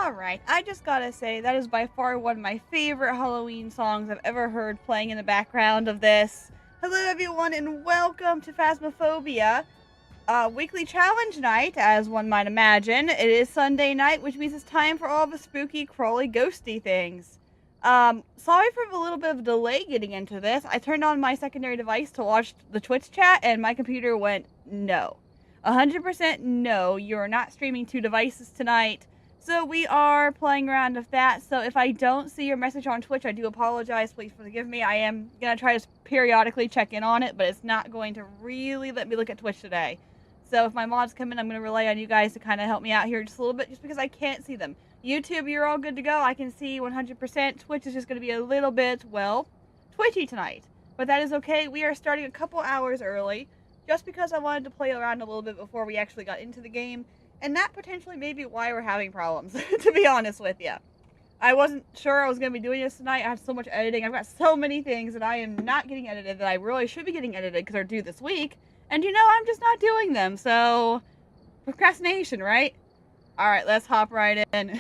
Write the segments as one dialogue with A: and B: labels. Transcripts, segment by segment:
A: Alright, I just gotta say, that is by far one of my favorite Halloween songs I've ever heard playing in the background of this. Hello everyone and welcome to Phasmophobia, weekly challenge night, as one might imagine. It is Sunday night, which means it's time for all the spooky, crawly, ghosty things. Sorry for a little bit of a delay getting into this. I turned on my secondary device to watch the Twitch chat and my computer went, no. 100% no, you're not streaming two devices tonight. So we are playing around with that. So if I don't see your message on Twitch, I do apologize. Please forgive me. I am going to try to periodically check in on it, but it's not going to really let me look at Twitch today. So if my mods come in, I'm going to rely on you guys to kind of help me out here just a little bit, just because I can't see them. YouTube, you're all good to go. I can see 100%. Twitch is just going to be a little bit, well, twitchy tonight. But that is okay. We are starting a couple hours early, just because I wanted to play around a little bit before we actually got into the game. And that potentially may be why we're having problems, to be honest with you. I wasn't sure I was going to be doing this tonight. I have so much editing. I've got so many things that I am not getting edited that I really should be getting edited because they're due this week. And you know, I'm just not doing them. So, procrastination, right? Alright, let's hop right in.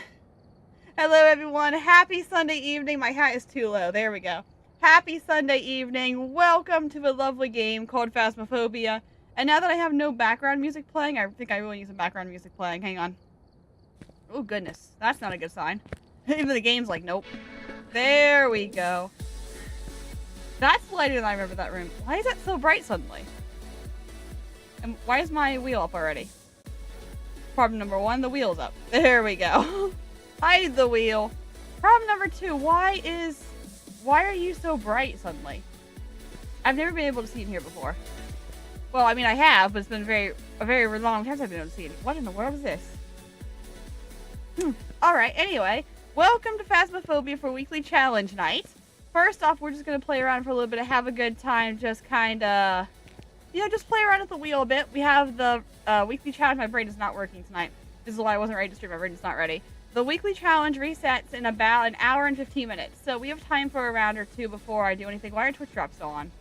A: Hello, everyone. Happy Sunday evening. My hat is too low. There we go. Happy Sunday evening. Welcome to a lovely game called Phasmophobia. And now that I have no background music playing, I think I really need some background music playing. Hang on. Oh, goodness. That's not a good sign. Even the game's like, nope. There we go. That's lighter than I remember that room. Why is that so bright suddenly? And why is my wheel up already? Problem number one, the wheel's up. There we go. Hide the wheel. Problem number two, why are you so bright suddenly? I've never been able to see in here before. Well, I mean, I have, but it's been a very long time since I've been able to see it. What in the world is this? Alright, anyway. Welcome to Phasmophobia for weekly challenge night. First off, we're just going to play around for a little bit and have a good time. Just kind of, you know, just play around with the wheel a bit. We have the weekly challenge. My brain is not working tonight. This is why I wasn't ready to stream. My brain is not ready. The weekly challenge resets in about an hour and 15 minutes. So we have time for a round or two before I do anything. Why are Twitch drops still on?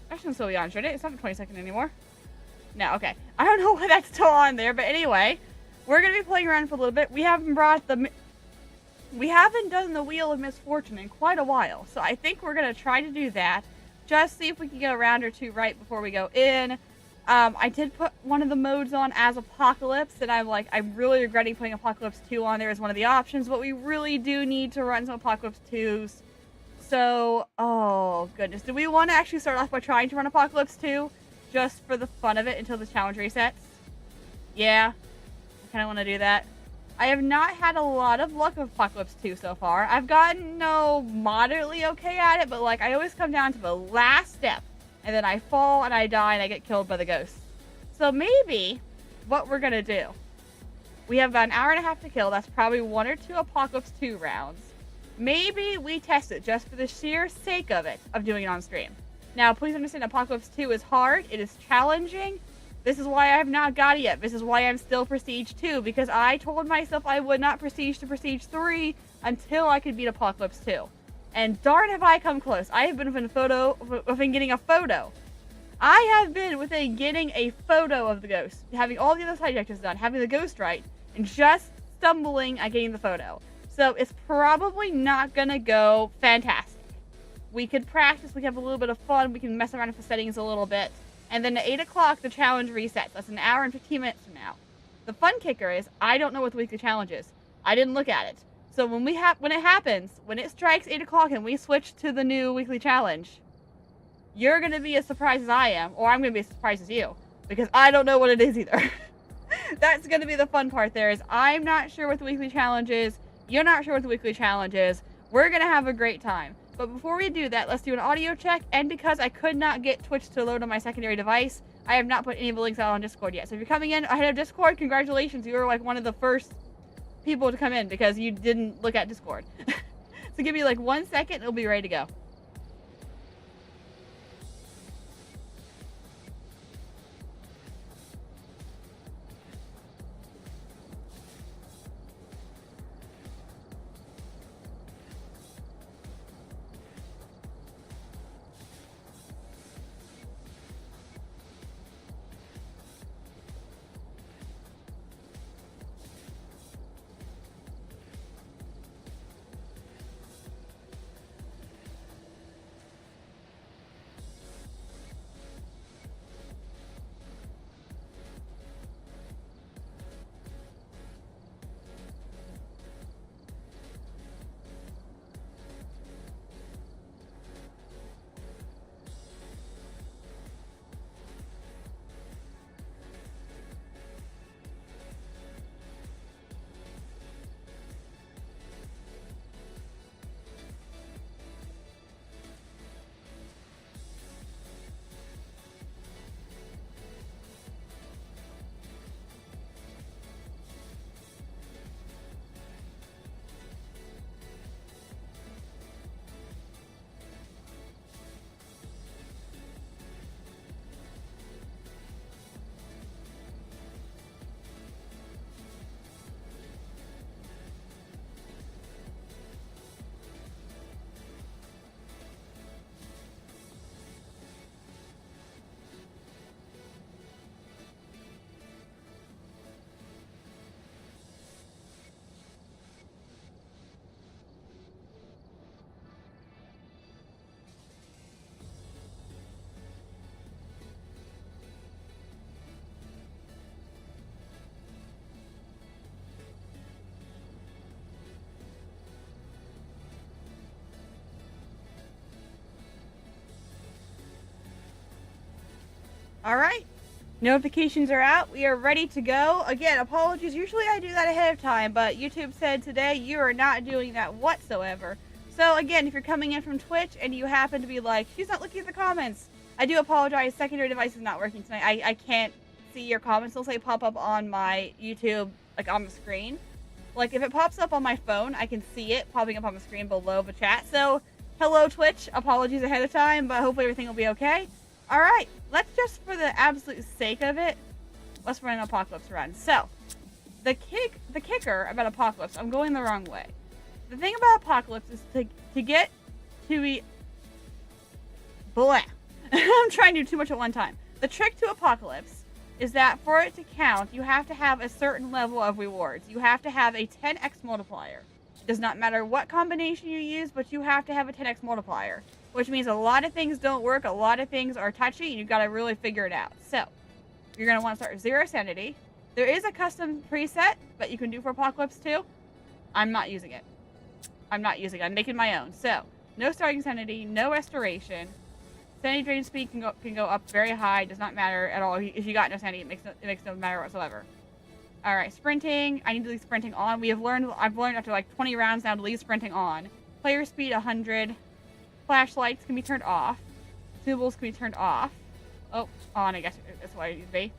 A: That shouldn't still be on, should it? It's not a 20-second anymore. No, okay. I don't know why that's still on there, but anyway, we're going to be playing around for a little bit. We haven't done the Wheel of Misfortune in quite a while, so I think we're going to try to do that. Just see if we can get a round or two right before we go in. I did put one of the modes on as Apocalypse, and I'm really regretting putting Apocalypse 2 on there as one of the options, but we really do need to run some Apocalypse 2s. So, oh goodness. Do we want to actually start off by trying to run Apocalypse 2? Just for the fun of it until the challenge resets? Yeah. I kind of want to do that. I have not had a lot of luck with Apocalypse 2 so far. I've gotten, moderately okay at it, but I always come down to the last step. And then I fall and I die and I get killed by the ghosts. So maybe what we're going to do. We have about an hour and a half to kill. That's probably one or two Apocalypse 2 rounds. Maybe we test it just for the sheer sake of it, of doing it on stream. Now, please understand, Apocalypse 2 is hard. It is challenging. This is why I have not got it yet. This is why I'm still Prestige 2, because I told myself I would not Prestige to Prestige 3 until I could beat Apocalypse 2. And darn have I come close. I have been within getting a photo. I have been within getting a photo of the ghost, having all the other side objectives done, having the ghost right, and just stumbling at getting the photo. So it's probably not gonna go fantastic. We could practice, we can have a little bit of fun, we can mess around with the settings a little bit. And then at 8 o'clock, the challenge resets. That's an hour and 15 minutes from now. The fun kicker is, I don't know what the weekly challenge is. I didn't look at it. So when it happens, when it strikes 8 o'clock and we switch to the new weekly challenge, you're gonna be as surprised as I am, or I'm gonna be as surprised as you. Because I don't know what it is either. That's gonna be the fun part there, is I'm not sure what the weekly challenge is. You're not sure what the weekly challenge is. We're going to have a great time. But before we do that, let's do an audio check. And because I could not get Twitch to load on my secondary device, I have not put any of the links out on Discord yet. So if you're coming in ahead of Discord, congratulations. You were one of the first people to come in because you didn't look at Discord. So give me 1 second and it'll be ready to go. Alright. Notifications are out. We are ready to go. Again, apologies. Usually I do that ahead of time, but YouTube said today you are not doing that whatsoever. So again, if you're coming in from Twitch and you happen to be like, she's not looking at the comments, I do apologize. Secondary device is not working tonight. I can't see your comments. They'll say pop up on my YouTube, like on the screen. Like if it pops up on my phone, I can see it popping up on the screen below the chat. So hello Twitch. Apologies ahead of time, but hopefully everything will be okay. Alright, let's just, for the absolute sake of it, let's run an Apocalypse run. So, the kicker about Apocalypse, I'm going the wrong way. The thing about Apocalypse is to get to be... Blah. I'm trying to do too much at one time. The trick to Apocalypse is that for it to count, you have to have a certain level of rewards. You have to have a 10x multiplier. It does not matter what combination you use, but you have to have a 10x multiplier. Which means a lot of things don't work, a lot of things are touchy, and you've got to really figure it out. So, you're going to want to start with 0 sanity. There is a custom preset that you can do for Apocalypse 2. I'm not using it. I'm making my own. So, no starting sanity, no restoration. Sanity drain speed can go up very high, does not matter at all. If you got no sanity, it makes no matter whatsoever. Alright, sprinting. I need to leave sprinting on. I've learned after like 20 rounds now to leave sprinting on. Player speed 100. Flashlights can be turned off. Consumables can be turned off. Oh, on, I guess that's what it needs to be.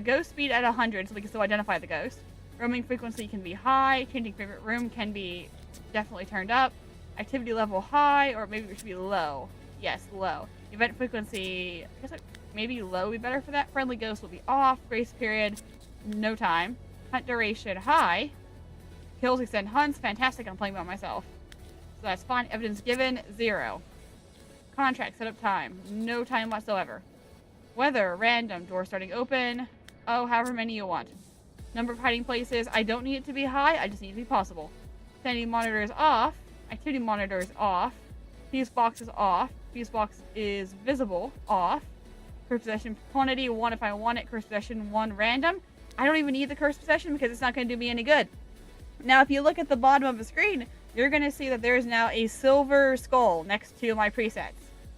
A: Ghost speed at 100, so we can still identify the ghost. Roaming frequency can be high. Changing favorite room can be definitely turned up. Activity level high, or maybe it should be low. Yes, low. Event frequency, I guess maybe low would be better for that. Friendly ghost will be off. Grace period, no time. Hunt duration, high. Kills extend hunts, fantastic. I'm playing by myself. So that's fine. Evidence given, 0. Contract setup time, no time whatsoever. Weather, random. Door starting open. Oh, however many you want. Number of hiding places, I don't need it to be high, I just need it to be possible. Sanity monitor is off. Activity monitor is off. Fuse box is off. Fuse box is visible, off. Curse possession quantity, 1 if I want it. Curse possession, 1 random. I don't even need the curse possession because it's not going to do me any good. Now, if you look at the bottom of the screen, you're going to see that there is now a silver skull next to my presets.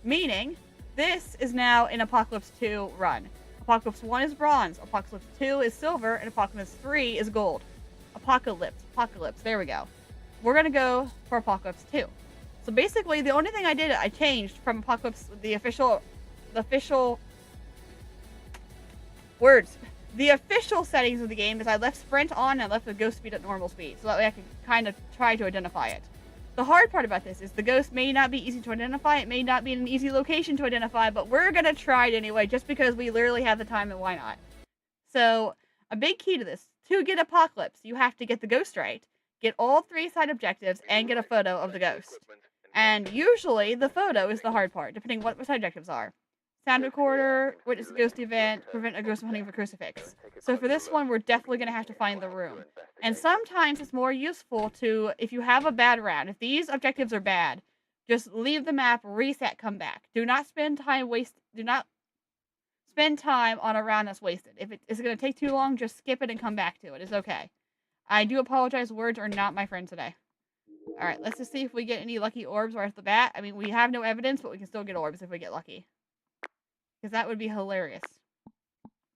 A: Meaning, this is now an Apocalypse 2 run. Apocalypse 1 is bronze, Apocalypse 2 is silver, and Apocalypse 3 is gold. Apocalypse, there we go. We're going to go for Apocalypse 2. So basically, the only thing I changed from Apocalypse, the official settings of the game is I left sprint on and I left the ghost speed at normal speed. So that way I can kind of try to identify it. The hard part about this is the ghost may not be easy to identify. It may not be in an easy location to identify, but we're going to try it anyway, just because we literally have the time and why not. So a big key to this, to get Apocalypse, you have to get the ghost right, get all 3 side objectives, and get a photo of the ghost. And usually the photo is the hard part, depending what side objectives are. Sound recorder, witness a ghost event, prevent a ghost from hunting for crucifix. So for this one, we're definitely going to have to find the room. And sometimes it's more useful to, if you have a bad round, if these objectives are bad, just leave the map, reset, come back. Do not spend time on a round that's wasted. If it is going to take too long, just skip it and come back to it. It's okay. I do apologize, words are not my friend today. Alright, let's just see if we get any lucky orbs right off the bat. I mean, we have no evidence, but we can still get orbs if we get lucky. Because that would be hilarious.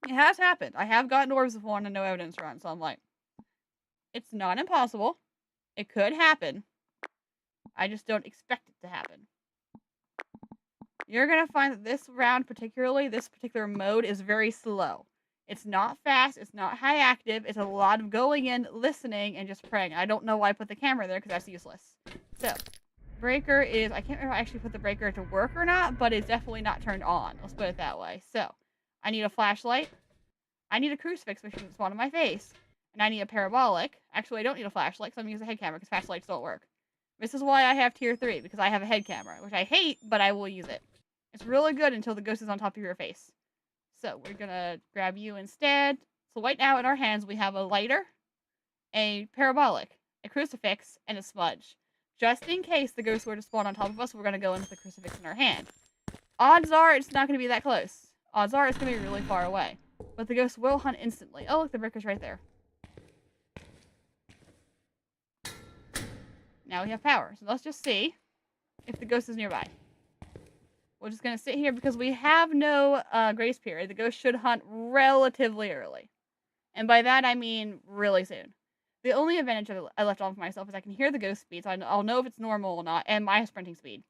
A: It has happened. I have gotten orbs before on a no evidence run, so I'm like, it's not impossible. It could happen. I just don't expect it to happen. You're going to find that this round particularly, this particular mode is very slow. It's not fast, it's not high active, it's a lot of going in, listening, and just praying. I don't know why I put the camera there, because that's useless. So, breaker is, I can't remember if I actually put the breaker to work or not, but it's definitely not turned on. Let's put it that way. So, I need a flashlight. I need a crucifix, which shouldn't spawn on my face. And I need a parabolic. Actually, I don't need a flashlight, so I'm using a head camera, because flashlights don't work. This is why I have tier 3, because I have a head camera, which I hate, but I will use it. It's really good until the ghost is on top of your face. So, we're gonna grab you instead. So right now in our hands, we have a lighter, a parabolic, a crucifix, and a smudge. Just in case the ghost were to spawn on top of us, we're gonna go in with the crucifix in our hand. Odds are it's not gonna be that close. Odds are it's gonna be really far away. But the ghost will hunt instantly. Oh, look, the breaker's right there. Now we have power. So let's just see if the ghost is nearby. We're just going to sit here because we have no grace period. The ghost should hunt relatively early. And by that, I mean really soon. The only advantage I left on for myself is I can hear the ghost speed, so I'll know if it's normal or not, and my sprinting speed.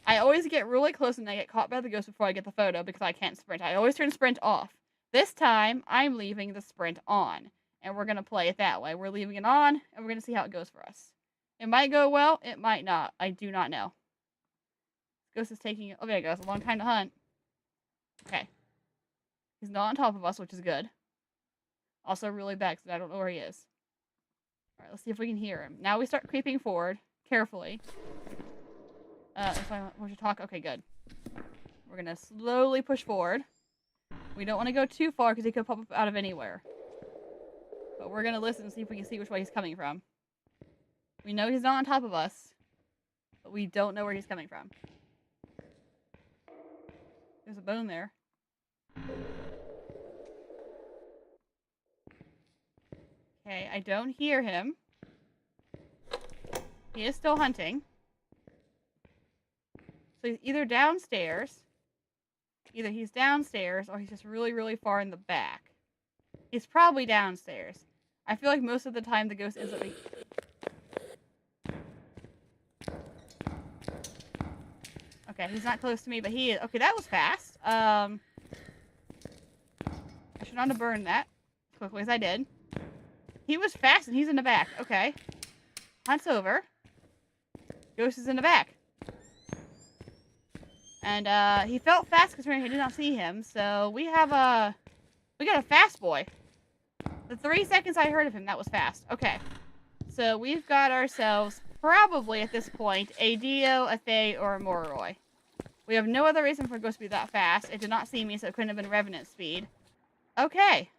A: I always get really close and I get caught by the ghost before I get the photo because I can't sprint. I always turn sprint off. This time, I'm leaving the sprint on, and we're going to play it that way. We're leaving it on, and we're going to see how it goes for us. It might go well, it might not. I do not know. Ghost is taking, oh, there he goes, a long time to hunt. Okay. He's not on top of us, which is good. Also really bad, because I don't know where he is. Alright, let's see if we can hear him. Now we start creeping forward, carefully. If I want to talk, okay, good. We're gonna slowly push forward. We don't want to go too far, because he could pop up out of anywhere. But we're gonna listen and see if we can see which way he's coming from. We know he's not on top of us, but we don't know where he's coming from. There's a bone there. Okay, I don't hear him. He is still hunting. So he's either downstairs. Either he's downstairs or he's just really, really far in the back. He's probably downstairs. I feel like most of the time the ghost ends up... Okay, he's not close to me, but he is... Okay, that was fast. I should not have burned that as quickly as I did. He was fast and he's in the back. Okay. Hunt's over. Ghost is in the back. And, he felt fast considering I did not see him, so we have a... We got a fast boy. The 3 seconds I heard of him, that was fast. Okay. So we've got ourselves, probably at this point, a Dio, a Thay, or a Moroi. We have no other reason for a ghost to be that fast. It did not see me, so it couldn't have been Revenant speed. Okay.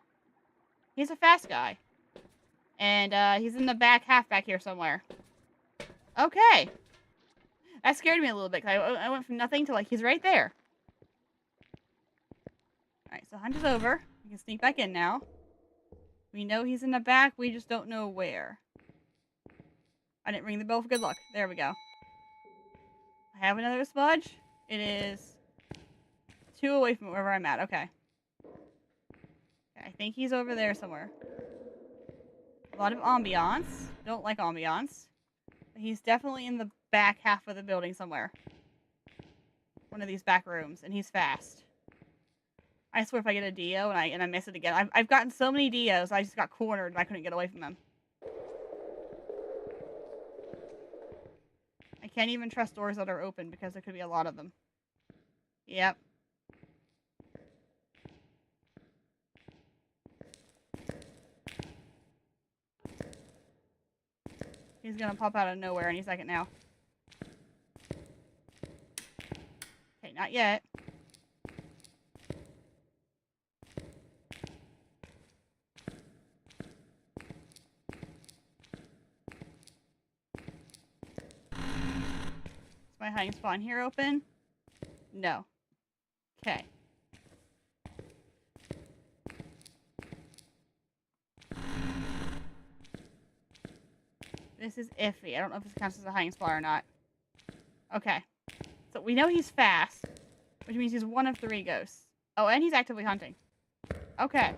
A: He's a fast guy. And, he's in the back half back here somewhere. Okay. That scared me a little bit, because I went from nothing to, like, he's right there. Alright, so hunt is over. We can sneak back in now. We know he's in the back, we just don't know where. I didn't ring the bell for good luck. There we go. I have another smudge. It is 2 away from wherever I'm at. Okay. I think he's over there somewhere. A lot of ambiance. Don't like ambiance. But he's definitely in the back half of the building somewhere. One of these back rooms, and he's fast. I swear if I get a Dio and I miss it again. I've gotten so many Dios, I just got cornered and I couldn't get away from them. I can't even trust doors that are open because there could be a lot of them. Yep. He's gonna pop out of nowhere any second now. Okay, not yet. Is my hiding spot here open? No. Okay. This is iffy. I don't know if this counts as a hiding spot or not. Okay. So we know he's fast, which means he's one of 3 ghosts. Oh, and he's actively hunting. Okay.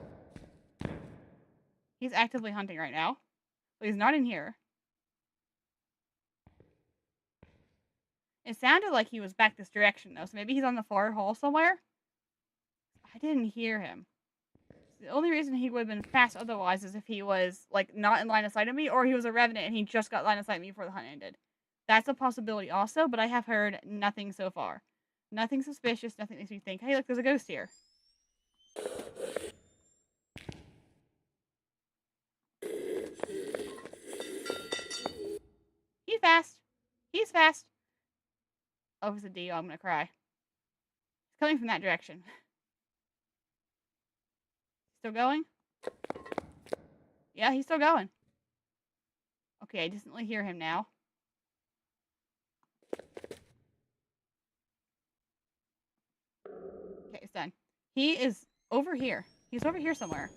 A: He's actively hunting right now. So he's not in here. It sounded like he was back this direction, though, so maybe he's on the far hall somewhere? I didn't hear him. The only reason he would have been fast otherwise is if he was, like, not in line of sight of me, or he was a Revenant and he just got line of sight of me before the hunt ended. That's a possibility also, but I have heard nothing so far. Nothing suspicious, nothing makes me think, hey, look, there's a ghost here. He's fast. He's fast. Oh, if it's a Dio, I'm gonna cry. He's coming from that direction. Still going? Yeah, he's still going. Okay, I distantly hear him now. Okay, it's done. He is over here. He's over here somewhere.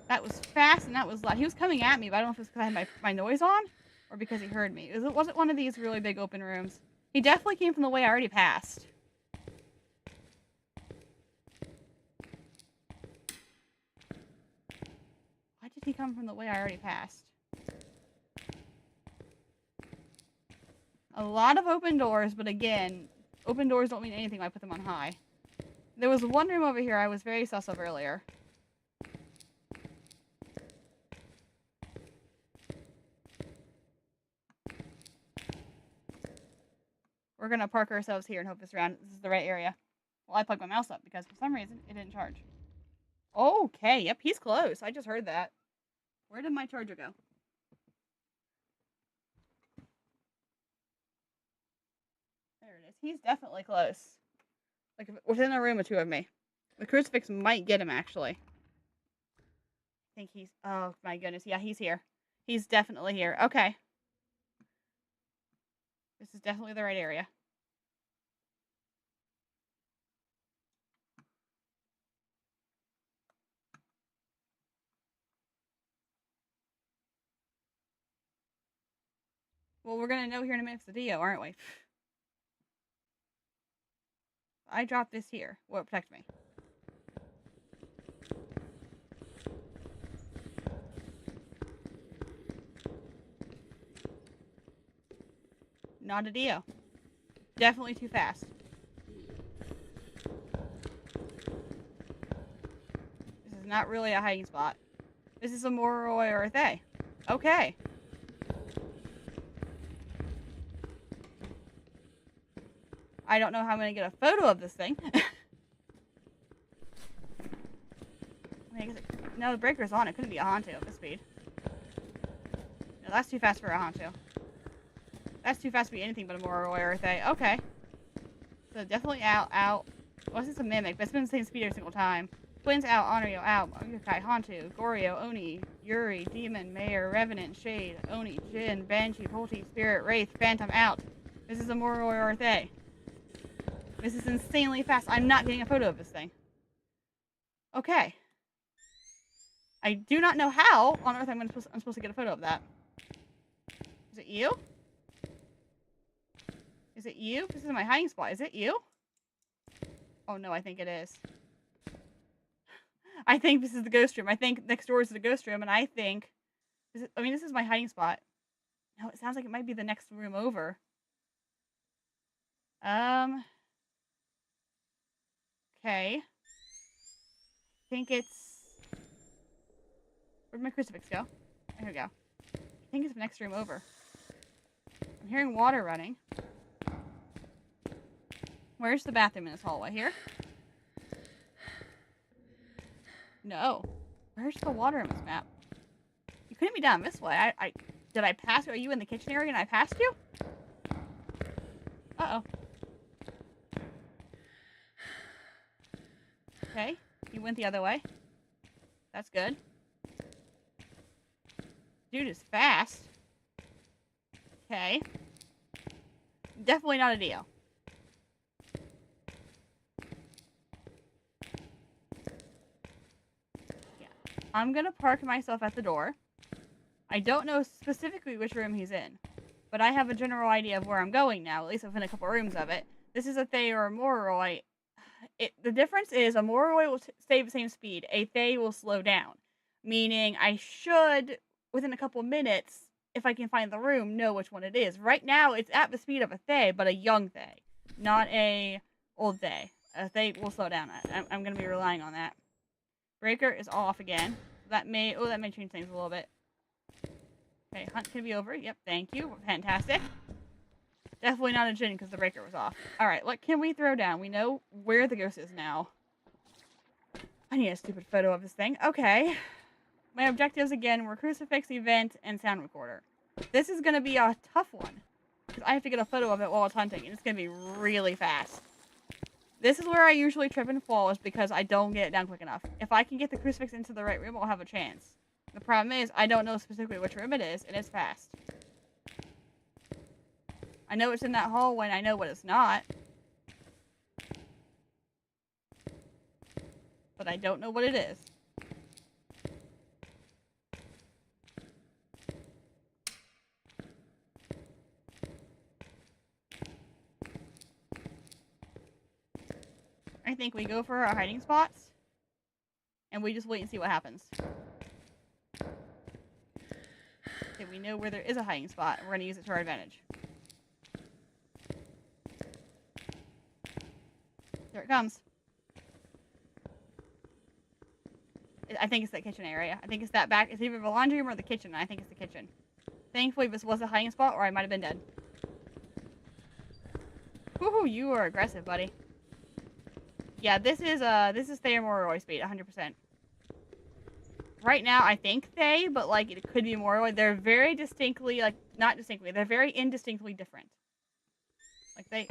A: That was fast and that was loud. He was coming at me, but I don't know if it's because I had my noise on or because he heard me. It wasn't one of these really big open rooms. He definitely came from the way I already passed. he come from the way I already passed? A lot of open doors, but again, open doors don't mean anything when I put them on high. There was one room over here I was very sus of earlier. We're gonna park ourselves here and hope this is the right area. Well, I plugged my mouse up because for some reason it didn't charge. Okay, yep, he's close. I just heard that. Where did my charger go? There it is. He's definitely close. Like, within a room or two of me. The crucifix might get him, actually. I think he's... Oh, my goodness. Yeah, he's here. He's definitely here. Okay. This is definitely the right area. Well, we're going to know here in a minute if it's a Dio, aren't we? I dropped this here. Will it protect me? Not a Dio. Definitely too fast. This is not really a hiding spot. This is a Moroi or a Thay. Okay. I don't know how I'm going to get a photo of this thing. No, the breaker's on. It couldn't be a Hantu at this speed. No, that's too fast for a Hantu. That's too fast to be anything but a Moroi or a Thay. Okay. So definitely out. Well, this is a Mimic, but it's been the same speed every single time. Twins out, Honorio out, Yokai, Hantu, Goryo, Oni, Yuri, Demon, Mayor, Revenant, Shade, Oni, Jin, Banshee, Polti, Spirit, Wraith, Phantom out. This is a Moroi or a Thay. This is insanely fast. I'm not getting a photo of this thing. Okay. I do not know how on earth I'm supposed to get a photo of that. Is it you? Is it you? This is my hiding spot. Is it you? Oh no, I think it is. I think this is the ghost room. I think next door is the ghost room, and I think... this is my hiding spot. No, it sounds like it might be the next room over. Okay. I think it's... Where'd my crucifix go? There we go. I think it's the next room over. I'm hearing water running. Where's the bathroom in this hallway? Here? No. Where's the water in this map? You couldn't be down this way. Did I pass you? Are you in the kitchen area and I passed you? Uh-oh. Okay. You went the other way. That's good. Dude is fast. Okay. Definitely not a Dio. Yeah. I'm gonna park myself at the door. I don't know specifically which room he's in, but I have a general idea of where I'm going now. At least I've been a couple rooms of it. This is a Thay or a Moroi. The difference is a Moroi will stay the same speed. A Thay will slow down. Meaning I should, within a couple minutes, if I can find the room, know which one it is. Right now, it's at the speed of a Thay, but a young Thay. Not a old Thay. A Thay will slow down. I'm going to be relying on that. Breaker is off again. That may change things a little bit. Okay, hunt can be over. Yep, thank you. Fantastic. Definitely not a Jinn because the breaker was off. Alright, what can we throw down? We know where the ghost is now. I need a stupid photo of this thing. Okay. My objectives again were crucifix, event, and sound recorder. This is going to be a tough one. Because I have to get a photo of it while it's hunting, and it's going to be really fast. This is where I usually trip and fall, is because I don't get it down quick enough. If I can get the crucifix into the right room, I'll have a chance. The problem is, I don't know specifically which room it is, and it's fast. I know it's in that hallway, and I know what it's not. But I don't know what it is. I think we go for our hiding spots, and we just wait and see what happens. we know where there is a hiding spot, and we're going to use it to our advantage. There it comes. I think it's that kitchen area. I think it's that back. It's either the laundry room or the kitchen. I think it's the kitchen. Thankfully, this was a hiding spot, or I might have been dead. Woohoo! You are aggressive, buddy. Yeah, this is Thayer Moroi speed, 100%. Right now, I think they, but like it could be Moroi. They're very distinctly, like not distinctly. They're very indistinctly different. Like they.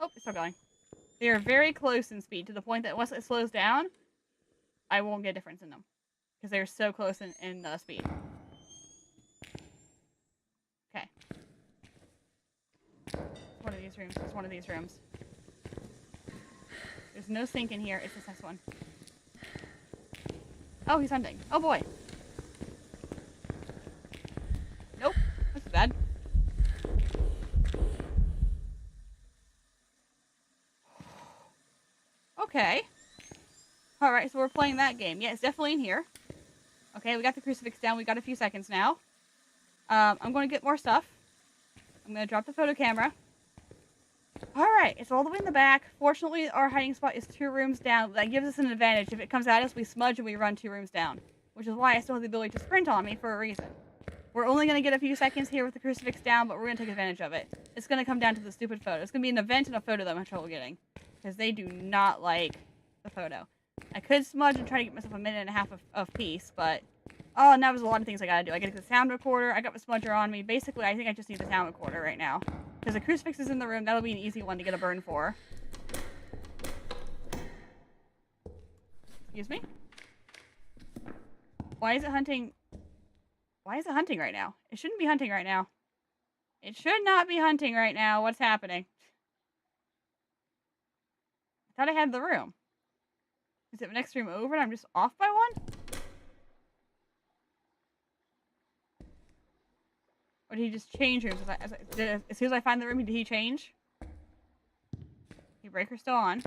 A: Oh, it's still going. They are very close in speed to the point that once it slows down, I won't get a difference in them because they're so close in speed. Okay. It's one of these rooms. It's one of these rooms. There's no sink in here. It's this next one. Oh, he's hunting. Oh, boy. Nope. That's bad. Okay. Alright, so we're playing that game. Yeah, it's definitely in here. Okay, we got the crucifix down. We got a few seconds now. I'm going to get more stuff. I'm going to drop the photo camera. Alright, it's all the way in the back. Fortunately, our hiding spot is 2 rooms down. That gives us an advantage. If it comes at us, we smudge and we run 2 rooms down. Which is why I still have the ability to sprint on me for a reason. We're only going to get a few seconds here with the crucifix down, but we're going to take advantage of it. It's going to come down to the stupid photo. It's going to be an event and a photo that I'm having trouble getting. Because they do not like the photo. I could smudge and try to get myself a minute and a half of peace, but... Oh, and that was a lot of things I gotta do. I gotta get the sound recorder. I got the smudger on me. Basically, I think I just need the sound recorder right now. Because the crucifix is in the room. That'll be an easy one to get a burn for. Excuse me? Why is it hunting? Why is it hunting right now? It shouldn't be hunting right now. It should not be hunting right now. What's happening? I thought I had the room. Is it the next room over and I'm just off by one? Or did he just change rooms? As soon as I find the room, did he change? The breaker's still on.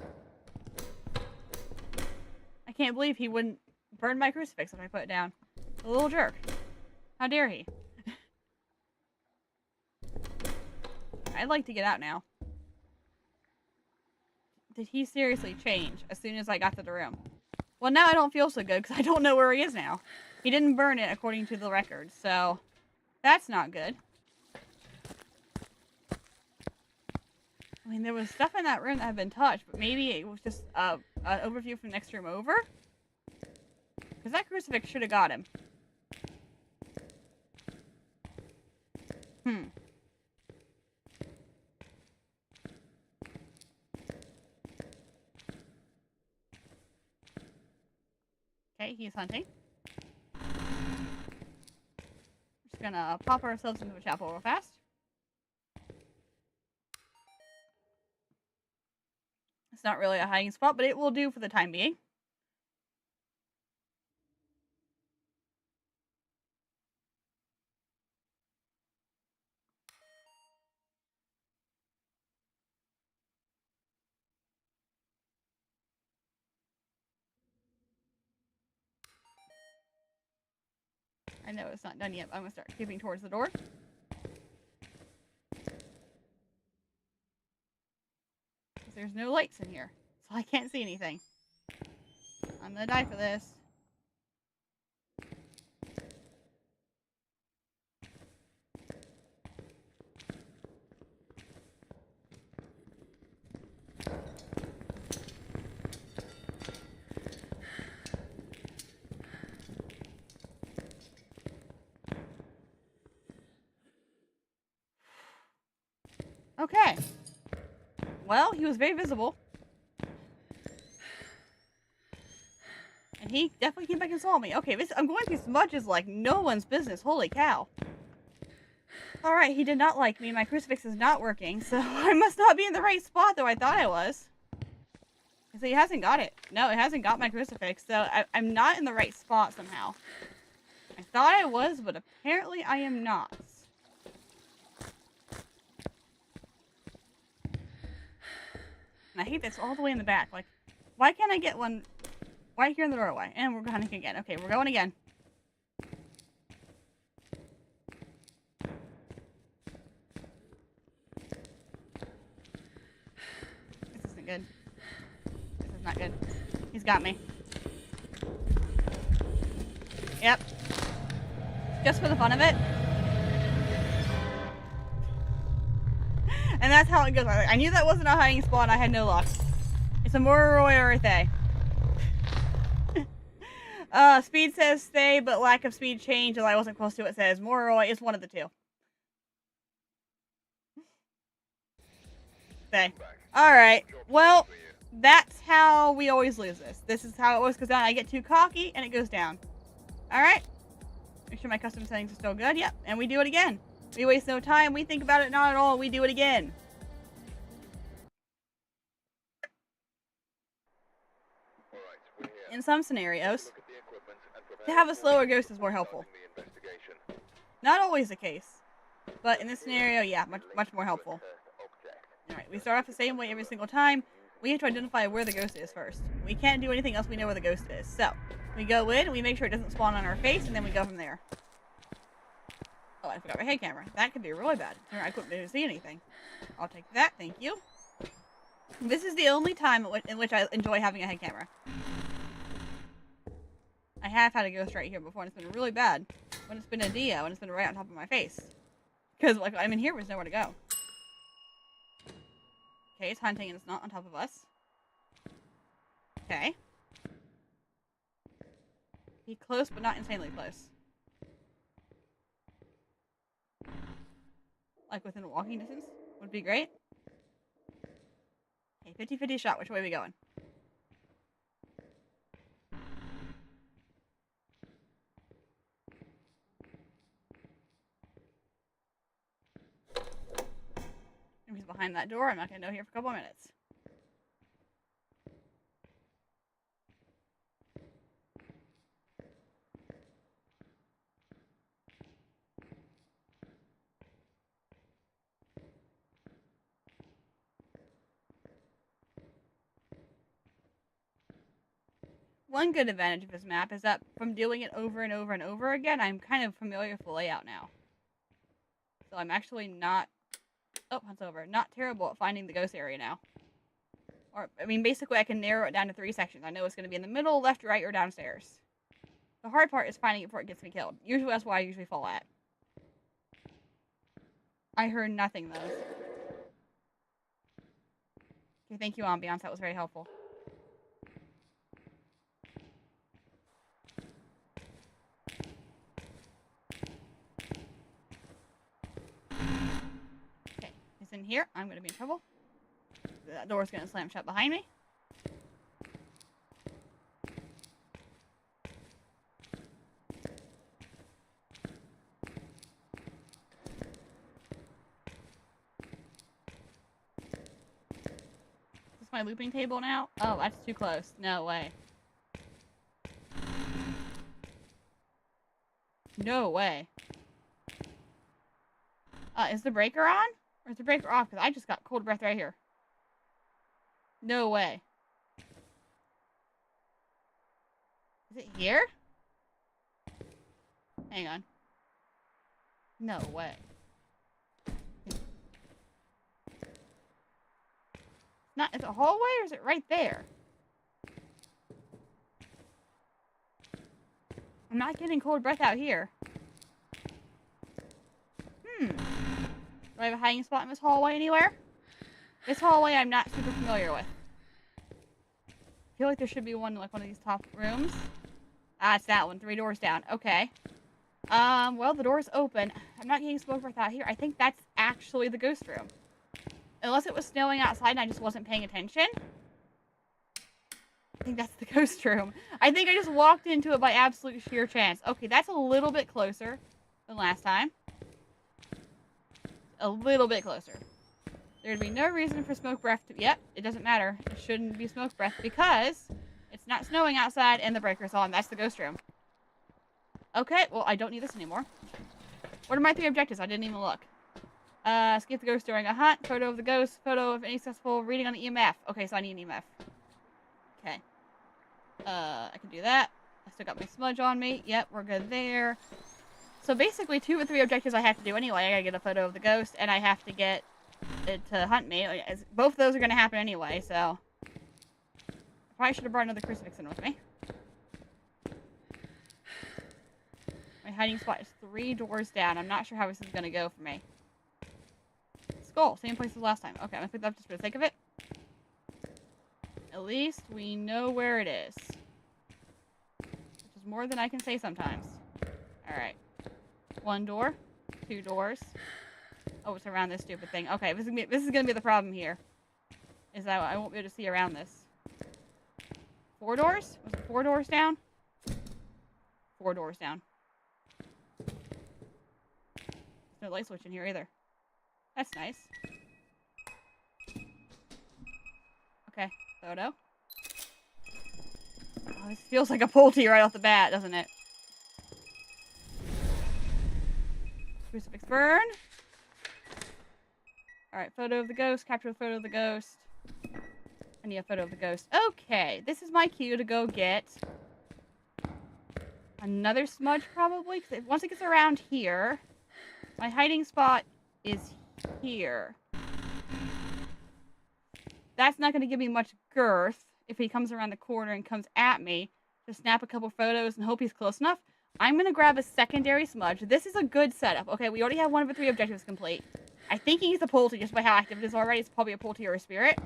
A: I can't believe he wouldn't burn my crucifix if I put it down. A little jerk. How dare he? I'd like to get out now. Did he seriously change as soon as I got to the room? Well, now I don't feel so good because I don't know where he is now. He didn't burn it according to the record, so that's not good. I mean, there was stuff in that room that had been touched, but maybe it was just an overview from the next room over? Because that crucifix should have got him. Okay, he's hunting. Just gonna pop ourselves into a chapel real fast. It's not really a hiding spot, but it will do for the time being. I know it's not done yet, but I'm gonna start creeping towards the door. There's no lights in here, so I can't see anything. I'm gonna die for this. Okay. Well, he was very visible. And he definitely came back and saw me. Okay, I'm going through smudges like no one's business. Holy cow. Alright, he did not like me. My crucifix is not working, so I must not be in the right spot, though I thought I was. So he hasn't got it. No, it hasn't got my crucifix, so I'm not in the right spot somehow. I thought I was, but apparently I am not. And I hate this all the way in the back. Like, why can't I get one right here in the doorway? And we're hunting again. Okay, we're going again. not good. This is not good. He's got me. Yep. Just for the fun of it. And that's how it goes. I knew that wasn't a hiding spot. I had no luck. It's a Moroi or a Thay. Speed says stay, but lack of speed change, as I wasn't close to it, says Moroi is one of the two. Stay. Alright. Well, that's how we always lose this. This is how it always goes down. I get too cocky, and it goes down. Alright. Make sure my custom settings are still good. Yep. And we do it again. We waste no time. We think about it not at all. We do it again. In some scenarios, to have a slower ghost is more helpful. Not always the case, but in this scenario, yeah, much more helpful. Alright, we start off the same way every single time. We have to identify where the ghost is first. We can't do anything else. We know where the ghost is. So, we go in, we make sure it doesn't spawn on our face, and then we go from there. Oh, I forgot my head camera. That could be really bad. I couldn't even see anything. I'll take that, thank you. This is the only time in which I enjoy having a head camera. I have had a ghost right here before, and it's been really bad. When it's been a Dio, and it's been right on top of my face. Because, like, I'm in here, there's nowhere to go. Okay, it's hunting, and it's not on top of us. Okay. Be close, but not insanely close. Like, within walking distance would be great. Okay, 50-50 shot. Which way are we going? If he's behind that door, I'm not going to know here for a couple of minutes. One good advantage of this map is that from doing it over and over and over again, I'm kind of familiar with the layout now. So I'm actually not... Oh, that's over. Not terrible at finding the ghost area now. Or, I mean, basically I can narrow it down to 3 sections. I know it's going to be in the middle, left, right, or downstairs. The hard part is finding it before it gets me killed. Usually that's why I usually fall at. I heard nothing, though. Okay, thank you, Ambiance. That was very helpful. In here, I'm going to be in trouble. That door's going to slam shut behind me. Is this my looping table now? Oh, that's too close. No way. No way. Is the breaker on? Or is the breaker off? Because I just got cold breath right here. No way. Is it here? Hang on. No way. Not, is it a hallway or is it right there? I'm not getting cold breath out here. Do I have a hiding spot in this hallway anywhere? This hallway I'm not super familiar with. I feel like there should be one in like one of these top rooms. Ah, it's that one. 3 doors down. Okay. Well, the door's open. I'm not getting smoke breath out here. I think that's actually the ghost room. Unless it was snowing outside and I just wasn't paying attention. I think that's the ghost room. I think I just walked into it by absolute sheer chance. Okay, that's a little bit closer than last time. A little bit closer. There'd be no reason for smoke breath to... Yep, it doesn't matter. It shouldn't be smoke breath because it's not snowing outside and the breaker's on. That's the ghost room. Okay, well, I don't need this anymore. What are my 3 objectives? I didn't even look. Escape the ghost during a hunt. Photo of the ghost. Photo of any successful reading on the EMF. Okay, so I need an EMF. Okay. I can do that. I still got my smudge on me. Yep, we're good there. So basically 2 or 3 objectives I have to do anyway. I gotta get a photo of the ghost, and I have to get to hunt me. Both of those are going to happen anyway, so... I probably should have brought another crucifix in with me. My hiding spot is 3 doors down. I'm not sure how this is going to go for me. Skull, same place as last time. Okay, I'm going to pick that up just for the sake of it. At least we know where it is. Which is more than I can say sometimes. Alright. 1 door. 2 doors. Oh, it's around this stupid thing. Okay, this is gonna be the problem here. Is that I won't be able to see around this. 4 doors? Was it 4 doors down? 4 doors down. There's no light switch in here either. That's nice. Okay, photo. Oh, this feels like a Pulte right off the bat, doesn't it? Crucifix burn. Alright, photo of the ghost. Capture the photo of the ghost. I need a photo of the ghost. Okay, this is my cue to go get another smudge, probably. Because once it gets around here, my hiding spot is here. That's not going to give me much girth if he comes around the corner and comes at me to snap a couple photos and hope he's close enough. I'm going to grab a secondary smudge. This is a good setup. Okay, we already have 1 of the 3 objectives complete. I think he's a Pulte just by how active it is already. It's probably a Pulte or a spirit.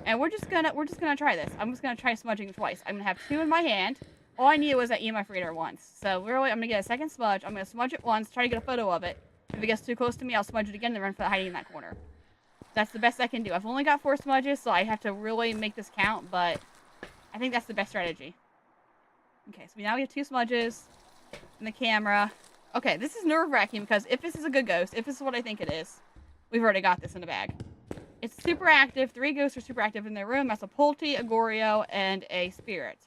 A: And we're just gonna try this. I'm just gonna try smudging twice. I'm gonna have 2 in my hand. All I needed was that EMF reader once. So really, I'm gonna get a second smudge. I'm gonna smudge it once, try to get a photo of it. If it gets too close to me, I'll smudge it again and run for hiding in that corner. That's the best I can do. I've only got 4 smudges, so I have to really make this count, but I think that's the best strategy. Okay, so now we have 2 smudges and the camera. Okay, this is nerve-wracking because if this is a good ghost, if this is what I think it is, we've already got this in the bag. It's super active. 3 ghosts are super active in their room. That's a Pulte, a Goryo, and a spirit.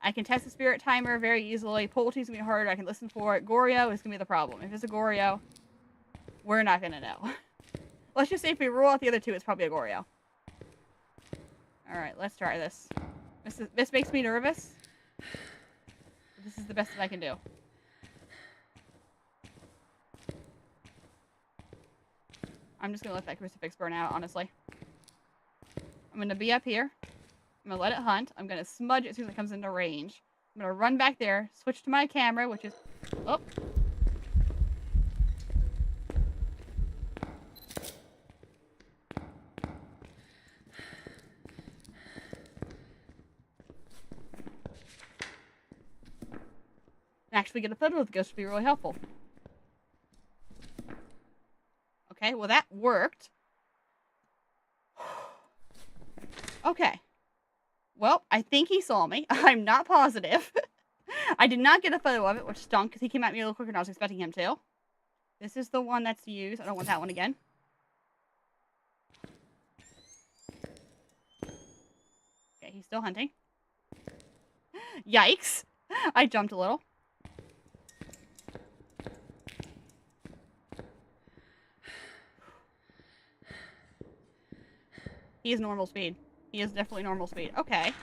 A: I can test the spirit timer very easily. Pulte's going to be harder. I can listen for it. Goryo is going to be the problem. If it's a Goryo, we're not going to know. Let's just say if we rule out the other 2, it's probably a Goryo. Alright, let's try this. This makes me nervous. This is the best that I can do. I'm just going to let that crucifix burn out, honestly. I'm going to be up here. I'm going to let it hunt. I'm going to smudge it as soon as it comes into range. I'm going to run back there, switch to my camera, which is... Oh. And actually get a photo of the ghost would be really helpful. Okay, well that worked. Okay. Well, I think he saw me. I'm not positive. I did not get a photo of it, which stunk, because he came at me a little quicker than I was expecting him to. This is the one that's used. I don't want that one again. Okay, he's still hunting. Yikes. I jumped a little. He is normal speed. He is definitely normal speed. Okay.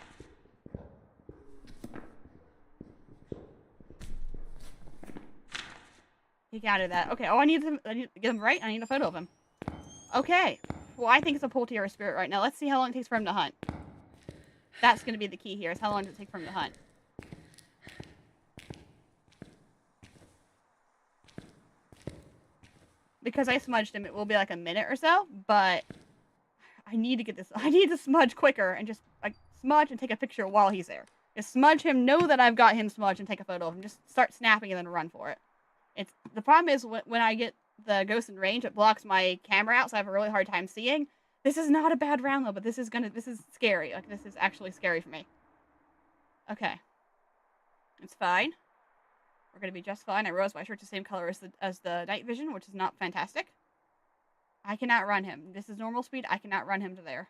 A: He counted that. Okay. Oh, I need to get him right. I need a photo of him. Okay. Well, I think it's a Pulte or a spirit right now. Let's see how long it takes for him to hunt. That's going to be the key here, is how long does it take for him to hunt. Because I smudged him, it will be like a minute or so, but... I need to get this. I need to smudge quicker and just like smudge and take a picture while he's there. Just smudge him, know that I've got him smudged, and take a photo of him. Just start snapping and then run for it. It's the problem is when I get the ghost in range, it blocks my camera out, so I have a really hard time seeing. This is not a bad round though, but this is scary. Like this is actually scary for me. Okay, it's fine. We're gonna be just fine. I realized my shirt's the same color as the night vision, which is not fantastic. I cannot run him. This is normal speed. I cannot run him to there.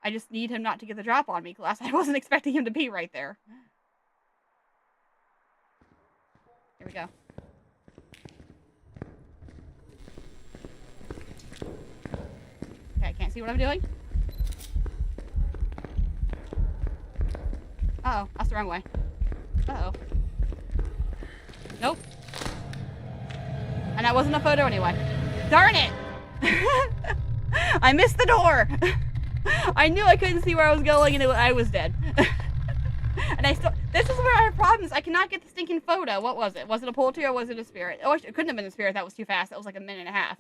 A: I just need him not to get the drop on me, class. I wasn't expecting him to be right there. Here we go. Okay, I can't see what I'm doing. Uh-oh, that's the wrong way. Uh-oh. Nope. And that wasn't a photo anyway. Darn it! I missed the door! I knew I couldn't see where I was going and I was dead. And I still, this is where I have problems. I cannot get the stinking photo. What was it? Was it a Pulte or was it a spirit? Oh, it couldn't have been a spirit. That was too fast. That was like a minute and a half.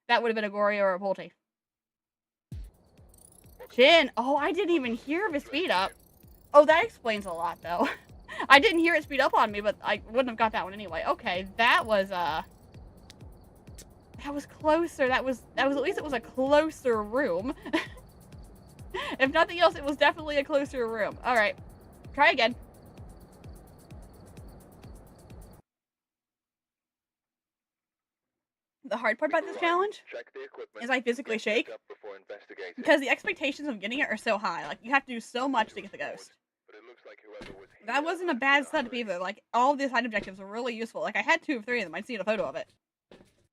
A: That would have been a Gory or a Pulte. Chin. Oh, I didn't even hear the speed up. Oh, that explains a lot, though. I didn't hear it speed up on me, but I wouldn't have got that one anyway. Okay, that was closer. That was at least it was a closer room. If nothing else, it was definitely a closer room. All right, try again. The hard part about this challenge is I physically shake because the expectations of getting it are so high. Like, you have to do so much to get the ghost. That wasn't a bad setup either. Like, all of the side objectives were really useful. Like, I had 2 of 3 of them. I'd seen a photo of it.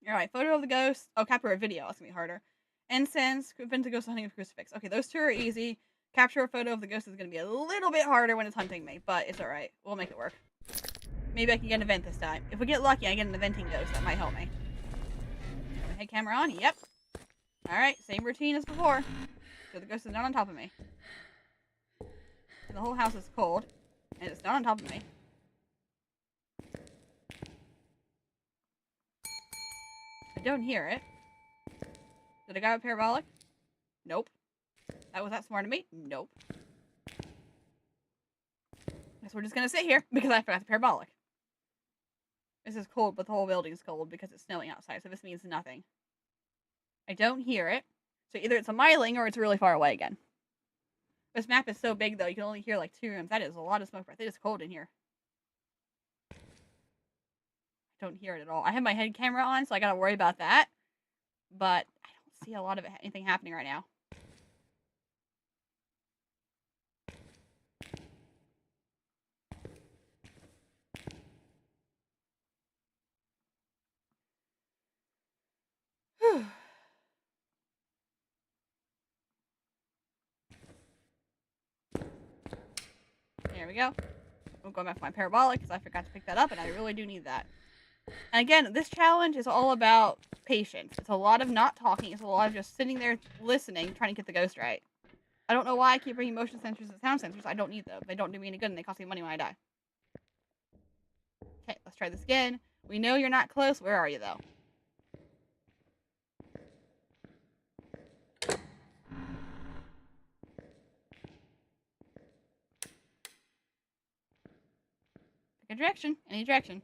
A: Alright, photo of the ghost. Oh, capture a video. That's gonna be harder. Incense. Prevent the ghost hunting a crucifix. Okay, those 2 are easy. Capture a photo of the ghost is gonna be a little bit harder when it's hunting me, but it's alright. We'll make it work. Maybe I can get an event this time. If we get lucky, I get an eventing ghost. That might help me. Head camera on? Yep. Alright, same routine as before. So the ghost is not on top of me. And the whole house is cold. And it's not on top of me. I don't hear it. Did I got a parabolic? Nope. Was that smart of me? Nope. Guess we're just gonna sit here because I forgot the parabolic. This is cold, but the whole building is cold because it's snowing outside, so this means nothing. I don't hear it. So either it's a myling or it's really far away again. This map is so big, though, you can only hear like 2 rooms. That is a lot of smoke breath. It is cold in here. I don't hear it at all. I have my head camera on, so I gotta worry about that. But I don't see a lot of anything happening right now. Whew. There we go. I'm going back to my parabolic because I forgot to pick that up, and I really do need that. And again, this challenge is all about patience. It's a lot of not talking. It's a lot of just sitting there listening, trying to get the ghost right. I don't know why I keep bringing motion sensors and sound sensors. I don't need them. They don't do me any good, and they cost me money when I die. Okay, let's try this again. We know you're not close. Where are you, though? Pick a direction. Any direction.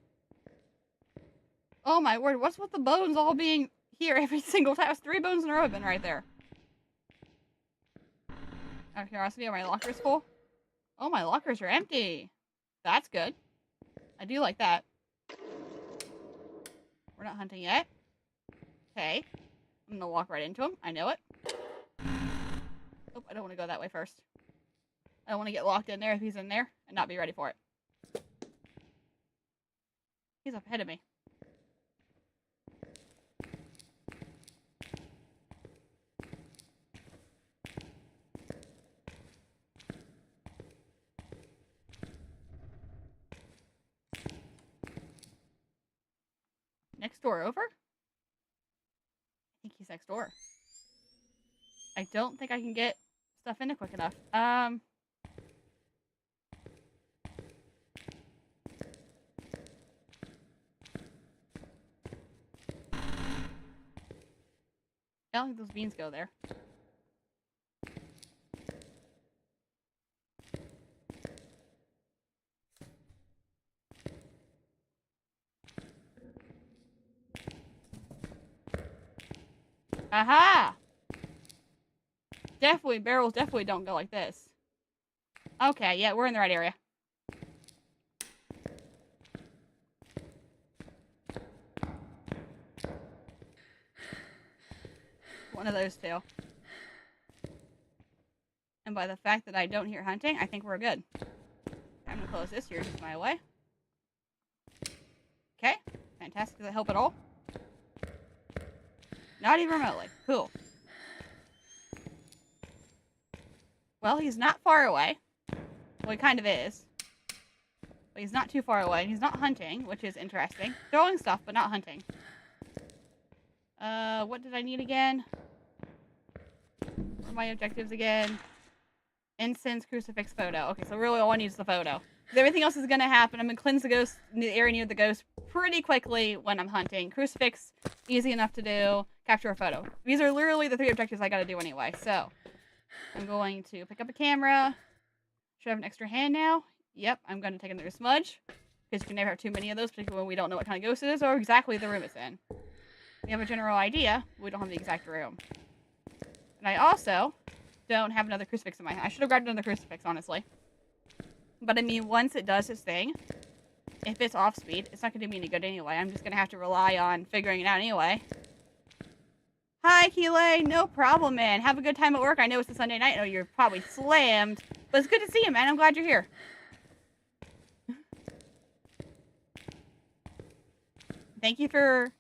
A: Oh my word, what's with the bones all being here every single time? It's 3 bones in a row have been right there. Out of curiosity, are my lockers full? Oh, my lockers are empty. That's good. I do like that. We're not hunting yet. Okay. I'm gonna walk right into him. I know it. Oh, I don't want to go that way first. I don't want to get locked in there if he's in there and not be ready for it. He's up ahead of me. Next door over? I think he's next door. I don't think I can get stuff in it quick enough. I don't think those beans go there. Aha! Definitely, barrels definitely don't go like this. Okay, yeah, we're in the right area. One of those 2. And by the fact that I don't hear hunting, I think we're good. I'm gonna close this. You're just my way. Okay, fantastic. Does that help at all? Not even remotely. Cool. Well, he's not far away. Well, he kind of is. But he's not too far away. And he's not hunting, which is interesting. Throwing stuff, but not hunting. What did I need again? my objectives again. Incense, crucifix, photo. Okay, so really all I need is the photo. Because everything else is going to happen. I'm going to cleanse the ghost, the area near the ghost pretty quickly when I'm hunting. Crucifix, easy enough to do. Capture a photo. These are literally the 3 objectives I got to do anyway. So, I'm going to pick up a camera. Should I have an extra hand now? Yep, I'm going to take another smudge. Because you can never have too many of those, particularly when we don't know what kind of ghost it is or exactly the room it's in. We have a general idea, but we don't have the exact room. And I also don't have another crucifix in my hand. I should have grabbed another crucifix, honestly. But I mean, once it does its thing, if it's off speed, it's not going to do me any good anyway. I'm just going to have to rely on figuring it out anyway. Hi, Keeley. No problem, man. Have a good time at work. I know it's a Sunday night. I know you're probably slammed. But it's good to see you, man. I'm glad you're here. Thank you for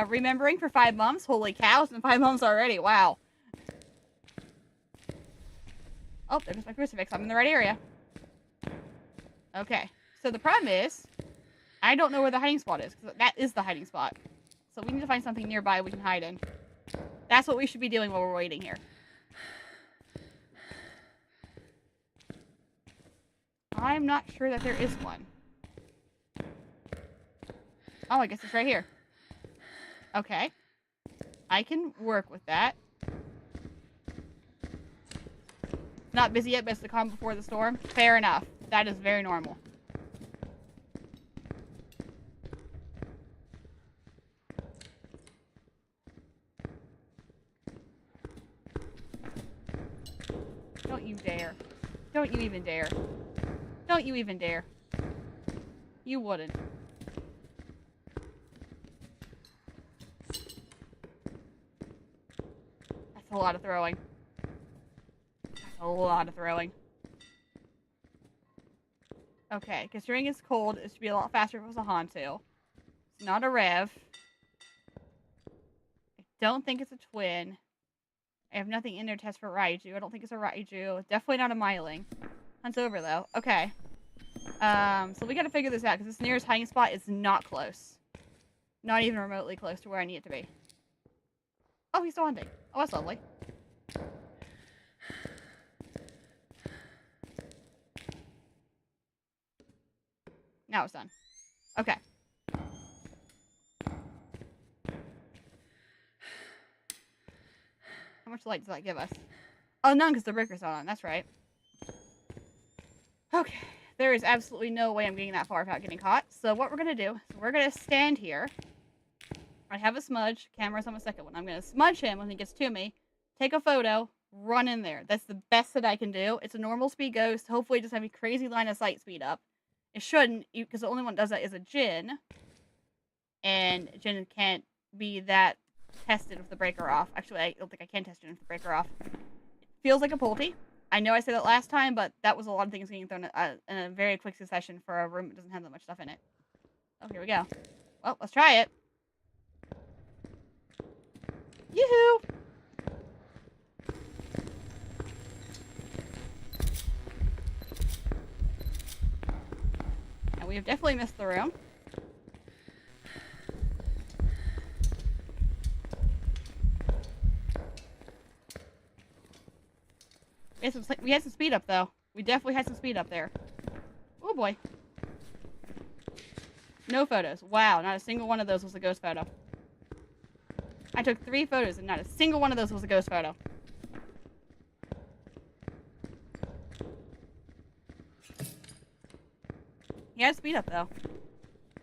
A: remembering for 5 months. Holy cow, it's been 5 months already. Wow. Oh, there's my crucifix. I'm in the right area. Okay. So the problem is, I don't know where the hiding spot is. Because that is the hiding spot. So we need to find something nearby we can hide in. That's what we should be doing while we're waiting here. I'm not sure that there is one. Oh, I guess it's right here. Okay. I can work with that. Not busy yet, but it's the calm before the storm. Fair enough. That is very normal. Don't you dare. Don't you even dare. Don't you even dare. You wouldn't. That's a lot of throwing. A lot of throwing. Okay, considering it's cold, it should be a lot faster if it was a Hantu. It's not a Rev. I don't think it's a twin. I have nothing in there to test for Raiju. I don't think it's a Raiju. Definitely not a Myling. Hunt's over, though. Okay. So we gotta figure this out, because this nearest hiding spot is not close. Not even remotely close to where I need it to be. Oh, he's still hunting. Oh, that's lovely. Now it's done. Okay. How much light does that give us? Oh, none, because the breaker's not on. That's right. Okay. There is absolutely no way I'm getting that far without getting caught. So what we're going to do is we're going to stand here. I have a smudge. Camera's on the second one. I'm going to smudge him when he gets to me. Take a photo. Run in there. That's the best that I can do. It's a normal speed ghost. Hopefully it doesn't have a crazy line of sight speed up. It shouldn't, because the only one that does that is a Jinn. And Jinn can't be that tested with the breaker off. Actually, I don't think I can test it with the breaker off. It feels like a Pulte. I know I said that last time, but that was a lot of things getting thrown in a very quick succession for a room that doesn't have that much stuff in it. Oh, here we go. Well, let's try it. Yoo-hoo! And we have definitely missed the room. We had some speed up, though. We definitely had some speed up there. Oh, boy. No photos. Wow, not a single one of those was a ghost photo. I took 3 photos, and not a single one of those was a ghost photo. He had speed up, though.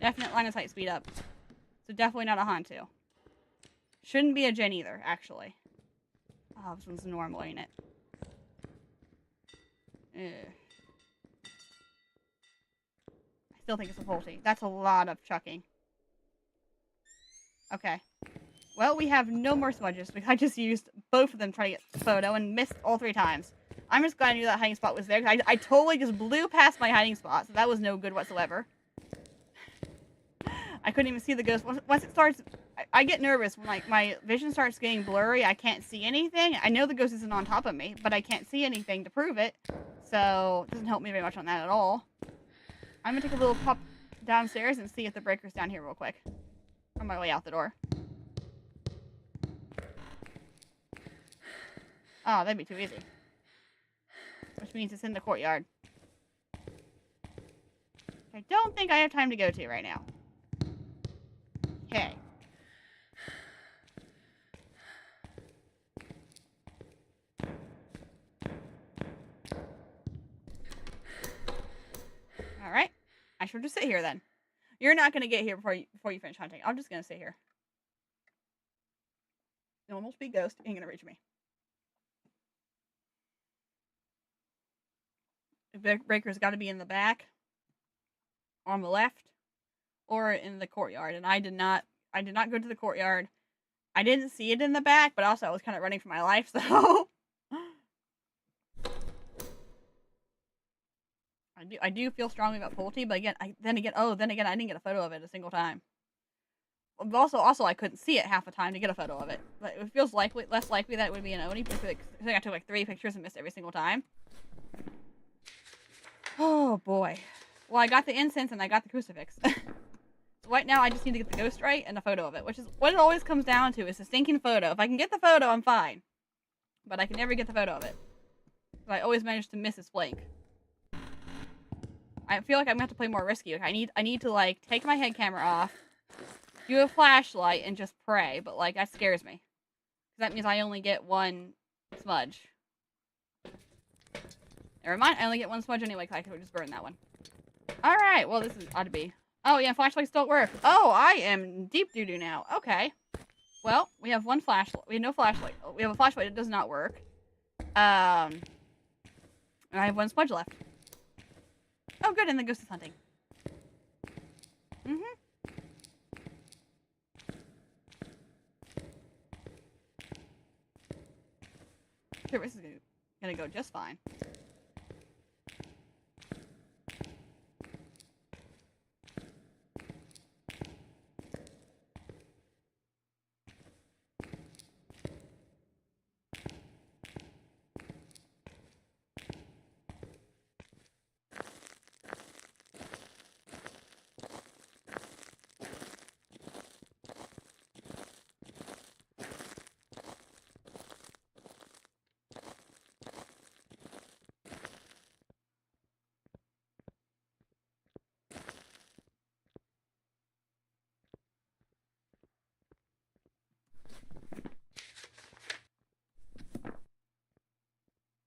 A: Definite line of sight speed up. So definitely not a Hantu. Shouldn't be a Jinn either, actually. Oh, this one's normal, ain't it? Ugh. I still think it's a Pulte. That's a lot of chucking. Okay. Well, we have no more smudges because I just used both of them trying to get the photo and missed all 3 times. I'm just glad I knew that hiding spot was there. I totally just blew past my hiding spot, so that was no good whatsoever. I couldn't even see the ghost. Once it starts, I get nervous when like my vision starts getting blurry. I can't see anything. I know the ghost isn't on top of me, but I can't see anything to prove it. So it doesn't help me very much on that at all. I'm gonna take a little pop downstairs and see if the breaker's down here real quick. On my way out the door. Oh, that'd be too easy. Which means it's in the courtyard. I don't think I have time to go to right now. Okay. Alright. I shall just sit here then. You're not gonna get here before you finish hunting. I'm just gonna sit here. Normal speed ghost ain't gonna reach me. The breaker's gotta be in the back, on the left, or in the courtyard. And I did not go to the courtyard. I didn't see it in the back, but also I was kind of running for my life, so I do feel strongly about Pulte, but then again, I didn't get a photo of it a single time. But also, I couldn't see it half the time to get a photo of it. But it feels less likely that it would be an Oni, because I think I took like 3 pictures and missed every single time. Oh boy. Well, I got the incense and I got the crucifix. So right now, I just need to get the ghost right and a photo of it, which is what it always comes down to, is a stinking photo. If I can get the photo, I'm fine. But I can never get the photo of it. I always manage to miss its flank. I feel like I'm gonna have to play more risky. Like, I need to like take my head camera off, do a flashlight, and just pray. But like that scares me. That means I only get 1 smudge. Never mind, I only get 1 smudge anyway, because I could just burn that one. Alright, well, this ought to be... Oh, yeah, flashlights don't work. Oh, I am deep doo-doo now. Okay. Well, we have 1 flashlight. We have no flashlight. We have a flashlight that does not work. And I have 1 smudge left. Oh, good, and the ghost is hunting. Sure, this is gonna go just fine.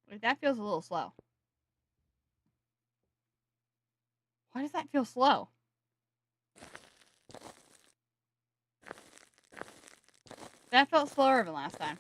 A: Wait, that feels a little slow. Why does that feel slow? That felt slower than last time.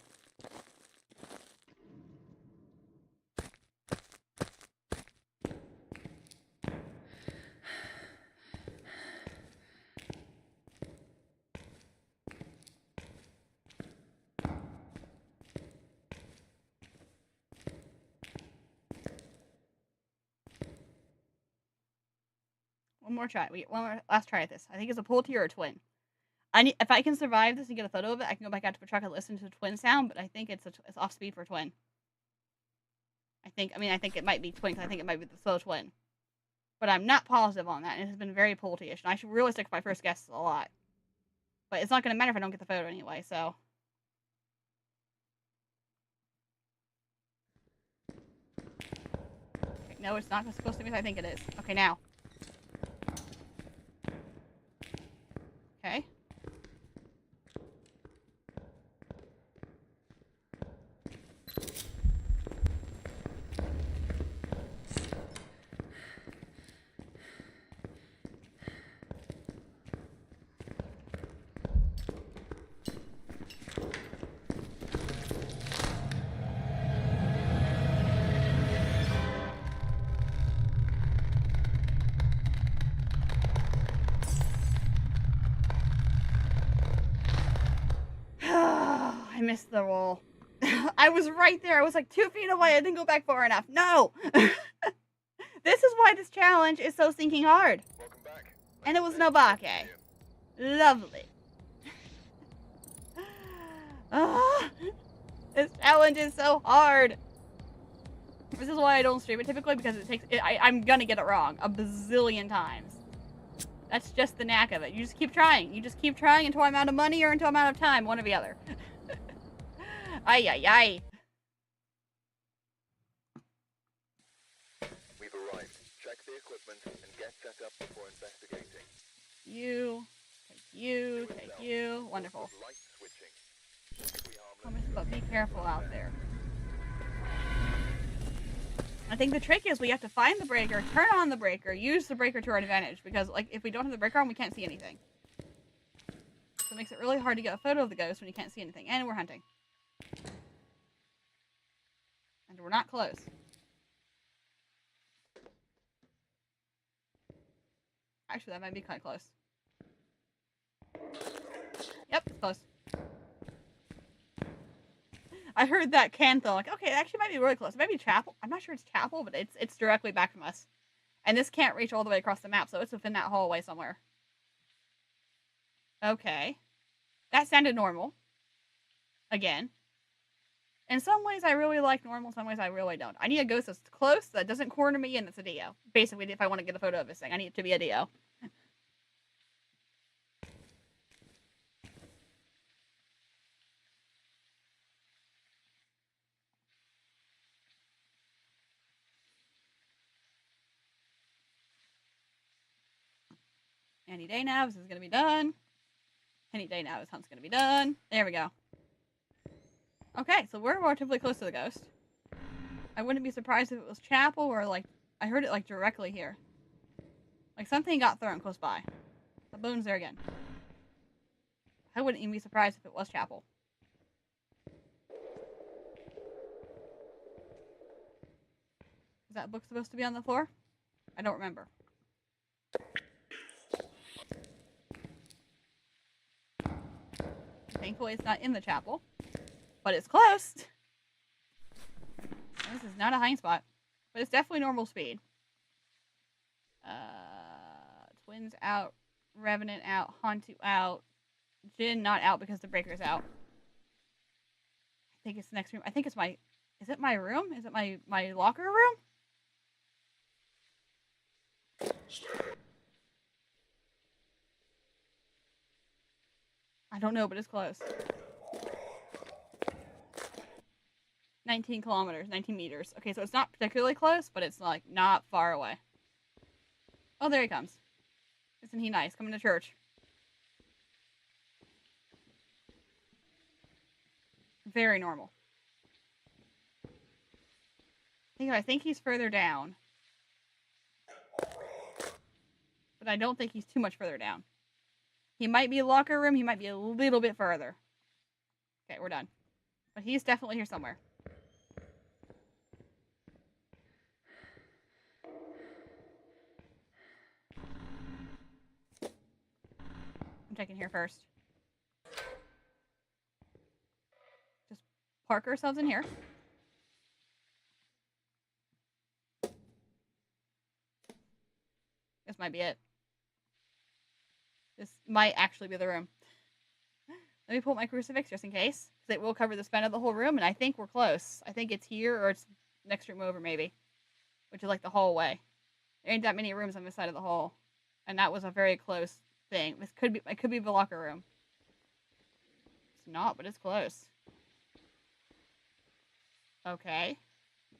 A: One more try. Last try at this. I think it's a Pulte or a twin. If I can survive this and get a photo of it, I can go back out to the truck and listen to the twin sound. But I think it's off speed for a twin. I think it might be twin. I think it might be the slow twin. But I'm not positive on that. It has been very Pulte-ish, and I should really stick with my first guess a lot. But it's not going to matter if I don't get the photo anyway. So. Okay, no, it's not supposed to be as I think it is. Okay, now. Okay. I missed the roll. I was right there. I was like 2 feet away. I didn't go back far enough. No! This is why this challenge is so stinking hard.
B: Welcome back.
A: And it was Nobake. Lovely. This challenge is so hard. This is why I don't stream it typically, because I'm gonna get it wrong a bazillion times. That's just the knack of it. You just keep trying. You just keep trying until I'm out of money or until I'm out of time. One or the other. Ay, ay, ay. Take you. Wonderful. But be careful out there. I think the trick is we have to find the breaker, turn on the breaker, use the breaker to our advantage, because like if we don't have the breaker on, we can't see anything. So it makes it really hard to get a photo of the ghost when you can't see anything. And we're hunting. And we're not close. Actually, that might be kind of close. Yep, it's close. I heard that canto. Like, okay, it actually might be really close. Maybe chapel. I'm not sure it's chapel, but it's directly back from us. And this can't reach all the way across the map, so it's within that hallway somewhere. Okay. That sounded normal. Again. In some ways, I really like normal. In some ways, I really don't. I need a ghost that's close, that doesn't corner me, and that's a Dio. Basically, if I want to get a photo of this thing, I need it to be a Dio. Any day now, this is going to be done. Any day now, this hunt's going to be done. There we go. Okay, so we're relatively close to the ghost. I wouldn't be surprised if it was chapel or, like, I heard it, like, directly here. Like, something got thrown close by. The bone's there again. I wouldn't even be surprised if it was chapel. Is that book supposed to be on the floor? I don't remember. Thankfully, it's not in the chapel. But it's close. This is not a hiding spot. But it's definitely normal speed. Twins out. Revenant out. Hantu out. Jinn not out because the breaker's out. I think it's the next room. I think it's my... Is it my room? Is it my locker room? I don't know, but it's close. 19 kilometers, 19 meters. Okay, so it's not particularly close, but it's, like, not far away. Oh, there he comes. Isn't he nice? Coming to church. Very normal. I think he's further down. But I don't think he's too much further down. He might be a locker room. He might be a little bit further. Okay, we're done. But he's definitely here somewhere. I'm checking here first. Just park ourselves in here. This might be it. This might actually be the room. Let me pull up my crucifix just in case. Because it will cover the span of the whole room, and I think we're close. I think it's here, or it's next room over, maybe. Which is like the hallway. There ain't that many rooms on this side of the hall. And that was a very close thing. It could be the locker room. It's not, but it's close. Okay.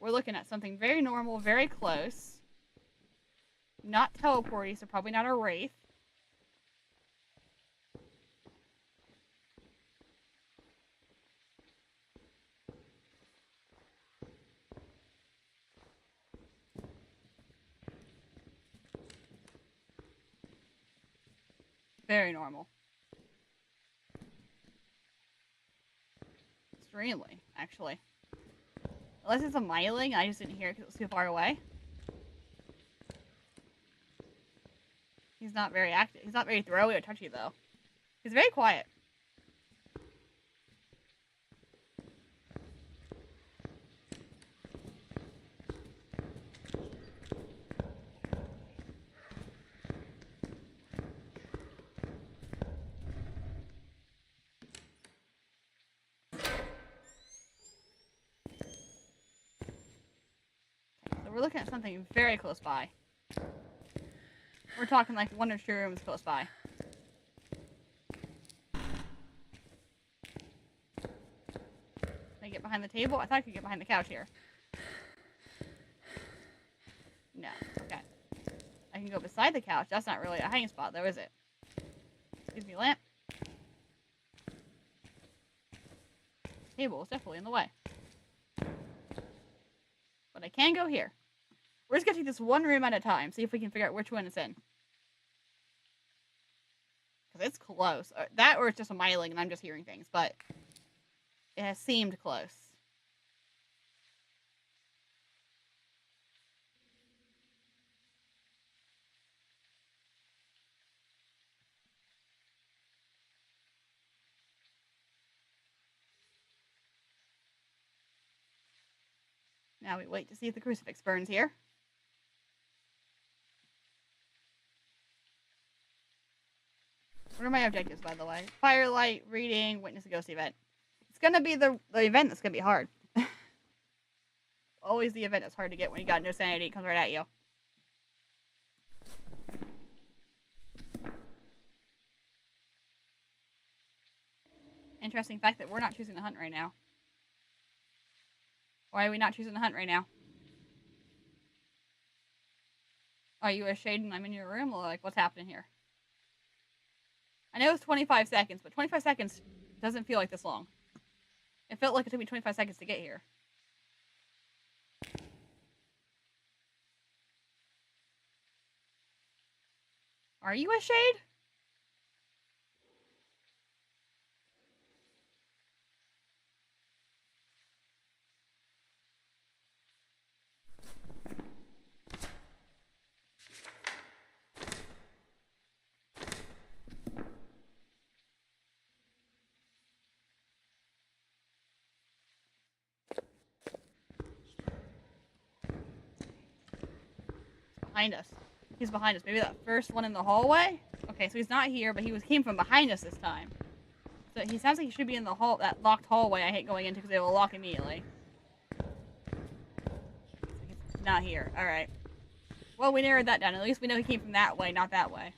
A: We're looking at something very normal, very close. Not teleporty, so probably not a wraith. Very normal. Extremely, actually. Unless it's a myling, I just didn't hear it because it was too far away. He's not very active. He's not very throwy or touchy, though. He's very quiet. We're looking at something very close by. We're talking like 1 or 2 rooms close by. Can I get behind the table? I thought I could get behind the couch here. No. Okay. I can go beside the couch. That's not really a hiding spot, though, is it? Excuse me, lamp. Table is definitely in the way. But I can go here. We're just gonna take this one room at a time, see if we can figure out which one it's in. Because it's close. That or it's just a myling and I'm just hearing things, but it has seemed close. Now we wait to see if the crucifix burns here. What are my objectives, by the way? Firelight, reading, witness a ghost event. It's gonna be the event that's gonna be hard. Always the event that's hard to get when you got no sanity. It comes right at you. Interesting fact that we're not choosing the hunt right now. Why are we not choosing the hunt right now? Are you a shade and I'm in your room? Or like, what's happening here? I know it's 25 seconds, but 25 seconds doesn't feel like this long. It felt like it took me 25 seconds to get here. Are you a shade? Behind us. He's behind us. Maybe that first one in the hallway? Okay, so he's not here, but came from behind us this time. So he sounds like he should be in the that locked hallway I hate going into because they will lock immediately. He's not here. Alright. Well, we narrowed that down. At least we know he came from that way, not that way.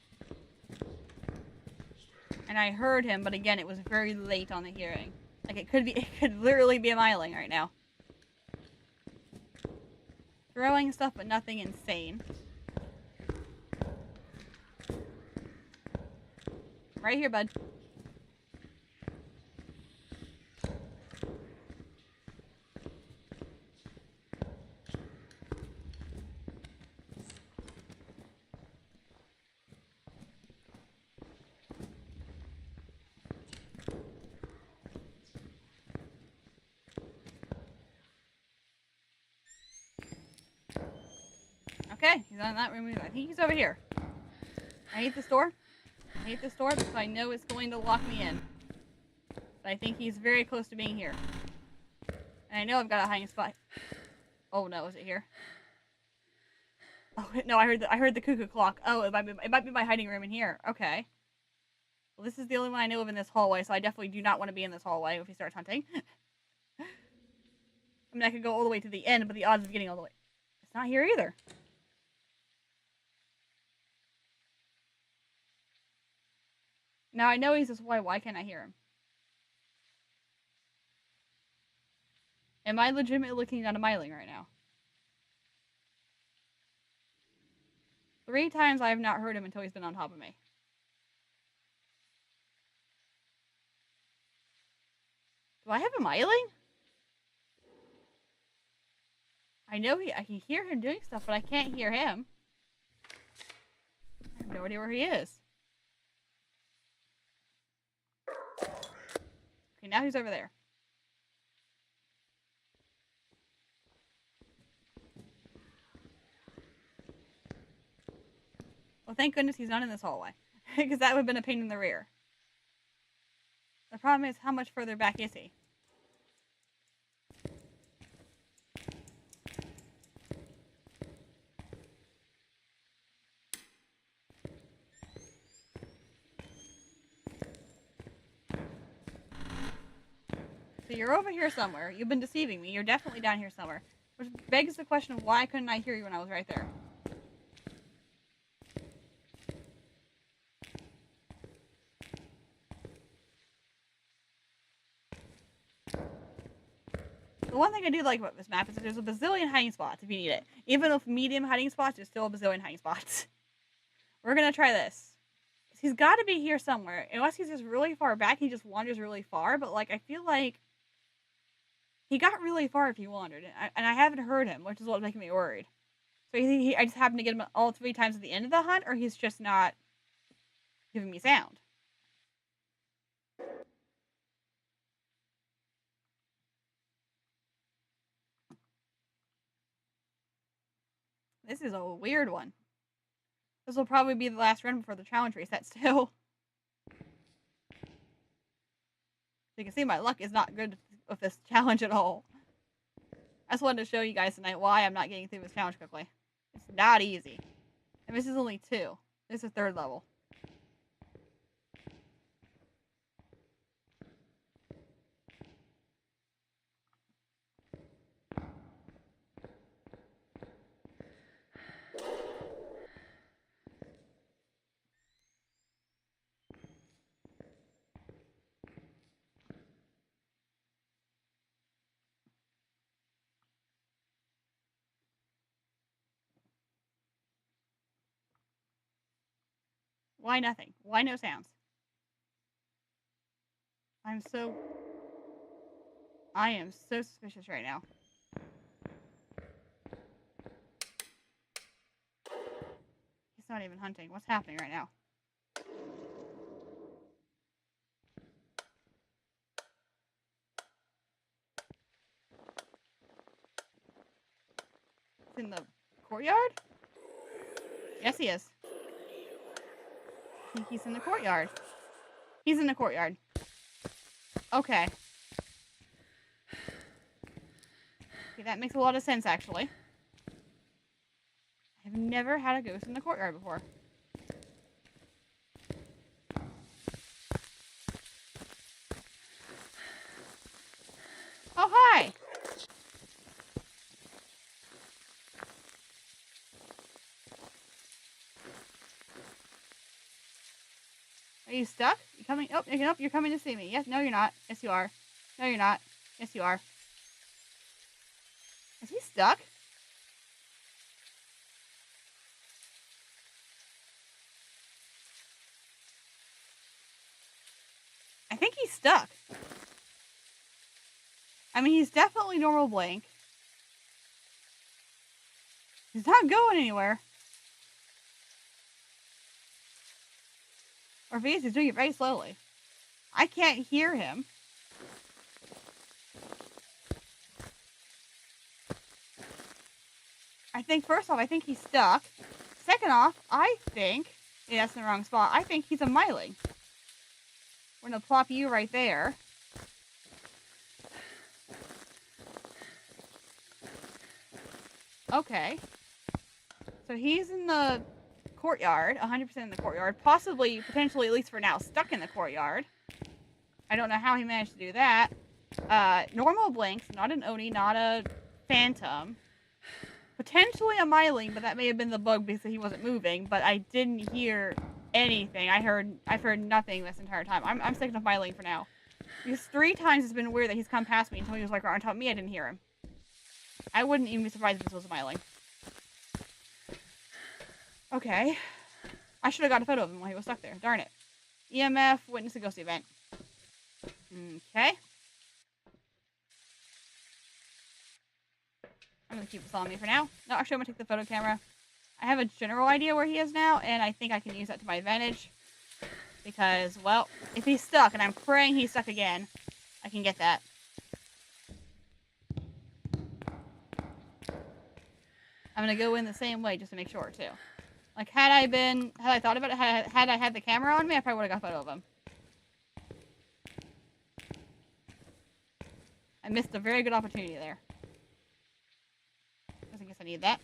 A: And I heard him, but again, it was very late on the hearing. Like, it could literally be a myling right now. Throwing stuff, but nothing insane. Right here, bud. Okay, he's on that room. I think he's over here. I hate this door. I hate this door because I know it's going to lock me in. But I think he's very close to being here. And I know I've got a hiding spot. Oh no, is it here? Oh no, I heard the cuckoo clock. Oh, it might be my hiding room in here. Okay. Well, this is the only one I know of in this hallway, so I definitely do not want to be in this hallway if he starts hunting. I mean, I could go all the way to the end, but the odds of getting all the way... It's not here either. Now I know he's this way. Why can't I hear him? Am I legitimately looking at a myling right now? 3 times I have not heard him until he's been on top of me. Do I have a myling? I know I can hear him doing stuff, but I can't hear him. I have no idea where he is. Okay, now he's over there. Well, thank goodness he's not in this hallway. Because that would have been a pain in the rear. The problem is, how much further back is he? So you're over here somewhere. You've been deceiving me. You're definitely down here somewhere. Which begs the question of why couldn't I hear you when I was right there? The one thing I do like about this map is that there's a bazillion hiding spots if you need it. Even if medium hiding spots, there's still a bazillion hiding spots. We're gonna try this. He's got to be here somewhere. Unless he's just really far back, he just wanders really far. But, like, I feel like he got really far if he wandered. And I haven't heard him, which is what's making me worried. So you think I just happened to get him all 3 times at the end of the hunt, or he's just not giving me sound? This is a weird one. This will probably be the last run before the challenge reset still. You can see my luck is not good with this challenge at all. I just wanted to show you guys tonight why I'm not getting through this challenge quickly. It's not easy. And this is only 2. This is 3rd level. Why nothing? Why no sounds? I am so suspicious right now. He's not even hunting. What's happening right now? He's in the courtyard? Yes, he is. I think he's in the courtyard. He's in the courtyard. Okay. Okay, that makes a lot of sense, actually. I've never had a ghost in the courtyard before. Oh, hi! Are you stuck? You coming? Oh, you're coming to see me. Yes, no, you're not. Yes, you are. No, you're not. Yes, you are. Is he stuck? I think he's stuck. I mean, he's definitely normal blank. He's not going anywhere. Or if he is, he's doing it very slowly. I can't hear him. I think, first off, I think he's stuck. Second off, I think... Yeah, that's in the wrong spot. I think he's a myling. We're going to plop you right there. Okay. So he's in the courtyard, 100% in the courtyard. Possibly, potentially, at least for now, stuck in the courtyard. I don't know how he managed to do that. Normal blinks, not an Oni, not a phantom. Potentially a myling, but that may have been the bug because he wasn't moving. But I didn't hear anything. I've heard nothing this entire time. I'm sticking with myling for now. Because 3 times it's been weird that he's come past me until he was like right on top of me. I didn't hear him. I wouldn't even be surprised if this was a myling. Okay. I should have got a photo of him while he was stuck there. Darn it. EMF, witness a ghost event. Okay. I'm going to keep this on me for now. No, actually, I'm going to take the photo camera. I have a general idea where he is now, and I think I can use that to my advantage. Because, well, if he's stuck, and I'm praying he's stuck again, I can get that. I'm going to go in the same way just to make sure, too. Like, had I thought about it, had I had the camera on me, I probably would have got a photo of him. I missed a very good opportunity there. I guess I need that.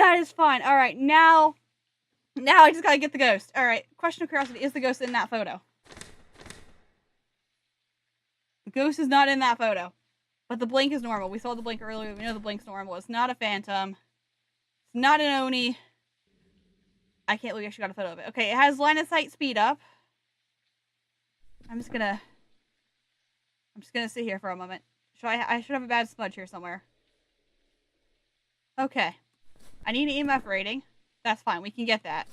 A: That is fine. Alright, now I just gotta get the ghost. Alright, question of curiosity. Is the ghost in that photo? The ghost is not in that photo. But the blink is normal. We saw the blink earlier. We know the blink's normal. It's not a phantom. It's not an Oni. I can't believe I actually got a photo of it. Okay, it has line of sight speed up. I'm just gonna sit here for a moment. I should have a bad smudge here somewhere. Okay. I need an EMF rating. That's fine. We can get that.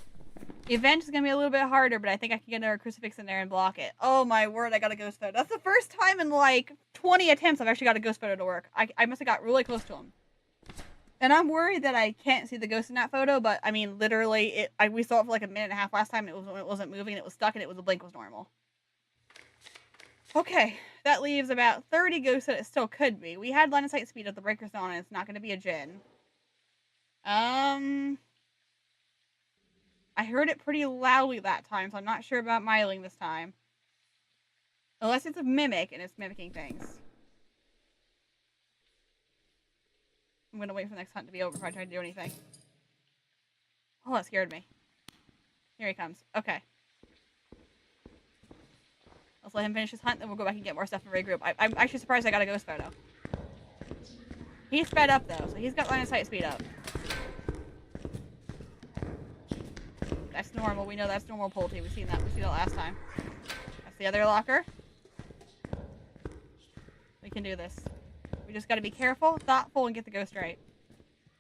A: The event is going to be a little bit harder, but I think I can get another crucifix in there and block it. Oh my word, I got a ghost photo. That's the first time in like 20 attempts I've actually got a ghost photo to work. I must have got really close to him. And I'm worried that I can't see the ghost in that photo, but I mean, literally, we saw it for like a minute and a half last time. It wasn't moving, it was stuck, and the blink was normal. Okay, that leaves about 30 ghosts that it still could be. We had line of sight speed at the breaker's on, and it's not going to be a Jinn. I heard it pretty loudly that time, so I'm not sure about miling this time. Unless it's a mimic, and it's mimicking things. I'm gonna wait for the next hunt to be over before I try to do anything. Oh, that scared me. Here he comes. Okay. Let's let him finish his hunt, then we'll go back and get more stuff and regroup. I'm actually surprised I got a ghost photo. He's sped up, though, so he's got line of sight speed up. That's normal. We know that's normal Pulte. We've seen that. We seen that last time. That's the other locker. We can do this. We just gotta be careful, thoughtful, and get the ghost right.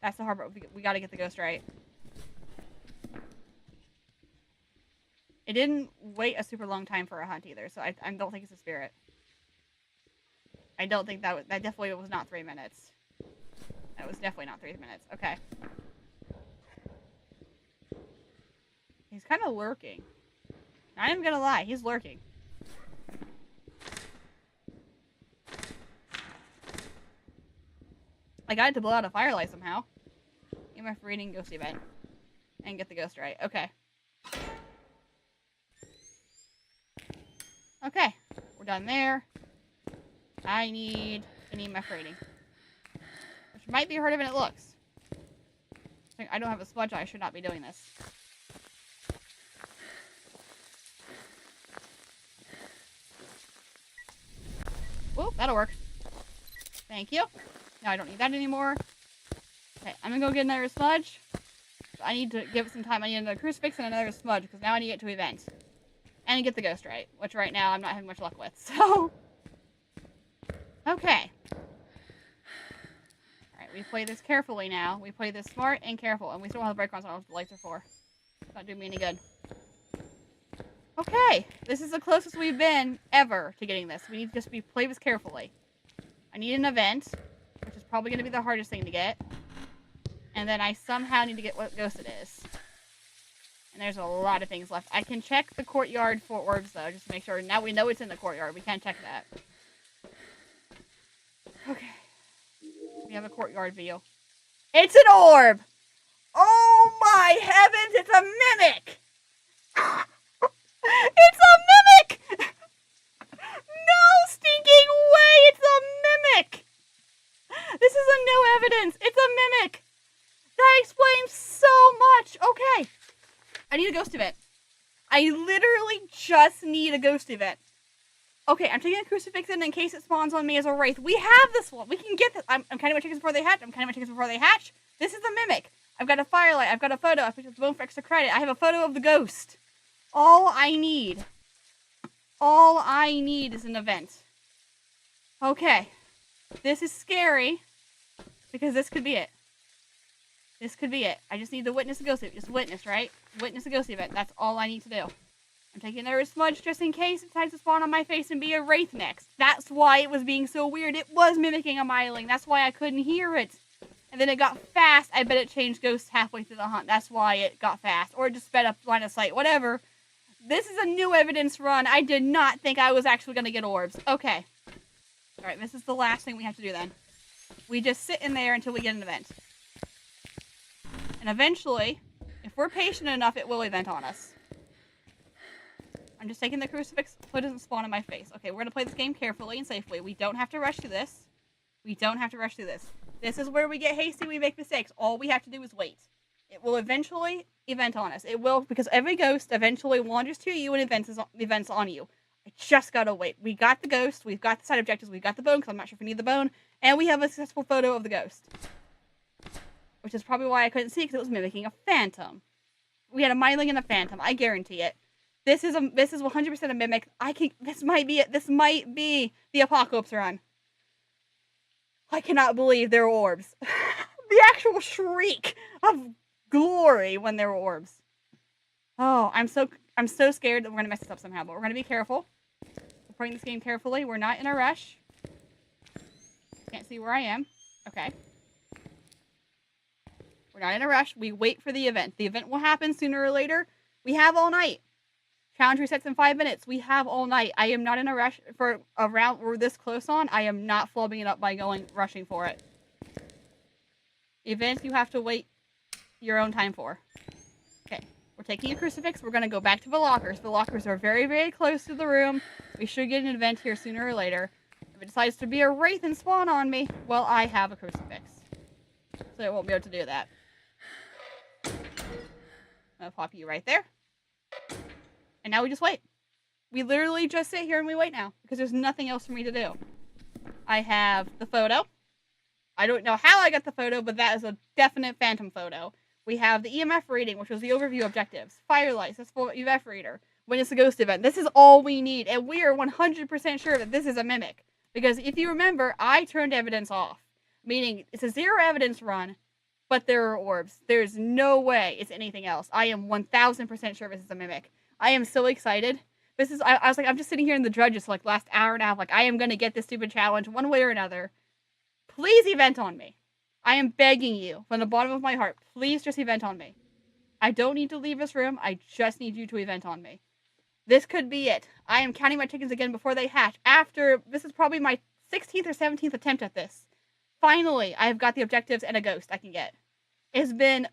A: That's the hard part. We gotta get the ghost right. It didn't wait a super long time for a hunt either, so I don't think it's a spirit. I don't think that definitely was not 3 minutes. That was definitely not 3 minutes. Okay. He's kind of lurking. Not even gonna lie, he's lurking. I got it to blow out a firelight somehow. EMF reading ghost event. And get the ghost right. Okay. Okay. We're done there. I need an EMF rating. Which might be harder than it looks. I don't have a smudge on. I should not be doing this. Well, that'll work. Thank you. Now I don't need that anymore. Okay, I'm gonna go get another smudge. I need to give it some time. I need another crucifix and another smudge, because now I need to get to event. And get the ghost right, which right now I'm not having much luck with, so... Okay. Alright, we play this carefully now. We play this smart and careful, and we still have the break on, so I don't know what the lights are for. It's not doing me any good. Okay, this is the closest we've been ever to getting this. We need to just play this carefully. I need an event, which is probably going to be the hardest thing to get. And then I somehow need to get what ghost it is. And there's a lot of things left. I can check the courtyard for orbs, though, just to make sure. Now we know it's in the courtyard. We can check that. Okay. We have a courtyard view. It's an orb! Oh my heavens, it's a mimic! It's a mimic! No stinking way, it's a mimic! This is a new evidence. It's a mimic. That explains so much. Okay. I need a ghost event. I literally just need a ghost event. Okay, I'm taking a crucifix in case it spawns on me as a wraith. We have this one. We can get this. I'm counting my chickens before they hatch. This is the mimic. I've got a firelight. I've got a photo. I picked up the bone for extra credit. I have a photo of the ghost. All I need is an event. Okay. This is scary because this could be it. This could be it. I just need to witness a ghost event. Just witness, right? Witness a ghost event. That's all I need to do. I'm taking another smudge just in case it decides to spawn on my face and be a wraith next. That's why it was being so weird. It was mimicking a myling. That's why I couldn't hear it. And then it got fast. I bet it changed ghosts halfway through the hunt. That's why it got fast. Or it just sped up line of sight. Whatever. This is a new evidence run. I did not think I was actually going to get orbs. Okay. Alright, this is the last thing we have to do then. We just sit in there until we get an event. And eventually, if we're patient enough, it will event on us. I'm just taking the crucifix so it doesn't spawn in my face. Okay, we're going to play this game carefully and safely. We don't have to rush through this. We don't have to rush through this. This is where we get hasty, we make mistakes. All we have to do is wait. It will eventually event on us. It will, because every ghost eventually wanders to you and events on you. I just gotta wait. We got the ghost. We've got the side objectives. We've got the bone, because I'm not sure if we need the bone. And we have a successful photo of the ghost. Which is probably why I couldn't see, because it was mimicking a phantom. We had a myling and a phantom. I guarantee it. This is 100% a mimic. This might be it. This might be the apocalypse run. I cannot believe there were orbs. The actual shriek of glory when there were orbs. Oh, I'm so scared that we're gonna mess this up somehow, but we're gonna be careful. We're playing this game carefully. We're not in a rush. Can't see where I am. Okay. We're not in a rush. We wait for the event. The event will happen sooner or later. We have all night. Challenge resets in 5 minutes. We have all night. I am not in a rush for a round we're this close on. I am not flubbing it up by rushing for it. Events you have to wait your own time for. Okay. We're taking a crucifix. We're going to go back to the lockers. The lockers are very, very close to the room. We should get an event here sooner or later. If it decides to be a wraith and spawn on me, well, I have a crucifix. So it won't be able to do that. I'm going to pop you right there. And now we just wait. We literally just sit here and we wait now. Because there's nothing else for me to do. I have the photo. I don't know how I got the photo, but that is a definite phantom photo. We have the EMF reading, which was the overview objectives. Firelight, successful EMF reader. When it's a ghost event. This is all we need. And we are 100% sure that this is a mimic. Because if you remember, I turned evidence off. Meaning, it's a zero evidence run, but there are orbs. There's no way it's anything else. I am 1000% sure this is a mimic. I am so excited. I was like, I'm just sitting here in the drudges for like last hour and a half. Like, I am going to get this stupid challenge one way or another. Please event on me. I am begging you from the bottom of my heart. Please just event on me. I don't need to leave this room. I just need you to event on me. This could be it. I am counting my chickens again before they hatch. This is probably my 16th or 17th attempt at this. Finally, I have got the objectives and a ghost I can get. It's been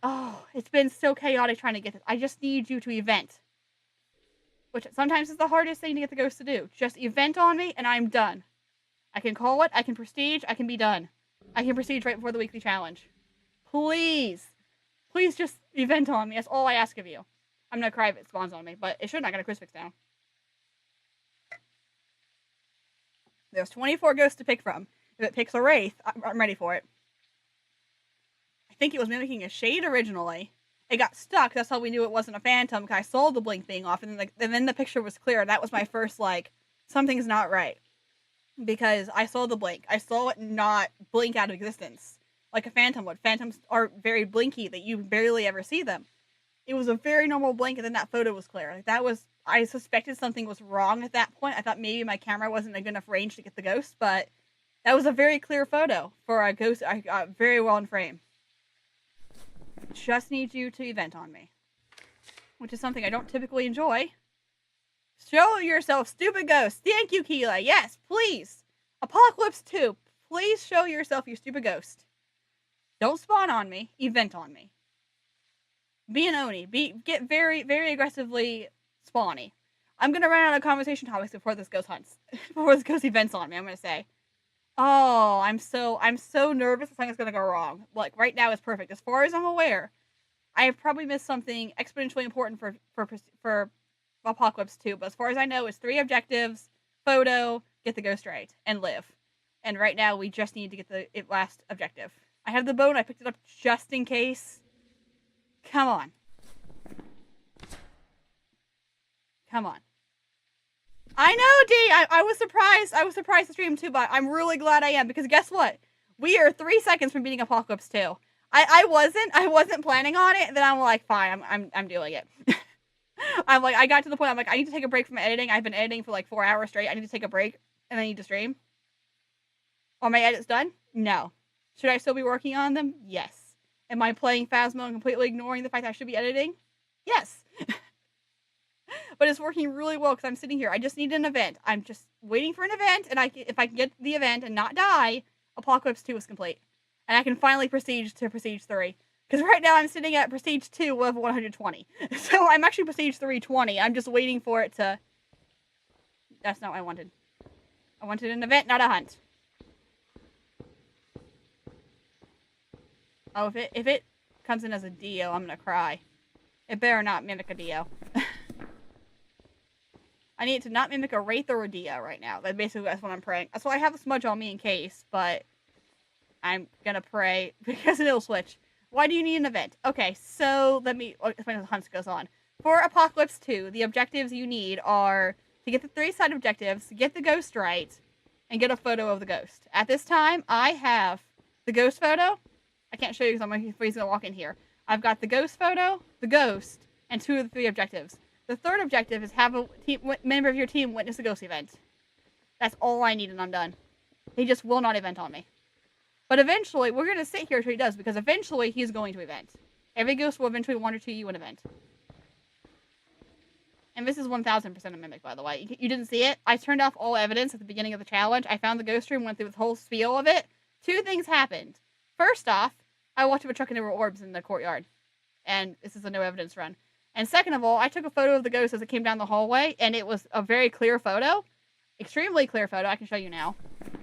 A: so chaotic trying to get this. I just need you to event. Which sometimes is the hardest thing to get the ghost to do. Just event on me, and I'm done. I can call it, I can prestige, I can be done. I can prestige right before the weekly challenge. Please. Please just event on me. That's all I ask of you. I'm gonna cry if it spawns on me, but it should not get a crucifix down. There's 24 ghosts to pick from. If it picks a wraith, I'm ready for it. I think it was mimicking a shade originally. It got stuck. That's how we knew it wasn't a phantom, because I saw the blink being off, and then the picture was clear. That was my first, something's not right. Because I saw the blink. I saw it not blink out of existence. Like a phantom would. Phantoms are very blinky, that you barely ever see them. It was a very normal blink, and then that photo was clear. I suspected something was wrong at that point. I thought maybe my camera wasn't in a good enough range to get the ghost, but that was a very clear photo for a ghost. I got very well in frame. Just need you to event on me. Which is something I don't typically enjoy. Show yourself, stupid ghost. Thank you, Keela. Yes, please. Apocalypse 2. Please show yourself, you stupid ghost. Don't spawn on me. Event on me. Be an Oni. Get very, very aggressively spawny. I'm going to run out of conversation topics before this ghost hunts. Before this ghost events on me, I'm going to say. Oh, I'm so nervous something's going to go wrong. Like, right now is perfect. As far as I'm aware, I have probably missed something exponentially important for Apocalypse 2. But as far as I know, it's 3 objectives, photo, get the ghost right, and live. And right now, we just need to get the last objective. I have the bone. I picked it up just in case. Come on. Come on. I know, D! I was surprised. I was surprised to stream too, but I'm really glad I am, because guess what? We are 3 seconds from beating Apocalypse 2. I wasn't planning on it, and then I'm like, fine, I'm doing it. I'm like, I got to the point, I'm like, I need to take a break from editing. I've been editing for 4 hours straight. I need to take a break, and I need to stream. Are my edits done? No. Should I still be working on them? Yes. Am I playing Phasmo and completely ignoring the fact that I should be editing? Yes. But it's working really well, because I'm sitting here. I just need an event. I'm just waiting for an event, and if I can get the event and not die, Apocalypse 2 is complete. And I can finally prestige to Prestige 3. Because right now I'm sitting at Prestige 2, level 120. So I'm actually Prestige 320. I'm just waiting for it to... That's not what I wanted. I wanted an event, not a hunt. Oh, if it comes in as a Dio, I'm gonna cry. It better not mimic a Dio. I need it to not mimic a Wraith or a Dio right now. That's what I'm praying. So I have a smudge on me in case, but I'm gonna pray because it'll switch. Why do you need an event? Okay, so let me explain as the hunt goes on. For Apocalypse 2, the objectives you need are to get the 3 side objectives, get the ghost right, and get a photo of the ghost. At this time, I have the ghost photo. I can't show you because he's gonna walk in here. I've got the ghost photo, the ghost, and 2 of the 3 objectives. The 3rd objective is have a member of your team witness a ghost event. That's all I need and I'm done. He just will not event on me. But eventually, we're going to sit here until he does, because eventually he's going to event. Every ghost will eventually 1 or 2 you an event. And this is 1000% a mimic, by the way. You didn't see it? I turned off all evidence at the beginning of the challenge. I found the ghost room, went through the whole spiel of it. 2 things happened. First off, I walked up a truck and there were orbs in the courtyard. And this is a no evidence run. And second of all, I took a photo of the ghost as it came down the hallway, and it was a very clear photo. Extremely clear photo. I can show you now.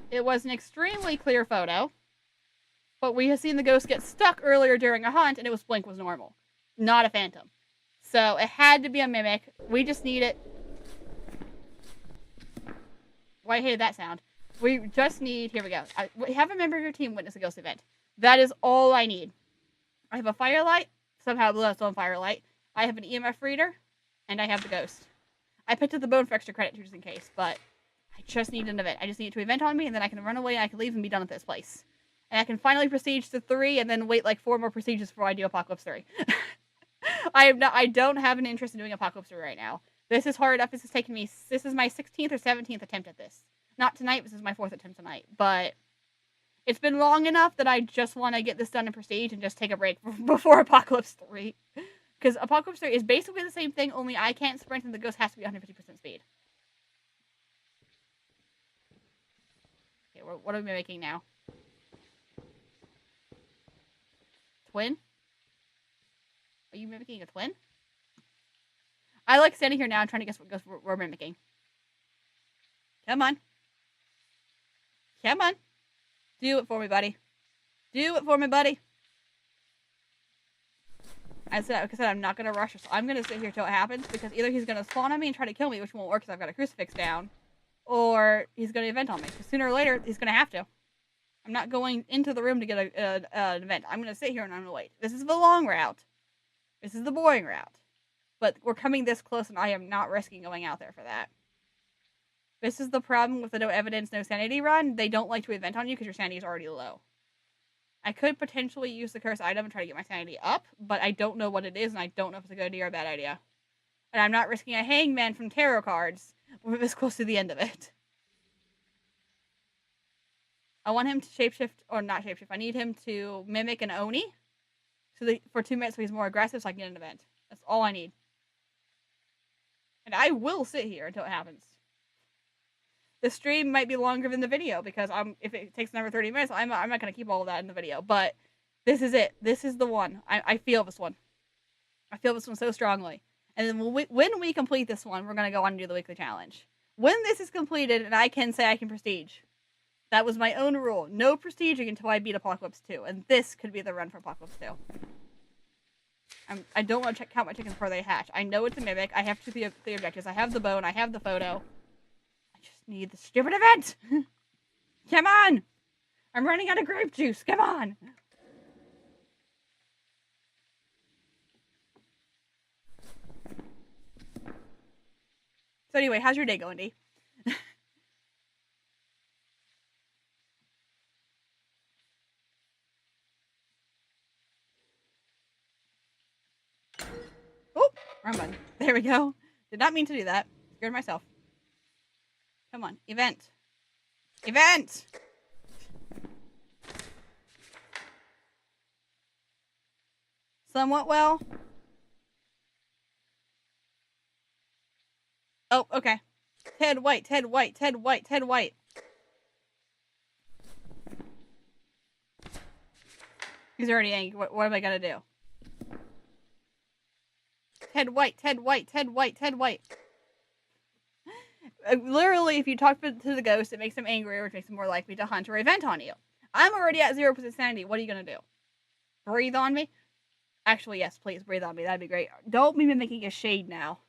A: It was an extremely clear photo. But we had seen the ghost get stuck earlier during a hunt, and it was blink was normal. Not a phantom. So it had to be a mimic. We just need it. Well, I hated that sound. We just need... Here we go. Have a member of your team witness a ghost event. That is all I need. I have a firelight. Somehow blew out its own firelight. I have an EMF reader, and I have the ghost. I picked up the bone for extra credit, just in case, but I just need an event. I just need it to event on me, and then I can run away, and I can leave and be done with this place. And I can finally proceed to 3, and then wait like 4 more procedures before I do Apocalypse 3. I don't have an interest in doing Apocalypse 3 right now. This is hard enough. This is my 16th or 17th attempt at this. Not tonight, this is my 4th attempt tonight, but it's been long enough that I just want to get this done in Prestige and just take a break before Apocalypse 3. Because Apocalypse 3 is basically the same thing, only I can't sprint and the ghost has to be 150% speed. Okay, what are we making now? Twin? Are you mimicking a twin? I like standing here now and trying to guess what ghost we're mimicking. Come on. Come on. Do it for me, buddy. Do it for me, buddy. Like I said, I'm not going to rush her, so I'm going to sit here till it happens, because either he's going to spawn on me and try to kill me, which won't work because I've got a crucifix down, or he's going to event on me, because sooner or later, he's going to have to. I'm not going into the room to get an event. I'm going to sit here and I'm going to wait. This is the long route. This is the boring route. But we're coming this close, and I am not risking going out there for that. This is the problem with the no evidence, no sanity run. They don't like to event on you because your sanity is already low. I could potentially use the curse item and try to get my sanity up, but I don't know what it is, and I don't know if it's a good idea or a bad idea. And I'm not risking a hangman from tarot cards. We're this close to the end of it. I want him to shapeshift, or not shapeshift. I need him to mimic an Oni for 2 minutes so he's more aggressive so I can get an event. That's all I need. And I will sit here until it happens. The stream might be longer than the video because if it takes another 30 minutes, I'm not going to keep all of that in the video. But this is it. This is the one. I feel this one. I feel this one so strongly. And then when we complete this one, we're going to go on and do the weekly challenge. When this is completed and I can say I can prestige. That was my own rule. No prestiging until I beat Apocalypse 2. And this could be the run for Apocalypse 2. I don't want to count my chickens before they hatch. I know it's a mimic. I have 2 objectives. I have the bone. I have the photo. I just need the stupid event. Come on. I'm running out of grape juice. Come on. So anyway, how's your day going, Dee? Oh, wrong button. There we go. Did not mean to do that. Scared myself. Come on. Event. Event! Somewhat well. Oh, okay. Ted White, Ted White, Ted White, Ted White. He's already angry. What am I gonna do? Ted White, Ted White, Ted White, Ted White. Literally, if you talk to the ghost, it makes him angrier, which makes him more likely to hunt or event on you. I'm already at 0% sanity. What are you gonna do? Breathe on me? Actually, yes, please breathe on me. That'd be great. Don't be mimicking a shade now.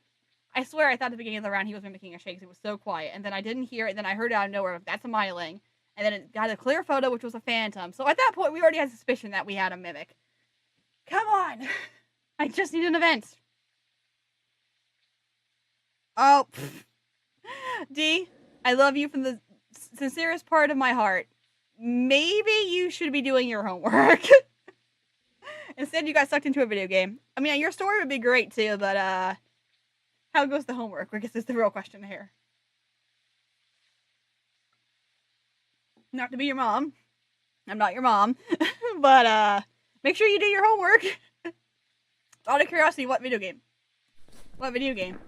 A: I swear I thought at the beginning of the round he was mimicking a shade because it was so quiet. And then I didn't hear it. And then I heard it out of nowhere. That's a myling. And then it got a clear photo, which was a phantom. So at that point, we already had suspicion that we had a mimic. Come on. I just need an event. Oh. D, I love you from the sincerest part of my heart. Maybe you should be doing your homework. Instead, you got sucked into a video game. I mean, your story would be great too, but how goes the homework? I guess is the real question here. Not to be your mom. I'm not your mom. But make sure you do your homework. Out of curiosity, what video game? What video game?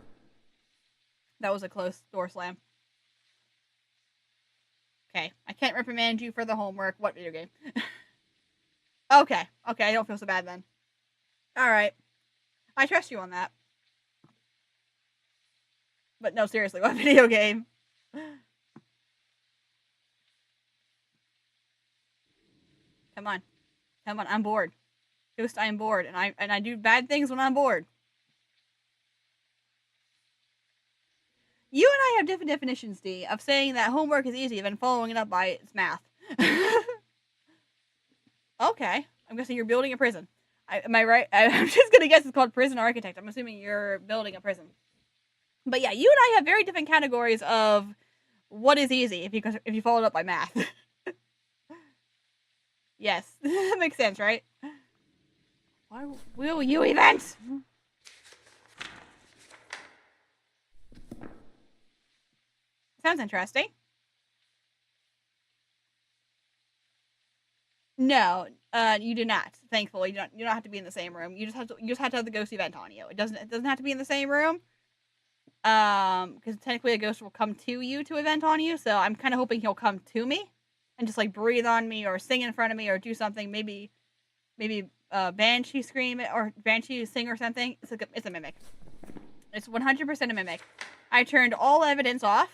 A: That was a close door slam. Okay, I can't reprimand you for the homework. What video game? Okay, I don't feel so bad then. Alright. I trust you on that. But no, seriously, what video game? Come on, I'm bored. Ghost, I am bored, and I do bad things when I'm bored. You and I have different definitions, D, of saying that homework is easy and then following it up by it's math. Okay. I'm guessing you're building a prison. Am I right? I'm just gonna guess it's called prison architect. I'm assuming you're building a prison. But yeah, you and I have very different categories of what is easy if you follow it up by math. Yes. That makes sense, right? Why will you event? Sounds interesting. No, you do not. Thankfully, you don't have to be in the same room. You just have to have the ghost event on you. It doesn't have to be in the same room. Because technically a ghost will come to you to event on you. So I'm kind of hoping he'll come to me and just like breathe on me or sing in front of me or do something. Maybe Banshee scream or Banshee sing or something. It's a mimic. It's 100% a mimic. I turned all evidence off.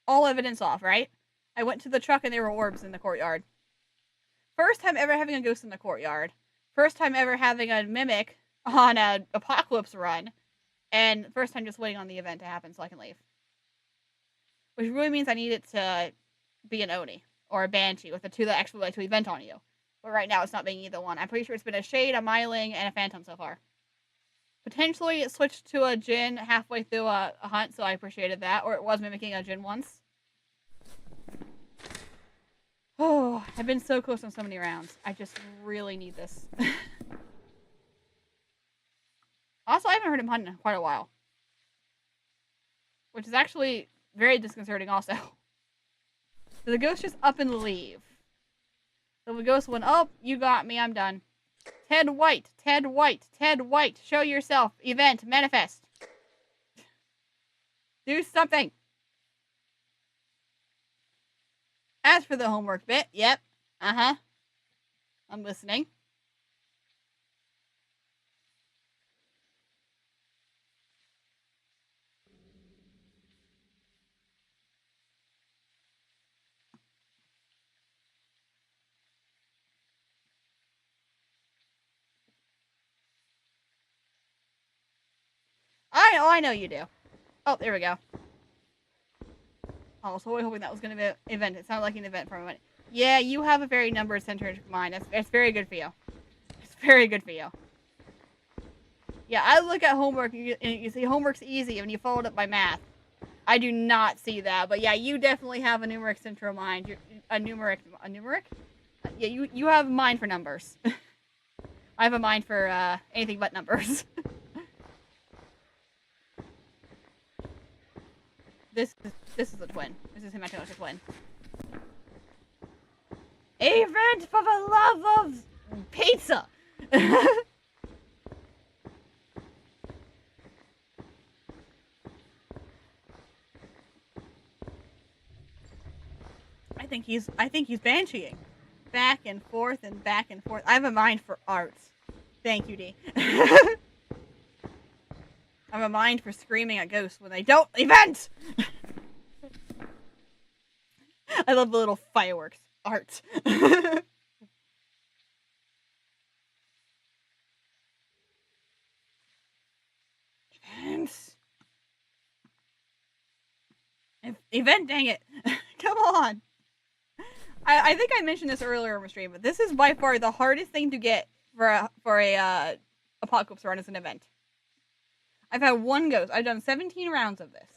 A: All evidence off, right? I went to the truck and there were orbs in the courtyard. First time ever having a ghost in the courtyard. First time ever having a mimic on an apocalypse run. And first time just waiting on the event to happen so I can leave. Which really means I need it to be an Oni. Or a Banshee with the two that actually like to event on you. But right now it's not being either one. I'm pretty sure it's been a Shade, a Myling, and a Phantom so far. Potentially it switched to a Djinn halfway through a hunt, so I appreciated that. Or it was mimicking a Djinn once. Oh, I've been so close on so many rounds. I just really need this. Also, I haven't heard him hunt in quite a while. Which is actually very disconcerting also. So the ghost just up and leave. So the ghost went, oh, you got me, I'm done. Ted White, Ted White, Ted White, show yourself, event, manifest. Do something. As for the homework bit, yep, I'm listening. I know you do. Oh, there we go. I was totally hoping that was going to be an event. It sounded like an event for a moment. Yeah, you have a very number-centered mind. It's very good for you. It's very good for you. Yeah, I look at homework and you see homework's easy and you follow it up by math. I do not see that, but yeah, you definitely have a numeric central mind. You're a numeric? Yeah, you have a mind for numbers. I have a mind for anything but numbers. This is a twin. This is him acting like a twin. Event for the love of pizza! I think he's bansheeing. Back and forth and back and forth. I have a mind for art. Thank you, D. I have a mind for screaming at ghosts when they don't event! I love the little fireworks. Art. Event, dang it. Come on. I think I mentioned this earlier on my stream, but this is by far the hardest thing to get for a apocalypse run as an event. I've had one ghost. I've done 17 rounds of this.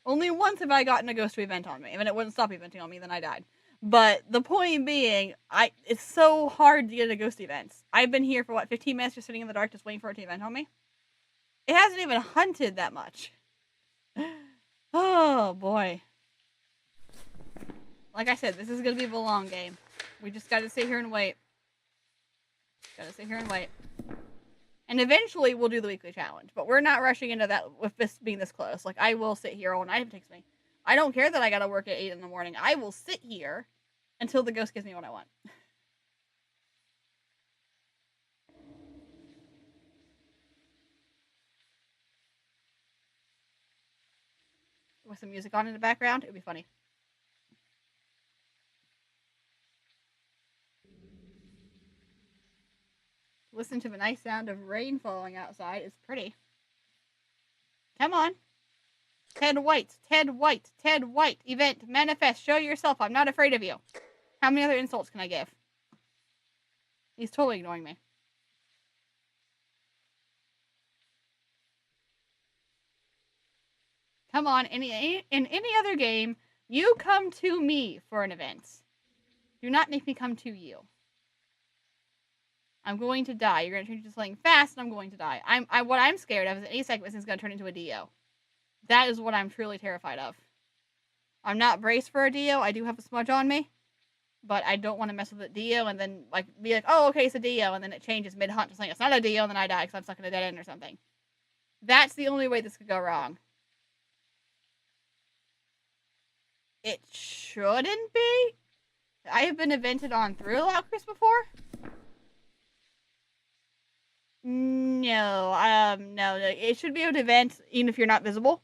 A: Only once have I gotten a ghost to event on me, and it wouldn't stop eventing on me, then I died. But the point being, it's so hard to get a ghost event. I've been here for, what, 15 minutes just sitting in the dark just waiting for it to event on me? It hasn't even hunted that much. Oh, boy. Like I said, this is going to be a long game. We just got to sit here and wait. Gotta sit here and wait. And eventually we'll do the weekly challenge. But we're not rushing into that with this being this close. Like, I will sit here all night if it takes me. I don't care that I gotta work at 8 in the morning. I will sit here until the ghost gives me what I want. With some music on in the background, it'd be funny. Listen to the nice sound of rain falling outside. It's pretty. Come on. Ted White, Ted White, Ted White. Event, manifest, show yourself. I'm not afraid of you. How many other insults can I give? He's totally ignoring me. Come on, in any other game, you come to me for an event. Do not make me come to you. I'm going to die. You're going to change to something fast, and I'm going to die. What I'm scared of is any second this is going to turn into a Dio. That is what I'm truly terrified of. I'm not braced for a Dio. I do have a smudge on me, but I don't want to mess with a Dio and then be like, oh, okay, it's a Dio, and then it changes mid-hunt to something. It's not a Dio, and then I die because I'm stuck in a dead end or something. That's the only way this could go wrong. It shouldn't be. I have been evented on through Lockers before. No, no. It should be able to event even if you're not visible.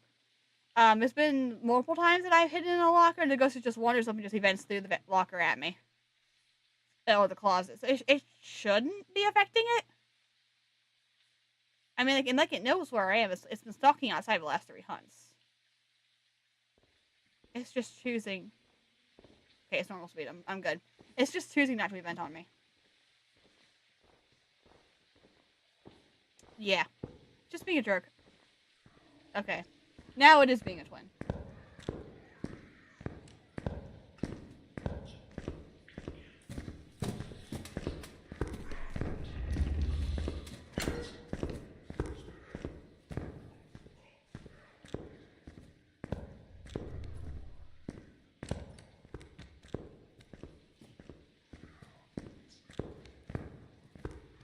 A: There's been multiple times that I've hidden in a locker and the ghost just wanders up and just events through the locker at me. Or the closet. So it shouldn't be affecting it. I mean, it knows where I am. It's been stalking outside the last 3 hunts. It's just choosing. Okay, it's normal speed. I'm good. It's just choosing not to event on me. Yeah. Just being a jerk. Okay. Now it is being a twin.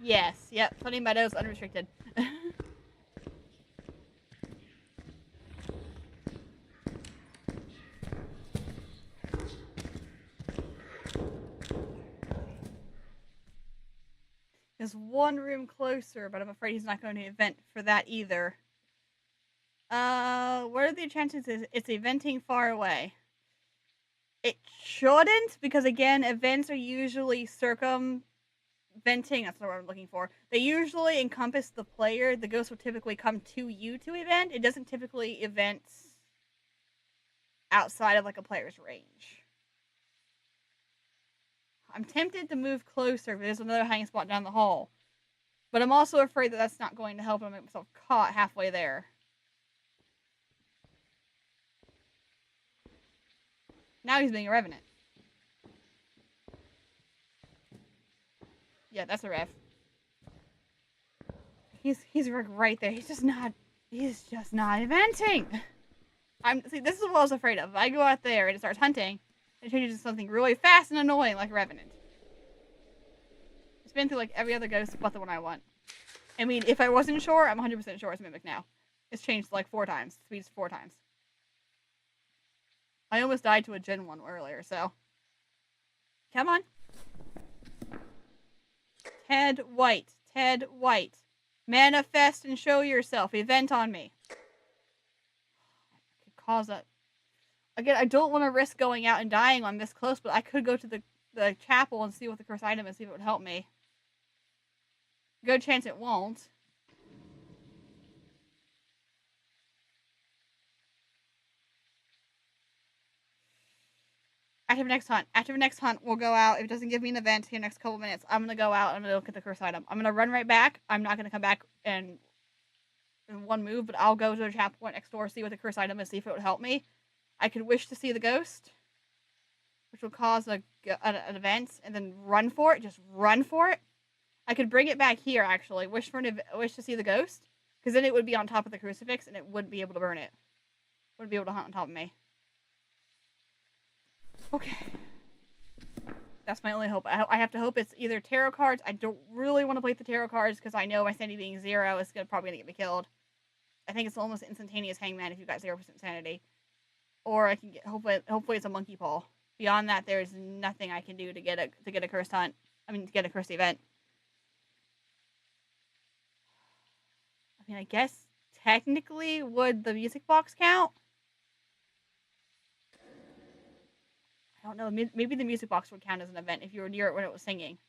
A: Yes. Yep. Sunny Meadows unrestricted. There's one room closer, but I'm afraid he's not going to event for that either. What are the chances it's eventing far away? It shouldn't, because again, events are usually circumventing. That's not what I'm looking for. They usually encompass the player. The ghost will typically come to you to event. It doesn't typically event outside of like a player's range. I'm tempted to move closer, but there's another hanging spot down the hall. But I'm also afraid that that's not going to help him make myself caught halfway there. Now he's being a revenant. Yeah, that's a rev. He's right there. He's just not eventing. See, this is what I was afraid of. If I go out there and it starts hunting, it changes to something really fast and annoying like Revenant. It's been through like every other ghost but the one I want. I mean, if I wasn't sure, I'm 100% sure it's Mimic now. It's changed like 4 times. Speeds 4 times. I almost died to a Gen 1 earlier, so. Come on. Ted White. Ted White. Manifest and show yourself. Event on me. I could cause that. Again, I don't want to risk going out and dying on this close, but I could go to the chapel and see what the cursed item is, see if it would help me. Good chance it won't. After the next hunt. After the next hunt, we'll go out. If it doesn't give me an event here next couple minutes, I'm gonna go out and I'm gonna look at the curse item. I'm gonna run right back. I'm not gonna come back in one move, but I'll go to the chapel point next door, see what the curse item is, see if it would help me. I could wish to see the ghost, which will cause an event, and then run for it. Just run for it. I could bring it back here, actually. Wish to see the ghost, because then it would be on top of the crucifix, and it wouldn't be able to burn it. Wouldn't be able to hunt on top of me. Okay. That's my only hope. I have to hope it's either tarot cards. I don't really want to play the tarot cards, because I know my sanity being 0 is probably going to get me killed. I think it's almost instantaneous hangman if you've got 0% sanity. Or I can get, hopefully it's a monkey paw. Beyond that, there's nothing I can do to get a cursed hunt. I mean, to get a cursed event. I mean, I guess technically, would the music box count? I don't know. Maybe the music box would count as an event if you were near it when it was singing.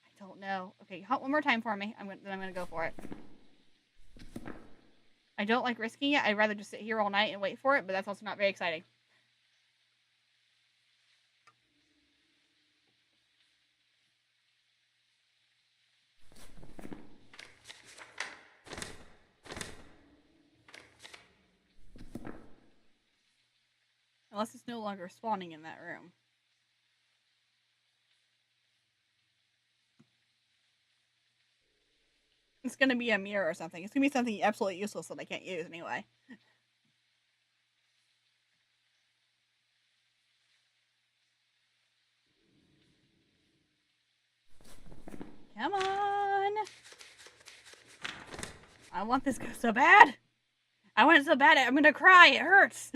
A: I don't know. Okay, hunt one more time for me. Then I'm gonna go for it. I don't like risking it. I'd rather just sit here all night and wait for it, but that's also not very exciting. Unless it's no longer spawning in that room. It's gonna be a mirror or something. It's gonna be something absolutely useless that I can't use anyway. Come on! I want this ghost so bad! I want it so bad, I'm gonna cry! It hurts!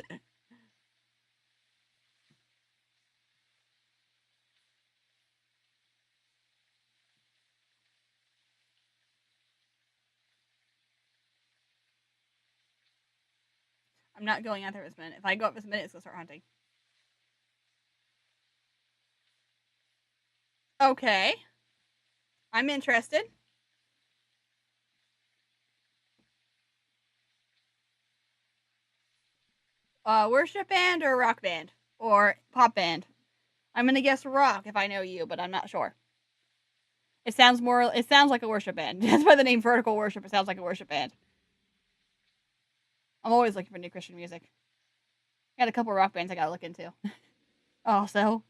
A: I'm not going out there this minute. If I go up this minute, it's gonna start hunting. Okay. I'm interested. Worship band or rock band? Or pop band? I'm gonna guess rock if I know you, but I'm not sure. It sounds like a worship band. That's why the name Vertical Worship, it sounds like a worship band. I'm always looking for new Christian music. Got a couple rock bands I gotta look into. Also.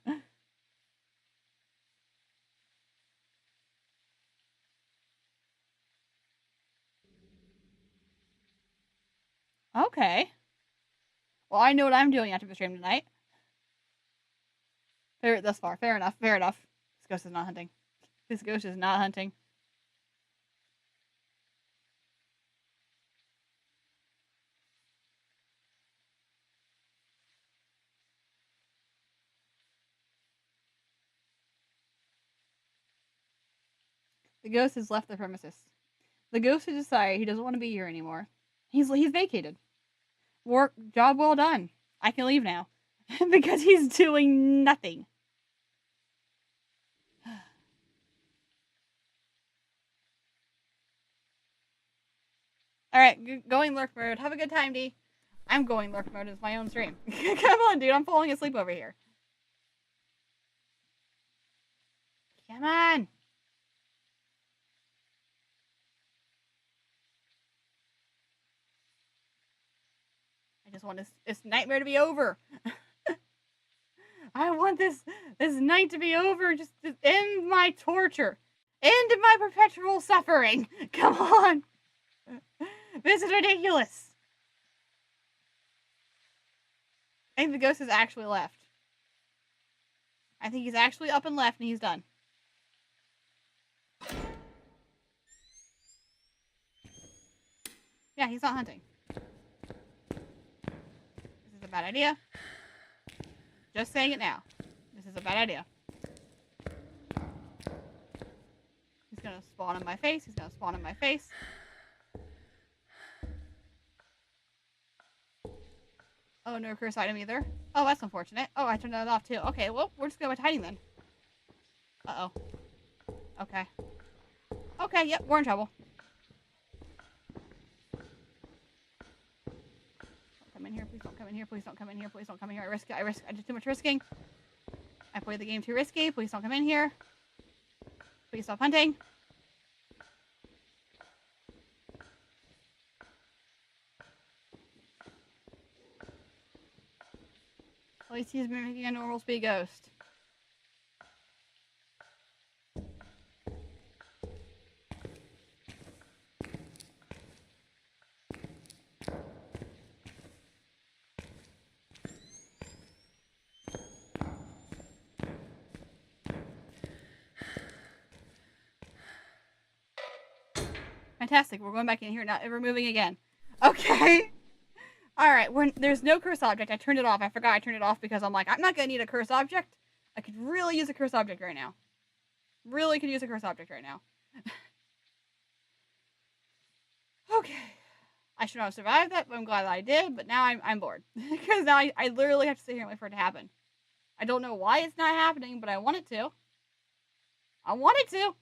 A: Okay. Well, I know what I'm doing after the stream tonight. Thus far. Fair enough. Fair enough. This ghost is not hunting. This ghost is not hunting. The ghost has left the premises. The ghost has decided he doesn't want to be here anymore. He's vacated. Job well done. I can leave now. Because he's doing nothing. Alright, going lurk mode. Have a good time, D. I'm going lurk mode. It's my own stream. Come on, dude. I'm falling asleep over here. Come on. I just want this nightmare to be over. I want this night to be over. Just end my torture. End my perpetual suffering. Come on. This is ridiculous. I think the ghost has actually left. I think he's actually up and left and he's done. Yeah, he's not hunting. This is a bad idea. Just saying it now. This is a bad idea. He's gonna spawn in my face. He's gonna spawn in my face. Oh, no curse item either. Oh, that's unfortunate. Oh, I turned that off too. Okay, well, we're just going with hiding then. Uh-oh. Okay. Okay, yep, we're in trouble. Don't come in here, please don't come in here, please don't come in here, please don't come in here. I did too much risking. I played the game too risky. Please don't come in here. Please stop hunting. At least he's mimicking a normal speed ghost. Fantastic. We're going back in here now. We're moving again. Okay. Alright. There's no curse object. I turned it off. I forgot I turned it off because I'm like, I'm not going to need a curse object. I could really use a curse object right now. Really could use a curse object right now. Okay. I should not have survived that, but I'm glad that I did. But now I'm bored. Because now I literally have to sit here and wait for it to happen. I don't know why it's not happening, but I want it to. I want it to.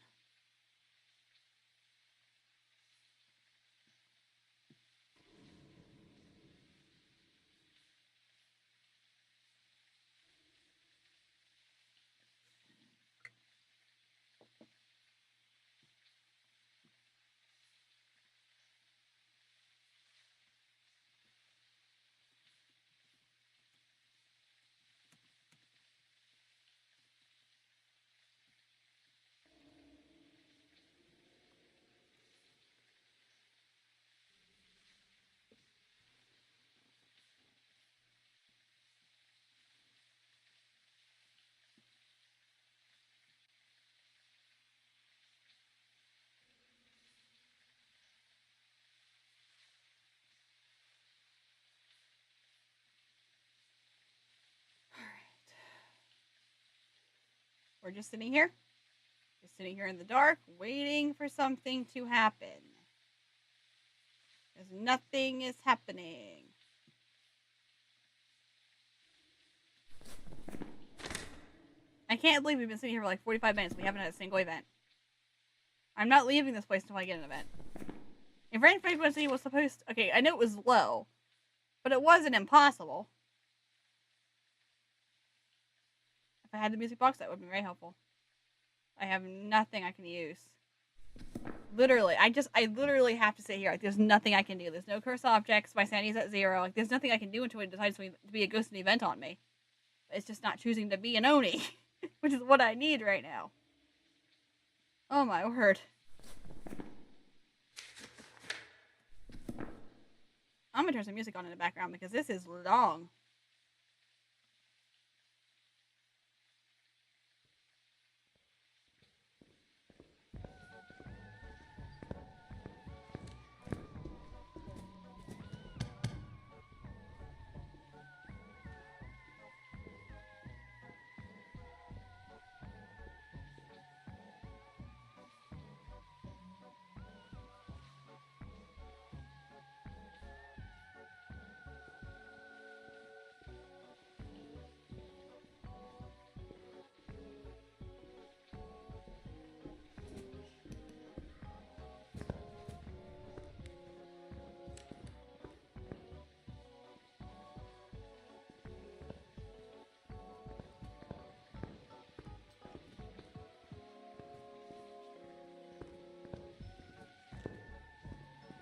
A: We're just sitting here. Just sitting here in the dark, waiting for something to happen. Because nothing is happening. I can't believe we've been sitting here for like 45 minutes. We haven't had a single event. I'm not leaving this place until I get an event. If rank frequency was supposed to... Okay, I know it was low. But it wasn't impossible. If I had the music box, that would be very helpful. I have nothing I can use. Literally, I literally have to sit here. Like, there's nothing I can do. There's no curse objects. My sanity's at 0. Like, there's nothing I can do until it decides to be a ghost in the event on me. It's just not choosing to be an Oni, which is what I need right now. Oh my word. I'm gonna turn some music on in the background because this is long.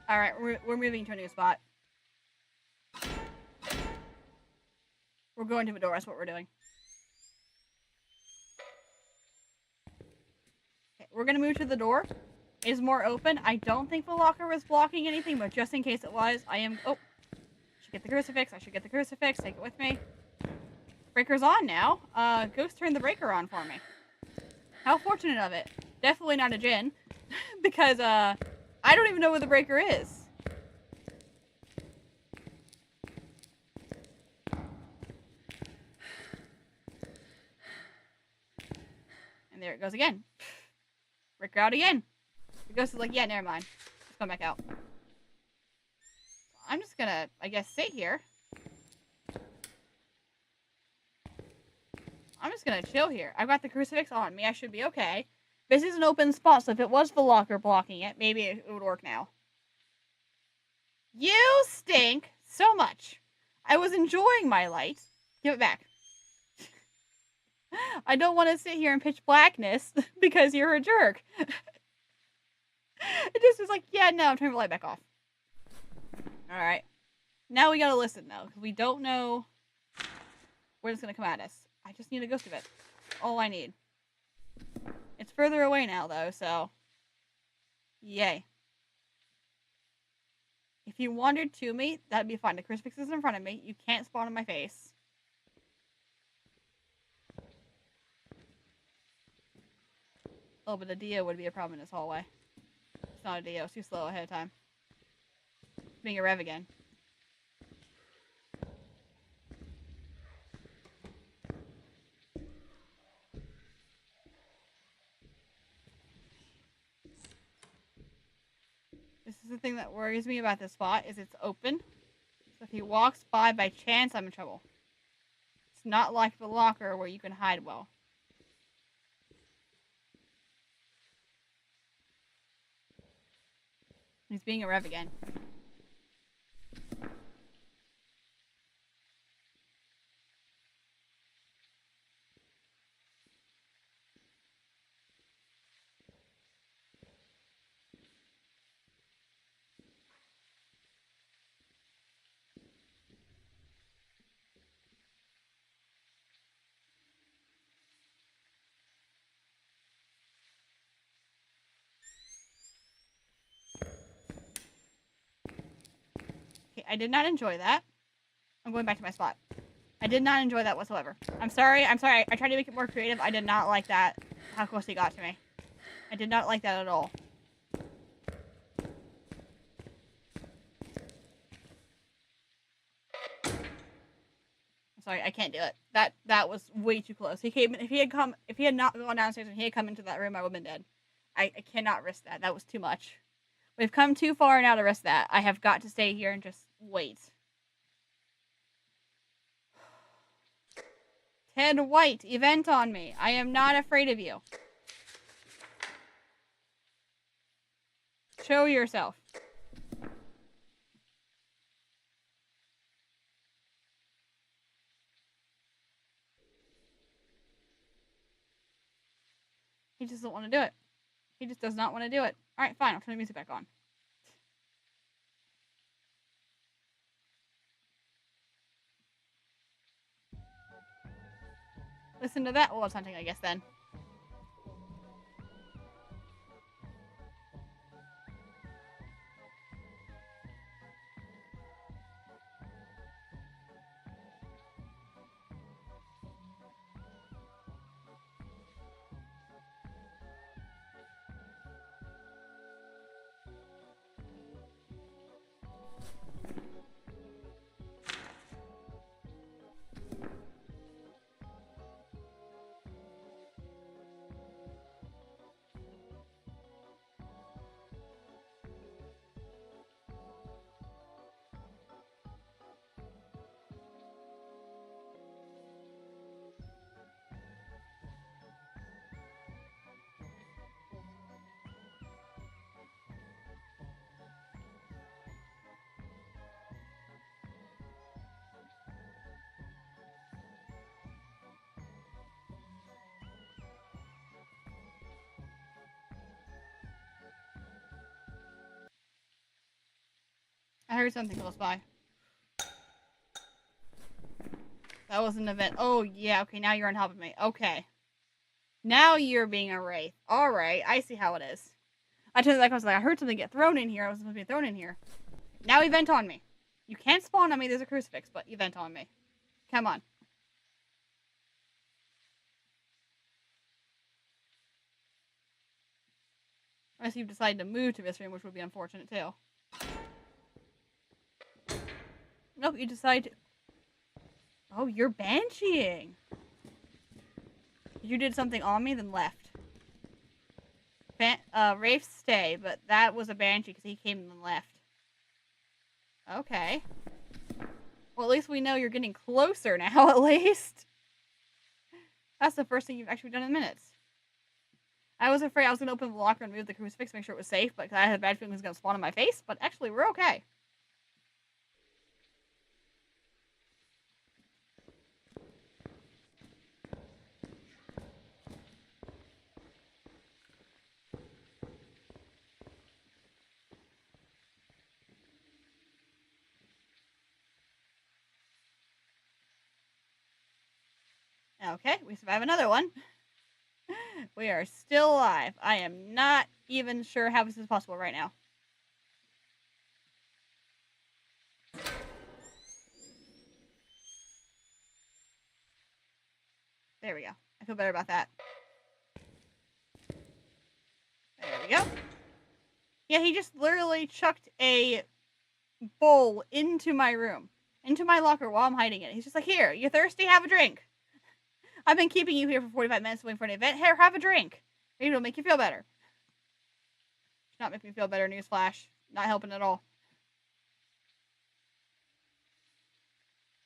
A: Alright, we're moving to a new spot. We're going to a door, that's what we're doing. Okay, we're gonna move to the door. It is more open. I don't think the locker was blocking anything, but just in case it was, I am... Oh! Should get the crucifix. I should get the crucifix. Take it with me. Breaker's on now. Ghost turned the breaker on for me. How fortunate of it. Definitely not a djinn. Because, I don't even know where the breaker is. And there it goes again. Breaker out again. The ghost is like, yeah, never mind. Let's come back out. I'm just gonna, I guess, sit here. I'm just gonna chill here. I've got the crucifix on me. I should be okay. This is an open spot, so if it was the locker blocking it, maybe it would work now. You stink so much. I was enjoying my light. Give it back. I don't want to sit here in pitch blackness because you're a jerk. It just was like, yeah, no, I'm turning the light back off. Alright. Now we gotta listen, though, because we don't know where it's gonna come at us. I just need a ghost of it. All I need. It's further away now, though, so... Yay. If you wandered to me, that'd be fine. The crucifix is in front of me. You can't spawn in my face. Oh, but a Dio would be a problem in this hallway. It's not a Dio. It's too slow ahead of time. It's being a Rev again. This is the thing that worries me about this spot, is it's open. So if he walks by chance, I'm in trouble. It's not like the locker where you can hide well. He's being a Rev again. Okay, I did not enjoy that. I'm going back to my spot. I did not enjoy that whatsoever. I'm sorry. I tried to make it more creative. I did not like that. How close he got to me. I did not like that at all. I'm sorry, I can't do it. That was way too close. He came. If he had not gone downstairs and he had come into that room, I would have been dead. I cannot risk that. That was too much. We've come too far now to risk that. I have got to stay here and just wait. Ted White, event on me. I am not afraid of you. Show yourself. He just doesn't want to do it. He just does not want to do it. Alright, fine. I'll turn the music back on. Listen to that while it's hunting, I guess, then. I heard something close by. That was an event. Oh, yeah. Okay, now you're on top of me. Okay. Now you're being a wraith. Alright, I see how it is. I told you, like, I was like, I heard something get thrown in here. I was supposed to be thrown in here. Now event on me. You can't spawn on me. There's a crucifix, but event on me. Come on. Unless you've decided to move to this room, which would be unfortunate, too. Nope, you decide to... Oh, you're bansheeing. You did something on me, then left. Rafe stay, but that was a banshee because he came and then left. Okay. Well, at least we know you're getting closer now, at least. That's the first thing you've actually done in minutes. I was afraid I was going to open the locker and move the crucifix, make sure it was safe, but I had a bad feeling it was going to spawn on my face, but actually, we're okay. Okay, we survive another one. We are still alive. I am not even sure how this is possible right now. There we go. I feel better about that. There we go. Yeah, he just literally chucked a bowl into my room, into my locker while I'm hiding it. He's just like, here, you thirsty? Have a drink. I've been keeping you here for 45 minutes waiting for an event. Here, have a drink. Maybe it'll make you feel better. Not make me feel better, newsflash. Not helping at all.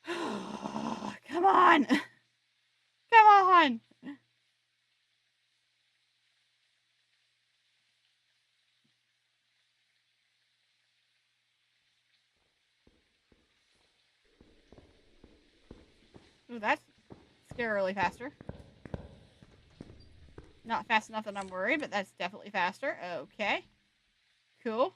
A: Come on. Come on. Ooh, that's scarily faster. Not fast enough that I'm worried, but that's definitely faster. Okay. Cool.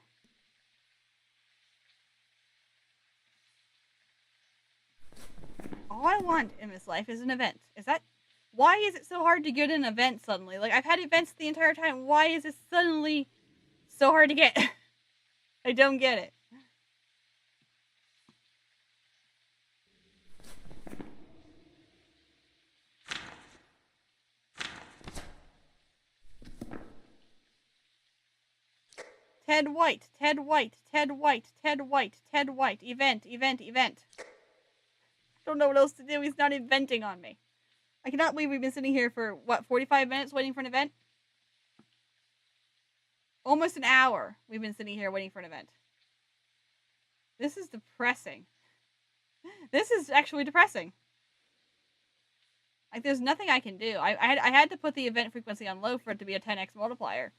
A: All I want in this life is an event. Why is it so hard to get an event suddenly? Like, I've had events the entire time. Why is it suddenly so hard to get? I don't get it. Ted White, Ted White, Ted White, Ted White, Ted White. Event, event, event. I don't know what else to do. He's not inventing on me. I cannot believe we've been sitting here for, what, 45 minutes waiting for an event? Almost an hour we've been sitting here waiting for an event. This is depressing. This is actually depressing. Like, there's nothing I can do. I had to put the event frequency on low for it to be a 10x multiplier.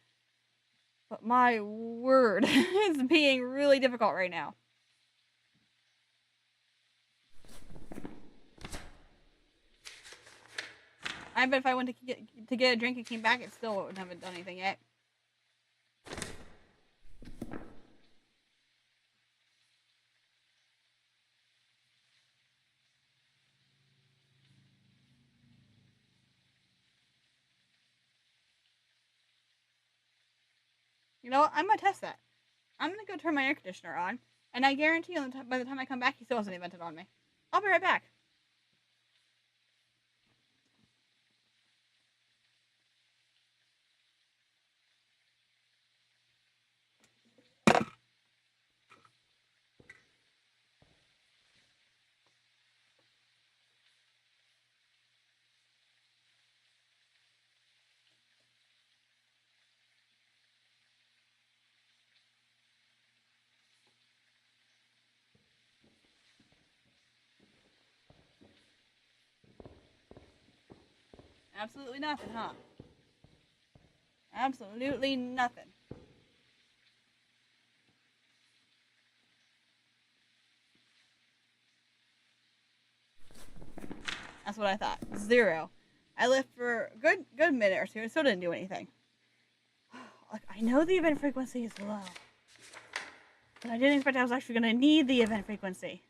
A: But my word, it's being really difficult right now. I bet if I went to get a drink and came back, it still wouldn't have done anything yet. You know what? I'm gonna test that. I'm gonna go turn my air conditioner on, and I guarantee you by the time I come back, he still hasn't invented on me. I'll be right back. Absolutely nothing, huh? Absolutely nothing. That's what I thought. 0. I left for a good minute or two and still didn't do anything. Like, I know the event frequency is low, but I didn't expect I was actually going to need the event frequency.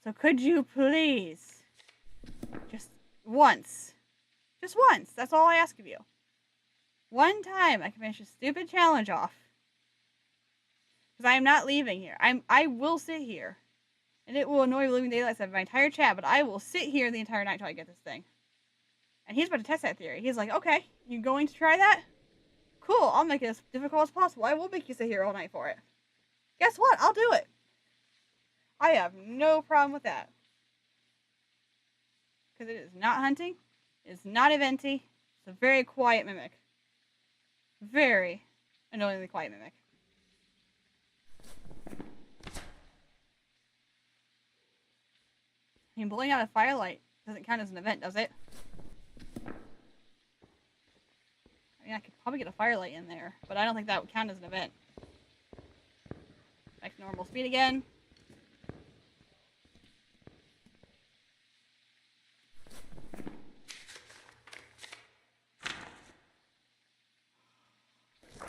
A: So could you please, just once, that's all I ask of you. One time I can finish this stupid challenge off. Because I am not leaving here. I will sit here. And it will annoy the living daylights out of my entire chat, but I will sit here the entire night until I get this thing. And he's about to test that theory. He's like, okay, you going to try that? Cool, I'll make it as difficult as possible. I will make you sit here all night for it. Guess what? I'll do it. I have no problem with that. Because it is not hunting. It's not eventy. It's a very quiet mimic. Very annoyingly quiet mimic. I mean, blowing out a firelight doesn't count as an event, does it? I mean, I could probably get a firelight in there, but I don't think that would count as an event. Back to normal speed again.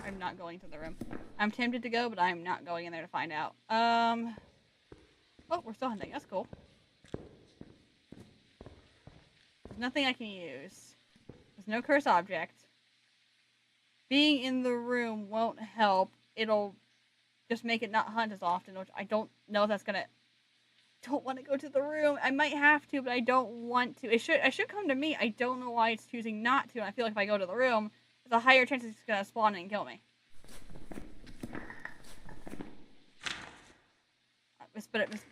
A: I'm not going to the room. I'm tempted to go, but I'm not going in there to find out. Oh, we're still hunting. That's cool. nothing I can use. There's no cursed object. Being in the room won't help. It'll just make it not hunt as often, which I don't know if that's gonna... Don't want to go to the room. I might have to, but I don't want to. I should come to me. I don't know why it's choosing not to, and I feel like if I go to the room, there's a higher chance it's gonna spawn and kill me.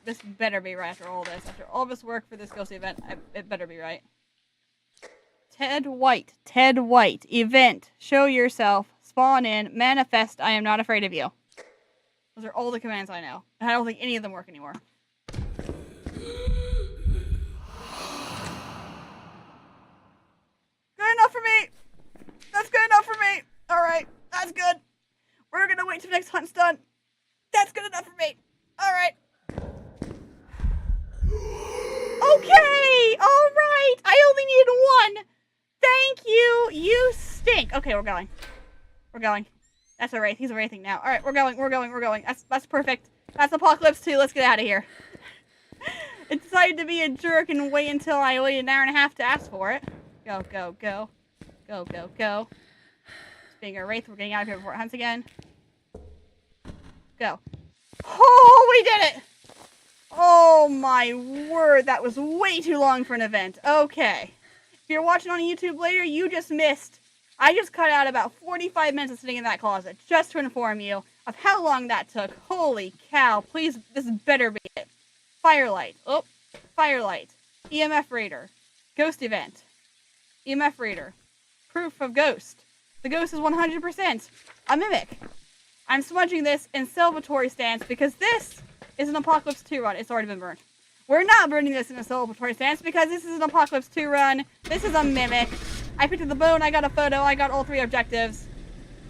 A: This better be right after all this. After all this work for this ghost event, it better be right. Ted White. Event. Show yourself. Spawn in. Manifest. I am not afraid of you. Those are all the commands I know. And I don't think any of them work anymore. Good enough for me. That's good enough for me. Alright. That's good. We're gonna wait till the next hunt's done. That's good enough for me. Alright. Okay! Alright! I only needed one! Thank you! You stink! Okay, we're going. We're going. That's a wraith. He's a wraithing now. Alright, we're going. That's perfect. That's Apocalypse 2. Let's get out of here. It decided to be a jerk and wait until I waited an hour and a half to ask for it. Go. Being a wraith, we're getting out of here before it hunts again. Go. Oh, we did it! Oh my word, that was way too long for an event. Okay. If you're watching on YouTube later, you just missed. I just cut out about 45 minutes of sitting in that closet just to inform you of how long that took. Holy cow. Please, this better be it. Firelight. Oh, Firelight. EMF Reader. Ghost Event. EMF Reader. Proof of Ghost. The ghost is 100% a mimic. I'm smudging this in celebratory stance because this is an Apocalypse 2 run. It's already been burned. We're not burning this in a celebratory stance because this is an Apocalypse 2 run. This is a mimic. I picked up the bone, I got a photo, I got all 3 objectives.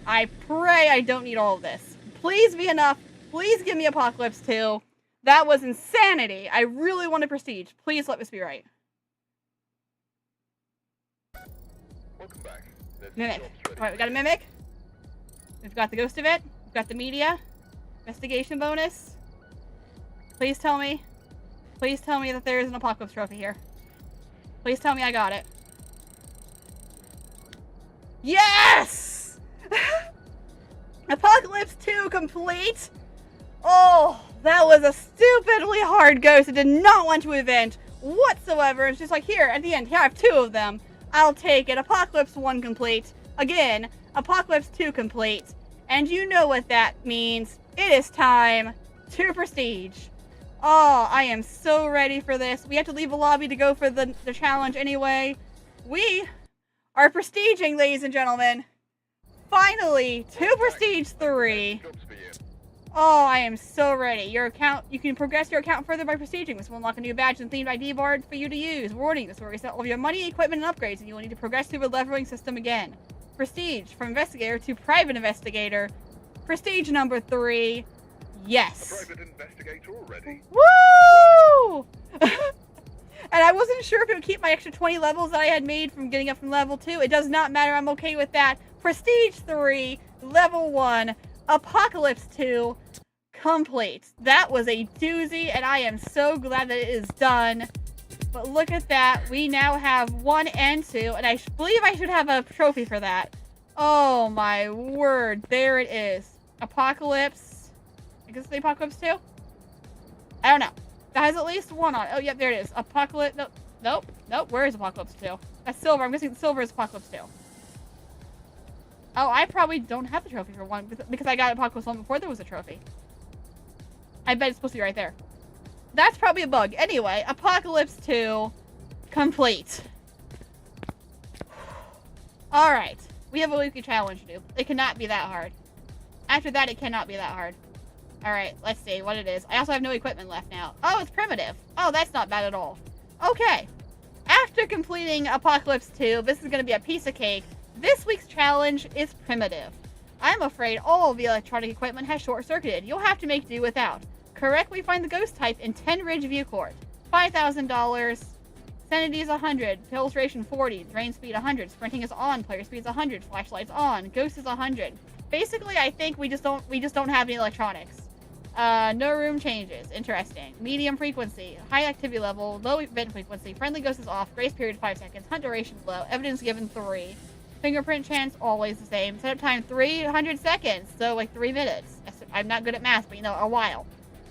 A: I pray I don't need all of this. Please be enough. Please give me Apocalypse 2. That was insanity. I really wanted prestige. Please let this be right.
B: Welcome back.
A: Mimic. Alright, we got a mimic. We've got the ghost of it. We've got the media. Investigation bonus. Please tell me. Please tell me that there is an Apocalypse trophy here. Please tell me I got it. Yes! Apocalypse 2 complete! Oh, that was a stupidly hard ghost. I did not want to event whatsoever. It's just like, here, at the end, here I have 2 of them. I'll take it. Apocalypse 1 complete. Again, Apocalypse 2 complete. And you know what that means. It is time to prestige. Oh, I am so ready for this. We have to leave the lobby to go for the challenge anyway. We are prestiging, ladies and gentlemen. Finally, to Prestige 3. Oh, I am so ready. Your account, you can progress your account further by prestiging. This will unlock a new badge and themed ID board for you to use. Warning, this will reset all of your money, equipment, and upgrades, and you will need to progress through the leveling system again. Prestige, from Investigator to Private Investigator. Prestige number 3. Yes.
B: A private investigator already.
A: Woo! And I wasn't sure if it would keep my extra 20 levels that I had made from getting up from level 2. It does not matter. I'm okay with that. Prestige 3, level 1, Apocalypse 2, complete. That was a doozy, and I am so glad that it is done. But look at that. We now have 1 and 2, and I believe I should have a trophy for that. Oh my word. There it is. Apocalypse. I guess it's the Apocalypse 2? I don't know. That has at least 1 on it. Oh, yep, there it is. Apocalypse. Nope. Where is Apocalypse 2? That's silver. I'm guessing silver is Apocalypse 2. Oh, I probably don't have the trophy for 1 because I got Apocalypse 1 before there was a trophy. I bet it's supposed to be right there. That's probably a bug. Anyway, Apocalypse 2 complete. Alright. We have a weekly challenge to do. It cannot be that hard. After that, it cannot be that hard. Alright, let's see what it is. I also have no equipment left now. Oh, it's primitive. Oh, that's not bad at all. Okay. After completing Apocalypse 2, this is going to be a piece of cake. This week's challenge is primitive. I'm afraid all of the electronic equipment has short-circuited. You'll have to make do without. Correctly find the ghost type in 10 Ridge View Court. $5,000. Sanity is 100. Filtration 40. Drain speed 100. Sprinting is on. Player speed is 100. Flashlight's on. Ghost is 100. Basically, I think we just don't have any electronics. No room changes. Interesting. Medium frequency. High activity level. Low event frequency. Friendly ghost is off. Grace period 5 seconds. Hunt duration low. Evidence given 3. Fingerprint chance always the same. Setup time 300 seconds. So like 3 minutes. I'm not good at math, but you know, a while.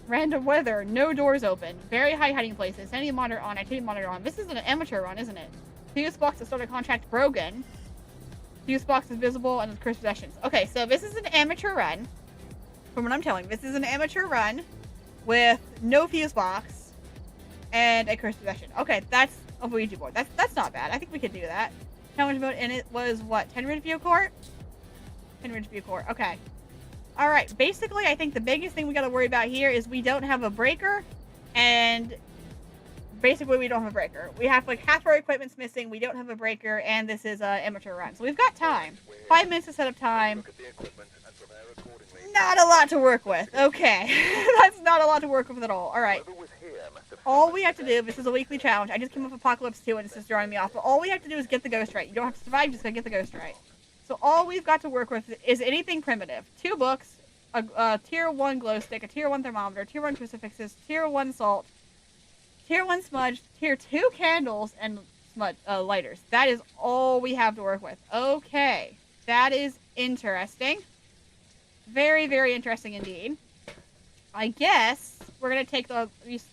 A: Random weather. No doors open. Very high hiding places. Sanity monitor on. Activity monitor on. This is an amateur run, isn't it? Fuse box to start a contract broken. Fuse box is visible and cursed possessions. Okay, so this is an amateur run. From what I'm telling, this is an amateur run with no fuse box and a cursed possession. Okay, that's a Ouija board. That's not bad. I think we could do that. Challenge mode, and it was what? 10 Ridge View Court? 10 Ridge View Court. Okay. All right. Basically, I think the biggest thing we got to worry about here is we don't have a breaker, and basically we don't have a breaker. We have like half our equipment's missing. We don't have a breaker, and this is an amateur run, so we've got time. 5 minutes to set up time. Not a lot to work with. Okay. That's not a lot to work with at all. All right. All we have to do, this is a weekly challenge. I just came up with Apocalypse 2 and it's just drawing me off. But all we have to do is get the ghost right. You don't have to survive, just gotta get the ghost right. So all we've got to work with is anything primitive. 2 books, a tier 1 glow stick, a tier 1 thermometer, tier 1 crucifixes, tier 1 salt, tier 1 smudge, tier 2 candles, and smudge lighters. That is all we have to work with. Okay. That is interesting. Very, very interesting indeed. I guess we're going to take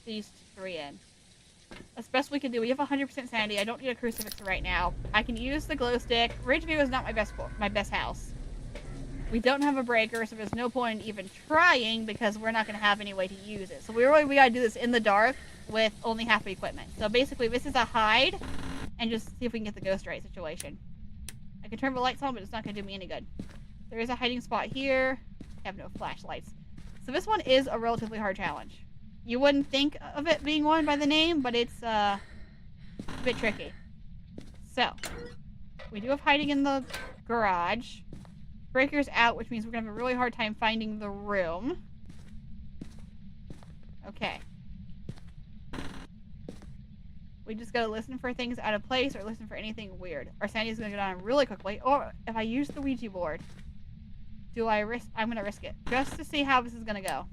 A: these 3 in. That's best we can do. We have 100% sanity. I don't need a crucifix right now. I can use the glow stick. Ridgeview is not my best house. We don't have a breaker, so there's no point in even trying because we're not going to have any way to use it. So we got to do this in the dark with only half the equipment. So basically, this is a hide and just see if we can get the ghost right situation. I can turn the lights on, but it's not going to do me any good. There is a hiding spot here. I have no flashlights. So this one is a relatively hard challenge. You wouldn't think of it being one by the name, but it's a bit tricky. So, we do have hiding in the garage. Breaker's out, which means we're going to have a really hard time finding the room. Okay. We just got to listen for things out of place or listen for anything weird. Our sanity's going to go down really quickly. Or if I use the Ouija board, do I risk? I'm going to risk it just to see how this is going to go.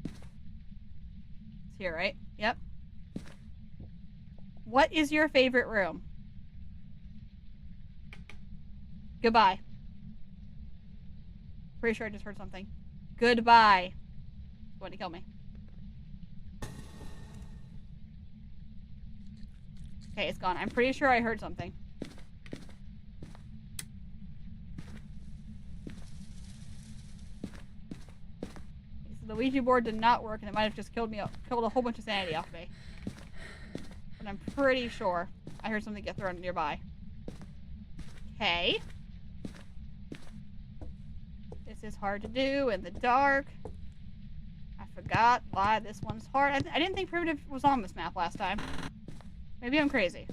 A: It's here, right? Yep. What is your favorite room? Goodbye. Pretty sure I just heard something. Goodbye. Want to kill me. Okay, it's gone. I'm pretty sure I heard something. So the Ouija board did not work, and it might have just killed a whole bunch of sanity off me. But I'm pretty sure I heard something get thrown nearby. Okay. This is hard to do in the dark. I forgot why this one's hard. I didn't think primitive was on this map last time. Maybe I'm crazy.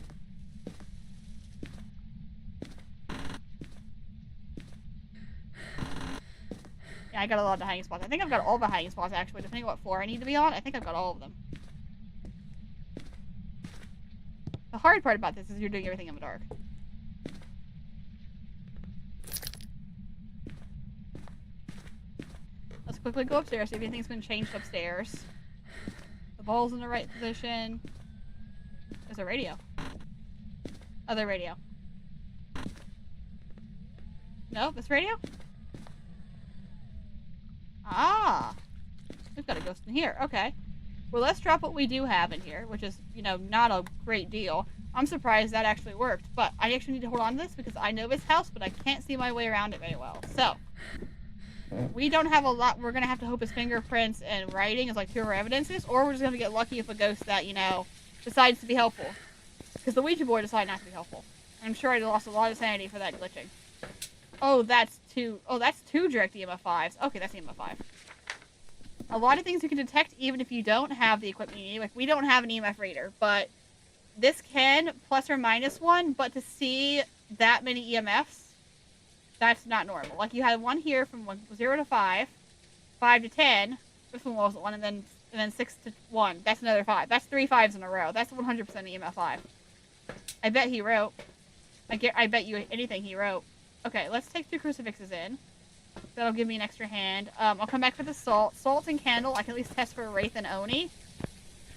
A: Yeah, I got a lot of the hiding spots. I think I've got all the hiding spots, actually, depending on what floor I need to be on. I think I've got all of them. The hard part about this is you're doing everything in the dark. Let's quickly go upstairs, see if anything's been changed upstairs. The ball's in the right position. There's a radio. Other radio. No, this radio? Ah! We've got a ghost in here. Okay. Well, let's drop what we do have in here, which is, you know, not a great deal. I'm surprised that actually worked, but I actually need to hold on to this because I know this house, but I can't see my way around it very well. So, we don't have a lot. We're going to have to hope his fingerprints and writing is like 2 of our evidences, or we're just going to get lucky if a ghost that, you know, decides to be helpful. Because the Ouija board decided not to be helpful. I'm sure I lost a lot of sanity for that glitching. Oh, that's 2 direct EMF 5s. Okay, that's EMF 5. A lot of things you can detect even if you don't have the equipment you need. Like, we don't have an EMF reader, but this can plus or minus 1, but to see that many EMFs, that's not normal. Like, you had one here from 0 to 5, 5 to 10, this one wasn't 1, and then 6 to 1. That's another 5. That's 3 5s in a row. That's 100% EMF 5. I bet he wrote. I bet you anything he wrote. Okay, let's take 2 crucifixes in. That'll give me an extra hand. I'll come back for the salt. Salt and candle, I can at least test for Wraith and Oni.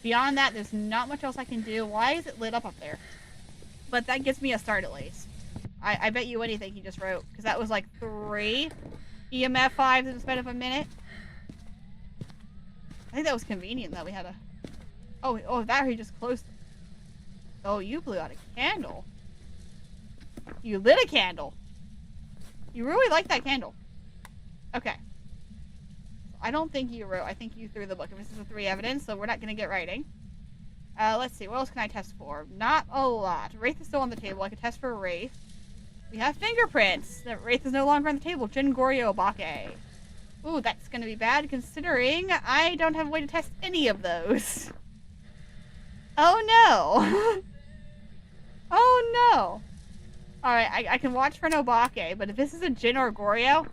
A: Beyond that, there's not much else I can do. Why is it lit up there? But that gives me a start at least. I bet you anything he just wrote. Because that was like 3 EMF 5s in the span of a minute. I think that was convenient that we had a... Oh, that he just closed... Oh, you blew out a candle. You lit a candle. You really like that candle. Okay. I don't think you wrote. I think you threw the book. This is a 3 evidence, so we're not going to get writing. Let's see. What else can I test for? Not a lot. Wraith is still on the table. I could test for Wraith. We have fingerprints. That Wraith is no longer on the table. Jin, Goryo, Bake. Ooh, that's going to be bad considering I don't have a way to test any of those. Oh, no. Oh, no. Alright, I can watch for Nobake, but if this is a Jin or a Goryo,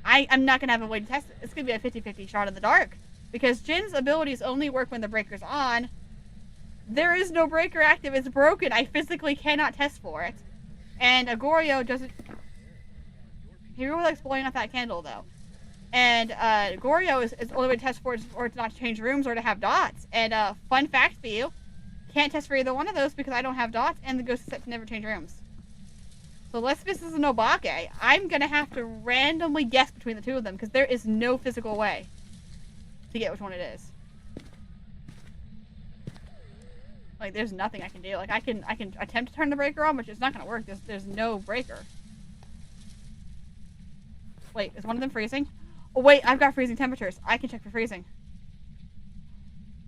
A: I'm not going to have a way to test it. It's going to be a 50-50 shot in the dark. Because Jin's abilities only work when the breaker's on. There is no breaker active. It's broken. I physically cannot test for it. And a Goryo doesn't... He really likes blowing out that candle, though. And Goryo is the only way to test for it or to not change rooms or to have dots. And fun fact for you, can't test for either one of those because I don't have dots and the ghost is set to never change rooms. So unless this is a Nobake, I'm going to have to randomly guess between the two of them because there is no physical way to get which one it is. Like, there's nothing I can do. Like, I can attempt to turn the breaker on, but it's not going to work. There's no breaker. Wait, is one of them freezing? Oh, wait, I've got freezing temperatures. I can check for freezing.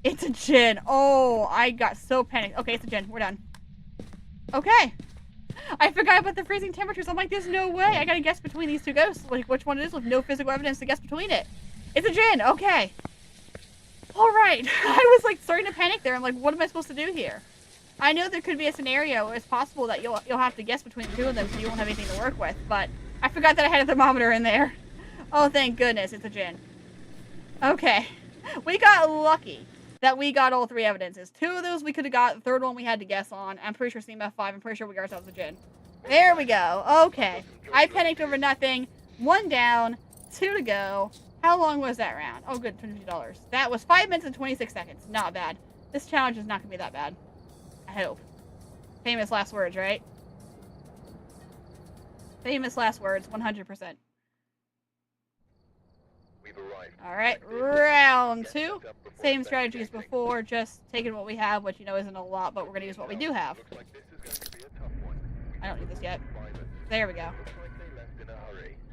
A: It's a Jin. Oh, I got so panicked. Okay, it's a Jin. We're done. Okay. I forgot about the freezing temperatures. I'm like, there's no way. I gotta guess between these two ghosts. Like, which one it is with no physical evidence to guess between it. It's a Jin. Okay. Alright. I was, like, starting to panic there. I'm like, what am I supposed to do here? I know there could be a scenario where it's possible that you'll have to guess between the two of them so you won't have anything to work with. But I forgot that I had a thermometer in there. Oh, thank goodness. It's a Jin. Okay. We got lucky that we got all 3 evidences. 2 of those we could have got. The third one we had to guess on. I'm pretty sure it's EMF 5. I'm pretty sure we got ourselves a Jin. There we go. Okay. I panicked over nothing. 1 down. 2 to go. How long was that round? Oh, good. $22. That was 5 minutes and 26 seconds. Not bad. This challenge is not going to be that bad. I hope. Famous last words, right? Famous last words. 100%. Alright, round 2. Same strategy as before, just taking what we have, which you know isn't a lot, but we're going to use what we do have. I don't need this yet. There we go.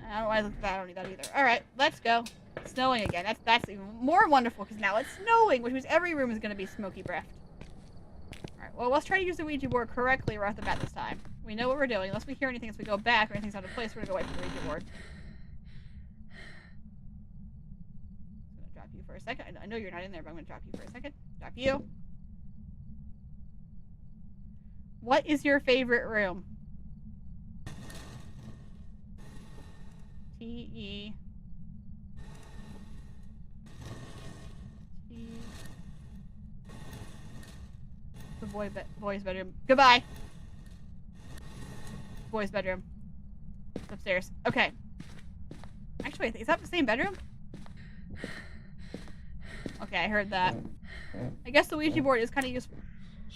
A: I don't know why I looked at that. I don't need that either. Alright, let's go. It's snowing again. That's even more wonderful, because now it's snowing, which means every room is going to be smoky breathed. Alright, well, let's try to use the Ouija board correctly right off the bat this time. We know what we're doing. Unless we hear anything as we go back or anything's out of place, we're going to go away from the Ouija board. You for a second. I know you're not in there, but I'm going to drop you for a second. Drop you. What is your favorite room? T-E. T. The boy's bedroom. Goodbye. Boy's bedroom. It's upstairs. Okay. Actually, is that the same bedroom? Okay, I heard that. I guess the Ouija board is kind of useful.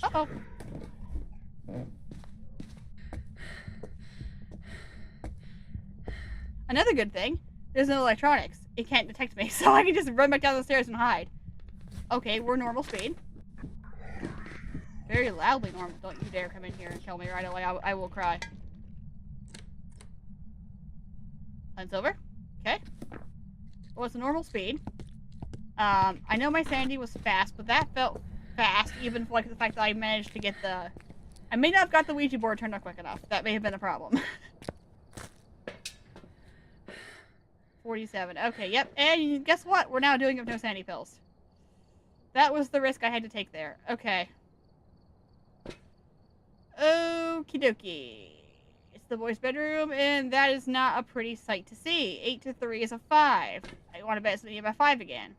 A: Uh-oh. Another good thing, there's no electronics. It can't detect me, so I can just run back down the stairs and hide. Okay, we're normal speed. Very loudly normal. Don't you dare come in here and kill me right away. I will cry. Hunt's over. Okay. Well, it's a normal speed. I know my sanity was fast, but that felt fast, even for like the fact that I managed to get the... I may not have got the Ouija board turned on quick enough. That may have been a problem. 47. Okay, yep. And guess what? We're now doing it with no sanity pills. That was the risk I had to take there. Okay. Okie dokie. It's the boy's bedroom, and that is not a pretty sight to see. 8 to 3 is a 5. I want to bet it's going to be a 5 again.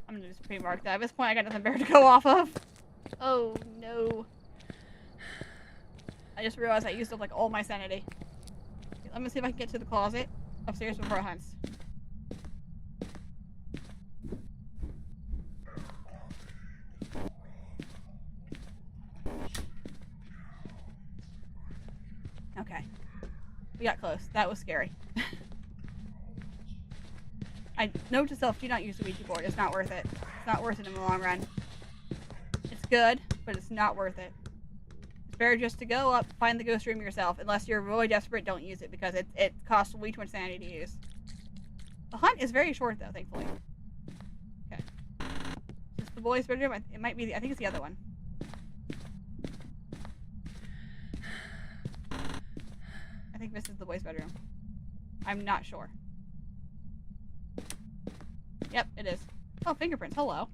A: I'm gonna just pre-mark that. At this point, I got nothing better to go off of. Oh, no. I just realized I used up, like, all my sanity. Let me see if I can get to the closet upstairs before it hunts. Okay. We got close. That was scary. I note to self, do not use the Ouija board. It's not worth it. It's not worth it in the long run. It's good, but it's not worth it. It's better just to go up, find the ghost room yourself. Unless you're really desperate, don't use it because it costs way too much sanity to use. The hunt is very short though, thankfully. Okay. Is this the boys' bedroom? It might be I think it's the other one. I think this is the boys' bedroom. I'm not sure. Yep, it is. Oh, fingerprints. Hello.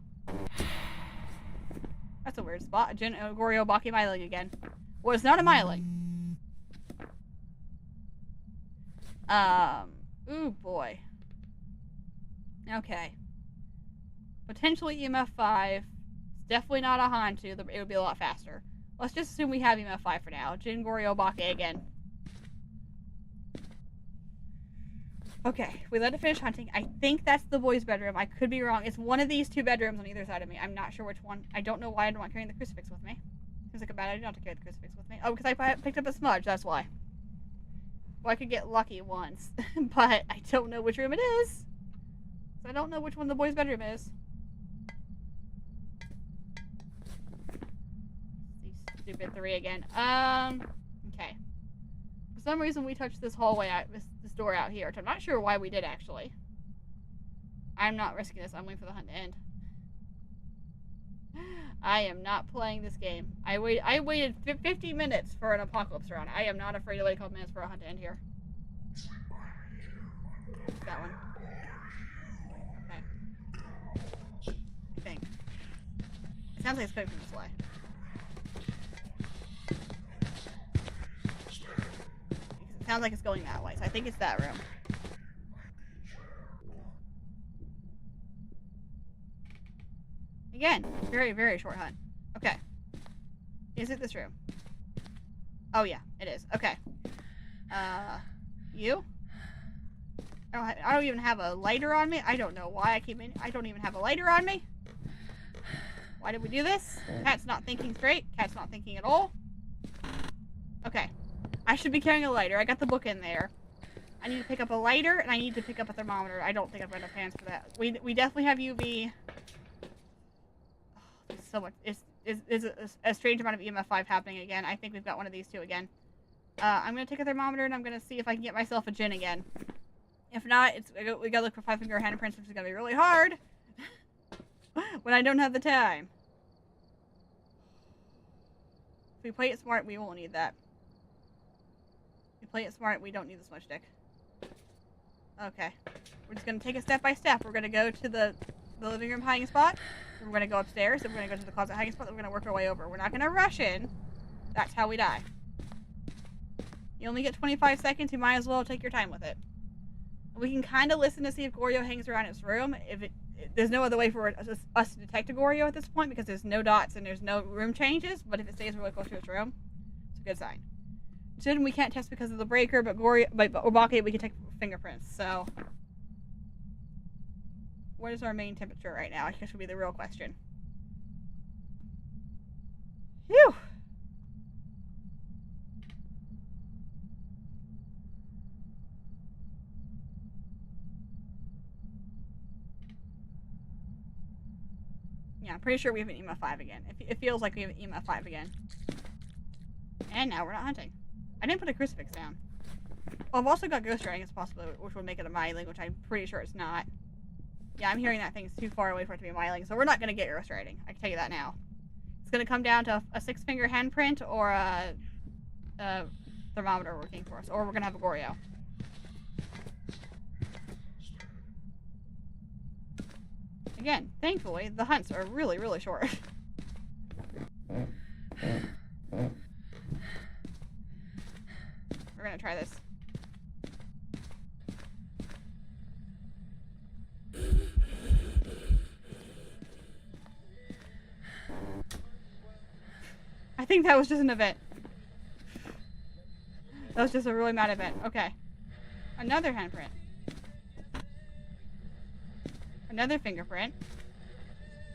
A: That's a weird spot. Goryo Baki Myling again. Well, it's not a Myling. Ooh, boy. Okay. Potentially EMF 5. It's definitely not a Hantu. It would be a lot faster. Let's just assume we have EMF 5 for now. Jin Goryo Baki again. Okay, we let it finish hunting. I think that's the boys' bedroom. I could be wrong. It's one of these two bedrooms on either side of me. I'm not sure which one. I don't know why I don't want carrying the crucifix with me. Seems like a bad idea not to carry the crucifix with me. Oh, because I picked up a smudge. That's why. Well, I could get lucky once, but I don't know which room it is. So I don't know which one the boys' bedroom is. These stupid 3 again. Okay. For some reason, we touched this hallway out, this door out here. I'm not sure why we did, actually. I'm not risking this. I'm waiting for the hunt to end. I am not playing this game. I waited 50 minutes for an apocalypse round. I am not afraid to wait a couple minutes for a hunt to end here. That one. Okay. I think. It sounds like it's coming from this way. Sounds like it's going that way, so I think it's that room. Again, very, very short hunt. Okay. Is it this room? Oh yeah, it is. Okay. You? I don't even have a lighter on me. I don't know why I keep in. I don't even have a lighter on me. Why did we do this? Cat's not thinking straight. Cat's not thinking at all. Okay. I should be carrying a lighter. I got the book in there. I need to pick up a lighter, and I need to pick up a thermometer. I don't think I've got enough hands for that. We definitely have UV. Oh, there's so much. It's a strange amount of EMF 5 happening again. I think we've got one of these two again. I'm going to take a thermometer, and I'm going to see if I can get myself a gin again. If not, we got to look for 5-finger handprints, which is going to be really hard when I don't have the time. If we play it smart, we won't need that. Play it smart, we don't need this much dick. Okay. We're just going to take it step by step. We're going to go to the living room hiding spot. We're going to go upstairs. Then we're going to go to the closet hiding spot. Then we're going to work our way over. We're not going to rush in. That's how we die. You only get 25 seconds. You might as well take your time with it. We can kind of listen to see if Goryo hangs around its room. There's no other way for us to detect a Goryo at this point because there's no dots and there's no room changes. But if it stays really close to its room, it's a good sign. Jin we can't test because of the breaker, but Obake we can take fingerprints, so. What is our main temperature right now? I guess would be the real question. Phew! Yeah, I'm pretty sure we have an EMF 5 again. It feels like we have an EMF 5 again. And now we're not hunting. I didn't put a crucifix down. Well, I've also got ghost writing as possible, which would make it a Myling, which I'm pretty sure it's not. Yeah, I'm hearing that thing's too far away for it to be Myling, so we're not going to get ghost writing. I can tell you that now. It's going to come down to a 6-finger handprint or a thermometer working for us, or we're going to have a Goryo. Again, thankfully, the hunts are really, really short. We're gonna try this. I think that was just an event. That was just a really mad event. Okay. Another handprint. Another fingerprint.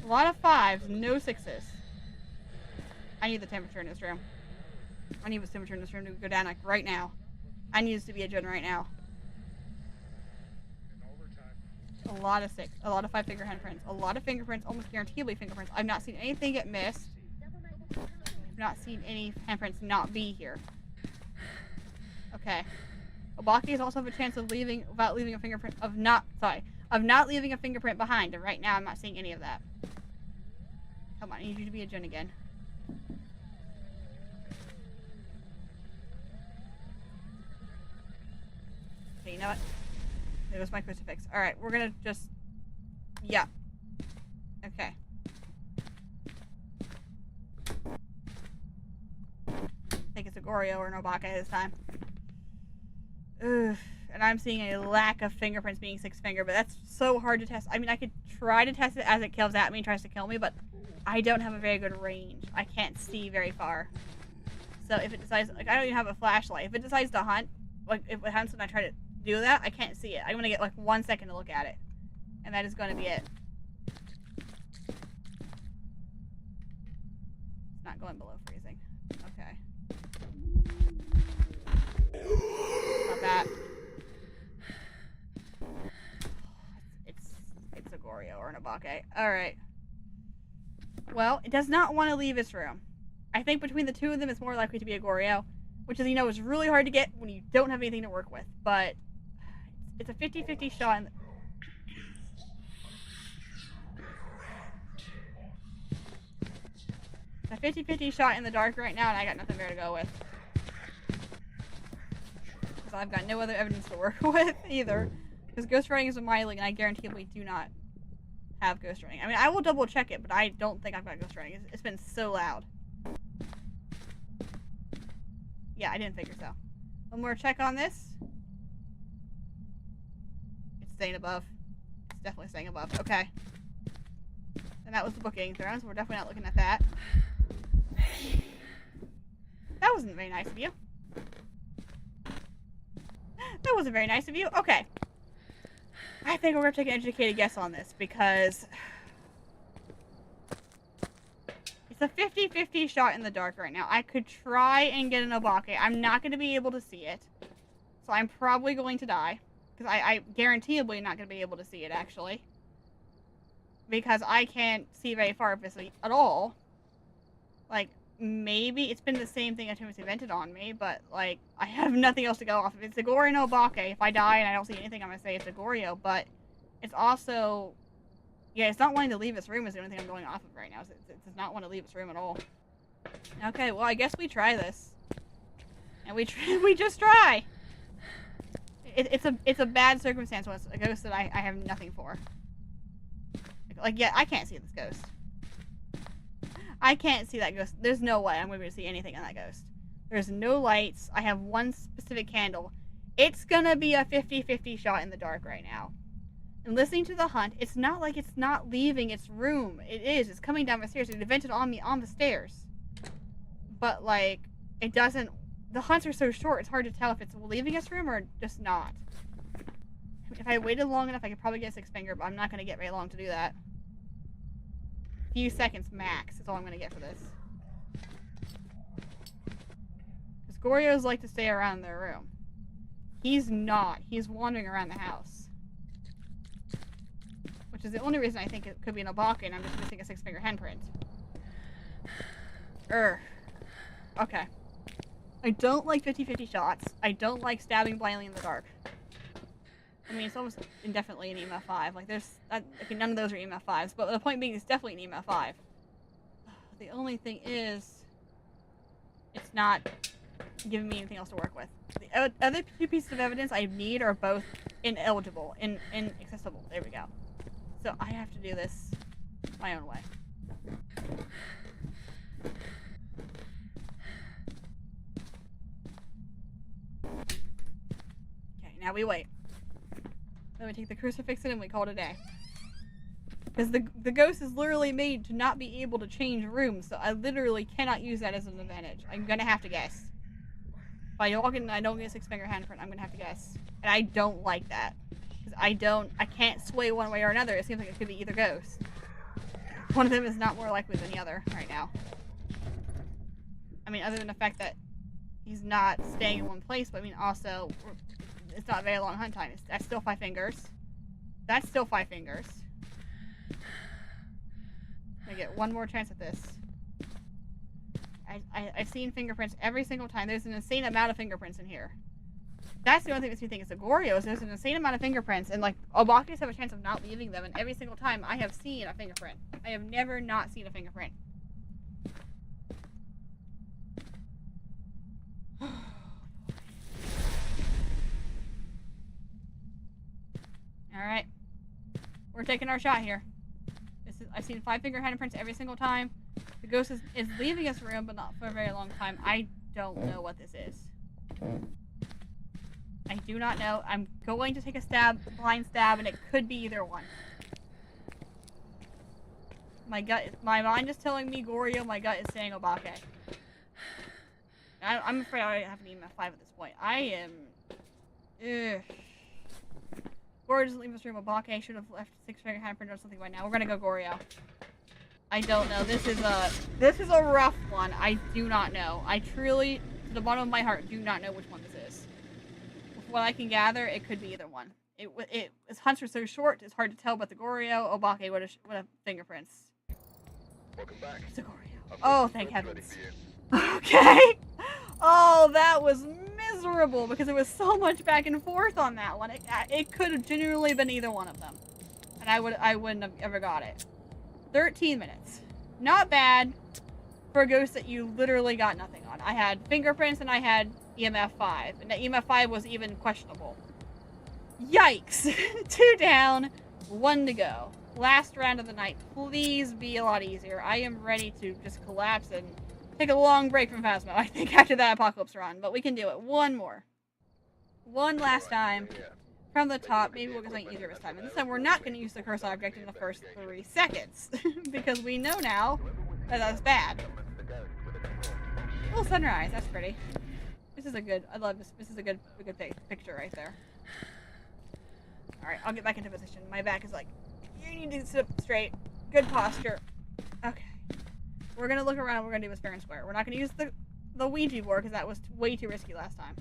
A: A lot of 5s, no 6s. I need the temperature in this room. I need the temperature in this room to go down like right now. I need this to be a gen right now. A lot of 6, a lot of 5 finger handprints, a lot of fingerprints, almost guaranteedly fingerprints. I've not seen anything get missed. I've not seen any handprints not be here. Okay. Obakis also have a chance of leaving without leaving a fingerprint of not leaving a fingerprint behind. And right now I'm not seeing any of that. Come on, I need you to be a gen again. Okay, you know what? There goes my crucifix. Alright, we're gonna just... Yeah. Okay. I think it's a Goryo or an Obake this time. Ugh. And I'm seeing a lack of fingerprints being 6 finger, but that's so hard to test. I mean, I could try to test it as it kills at me and tries to kill me, but I don't have a very good range. I can't see very far. So if it decides... Like, I don't even have a flashlight. If it decides to hunt, like, if it hunts and I try to do that, I can't see it. I'm gonna get like 1 second to look at it, and that is gonna be it. It's not going below freezing. Okay. Not that. It's a Goryo or an Obake. All right. Well, it does not want to leave its room. I think between the two of them, it's more likely to be a Goryo, which is, you know, is really hard to get when you don't have anything to work with, but it's a 50-50 shot. It's a 50-50 shot in the dark right now, and I got nothing there to go with. Because I've got no other evidence to work with either. Because ghost writing is a myling, and I guarantee we do not have ghost writing. I mean, I will double check it, but I don't think I've got ghost writing. It's been so loud. Yeah, I didn't figure so. One more check on this. It's staying above. It's definitely staying above. Okay. And that was the book getting thrown, so we're definitely not looking at that. That wasn't very nice of you. That wasn't very nice of you. Okay. I think we're going to take an educated guess on this, because it's a 50-50 shot in the dark right now. I could try and get an Obake. I'm not going to be able to see it. So I'm probably going to die. Because I guaranteeably not going to be able to see it, actually. Because I can't see very far of this at all. Like, maybe it's been the same thing Atomic invented on me, but, like, I have nothing else to go off of. It's a Goryo and Obake. If I die and I don't see anything, I'm going to say it's a Goryo, but it's also... Yeah, it's not wanting to leave its room is the only thing I'm going off of right now. It does not want to leave its room at all. Okay, well, I guess we try this. And we just try! It's a bad circumstance when it's a ghost that I have nothing for. Like, yeah, I can't see this ghost. I can't see that ghost. There's no way I'm going to be able to see anything on that ghost. There's no lights. I have one specific candle. It's going to be a 50-50 shot in the dark right now. And listening to the hunt, it's not like it's not leaving its room. It is. It's coming down the stairs. It vented on me on the stairs. But, like, it doesn't... The hunts are so short, it's hard to tell if it's leaving its room or just not. If I waited long enough, I could probably get a 6 finger, but I'm not going to get very long to do that. A few seconds max is all I'm going to get for this. Because Goryos like to stay around their room. He's not. He's wandering around the house. Which is the only reason I think it could be an Obake, and I'm just missing a 6 finger handprint. Okay. I don't like 50-50 shots. I don't like stabbing blindly in the dark. I mean, it's almost indefinitely an EMF 5. Like, there's... okay, none of those are EMF 5s, but the point being, it's definitely an EMF 5. The only thing is... it's not giving me anything else to work with. The other 2 pieces of evidence I need are both ineligible, inaccessible. There we go. So I have to do this my own way. Okay, now we wait. Then we take the crucifix in and we call it a day. Because the ghost is literally made to not be able to change rooms, so I literally cannot use that as an advantage. I'm gonna have to guess. If I walk in and I don't get a 6-finger handprint, I'm gonna have to guess. And I don't like that. Because I can't sway one way or another. It seems like it could be either ghost. One of them is not more likely than the other right now. I mean, other than the fact that he's not staying in one place, but I mean, also, it's not a very long hunt time. That's still 5 fingers. That's still 5 fingers. I get one more chance at this. I've seen fingerprints every single time. There's an insane amount of fingerprints in here. That's the only thing that makes me think it's a Goryo. There's an insane amount of fingerprints, and like Obakis have a chance of not leaving them. And every single time, I have seen a fingerprint. I have never not seen a fingerprint. All right, we're taking our shot here. I've seen 5-finger handprints every single time. The ghost is leaving this room, but not for a very long time. I don't know what this is. I do not know. I'm going to take a blind stab, and it could be either one. My mind is telling me Goryo. My gut is saying Obake. I'm afraid I already have an EMF 5 at this point. I am. Ugh. Goryo doesn't leave this room. Obake should have left 6-finger handprint or something by now. We're gonna go Goryo. I don't know. This is a rough one. I do not know. I truly, to the bottom of my heart, do not know which one this is. With what I can gather, it could be either one. Its hunts are so short, it's hard to tell. But the Goryo, Obake would have fingerprints.
B: Welcome back.
A: It's a Goryo. Oh, thank heavens. Okay. Oh, that was miserable because there was so much back and forth on that one. It could have genuinely been either one of them, and I wouldn't have ever got it. 13 minutes. Not bad for a ghost that you literally got nothing on. I had fingerprints and I had EMF 5, and the EMF 5 was even questionable. Yikes. 2 down, 1 to go. Last round of the night. Please be a lot easier. I am ready to just collapse and take a long break from Phasmo, I think, after that apocalypse run. But we can do it. One more. One last time. From the top. Maybe we'll get something easier this time. And this time we're not going to use the curse object in the first 3 seconds. Because we know now that that's bad. Little sunrise. That's pretty. This is a good... I love this. This is a good picture right there. Alright, I'll get back into position. My back is like... You need to sit up straight. Good posture. Okay. We're going to look around and we're going to do a fair and square. We're not going to use the Ouija board because that was way too risky last time.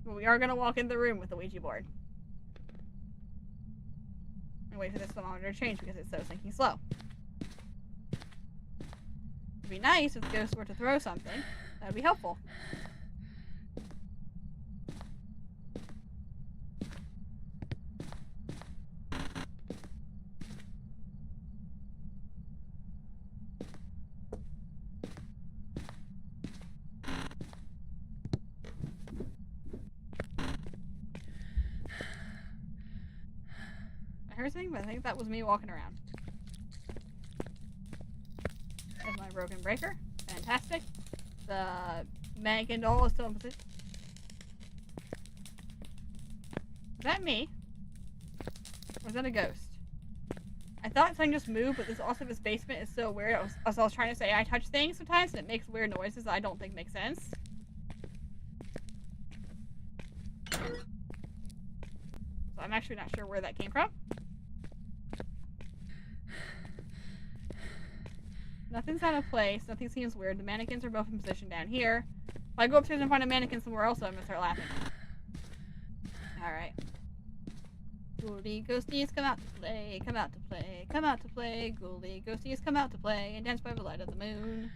A: But we are going to walk in the room with the Ouija board. And wait for this thermometer to change because it's so sinking slow. It'd be nice if the ghost were to throw something. That would be helpful. But I think that was me walking around. There's my broken breaker. Fantastic. The mannequin doll is still in position. Is that me? Or is that a ghost? I thought something just moved, but this basement is so weird. I was trying to say I touch things sometimes and it makes weird noises that I don't think make sense. So I'm actually not sure where that came from. Nothing's out of place. Nothing seems weird. The mannequins are both in position down here. If I go upstairs and find a mannequin somewhere else, I'm gonna start laughing. Alright. Ghoulie ghosties come out to play, come out to play, come out to play. Ghoulie ghosties come out to play and dance by the light of the moon.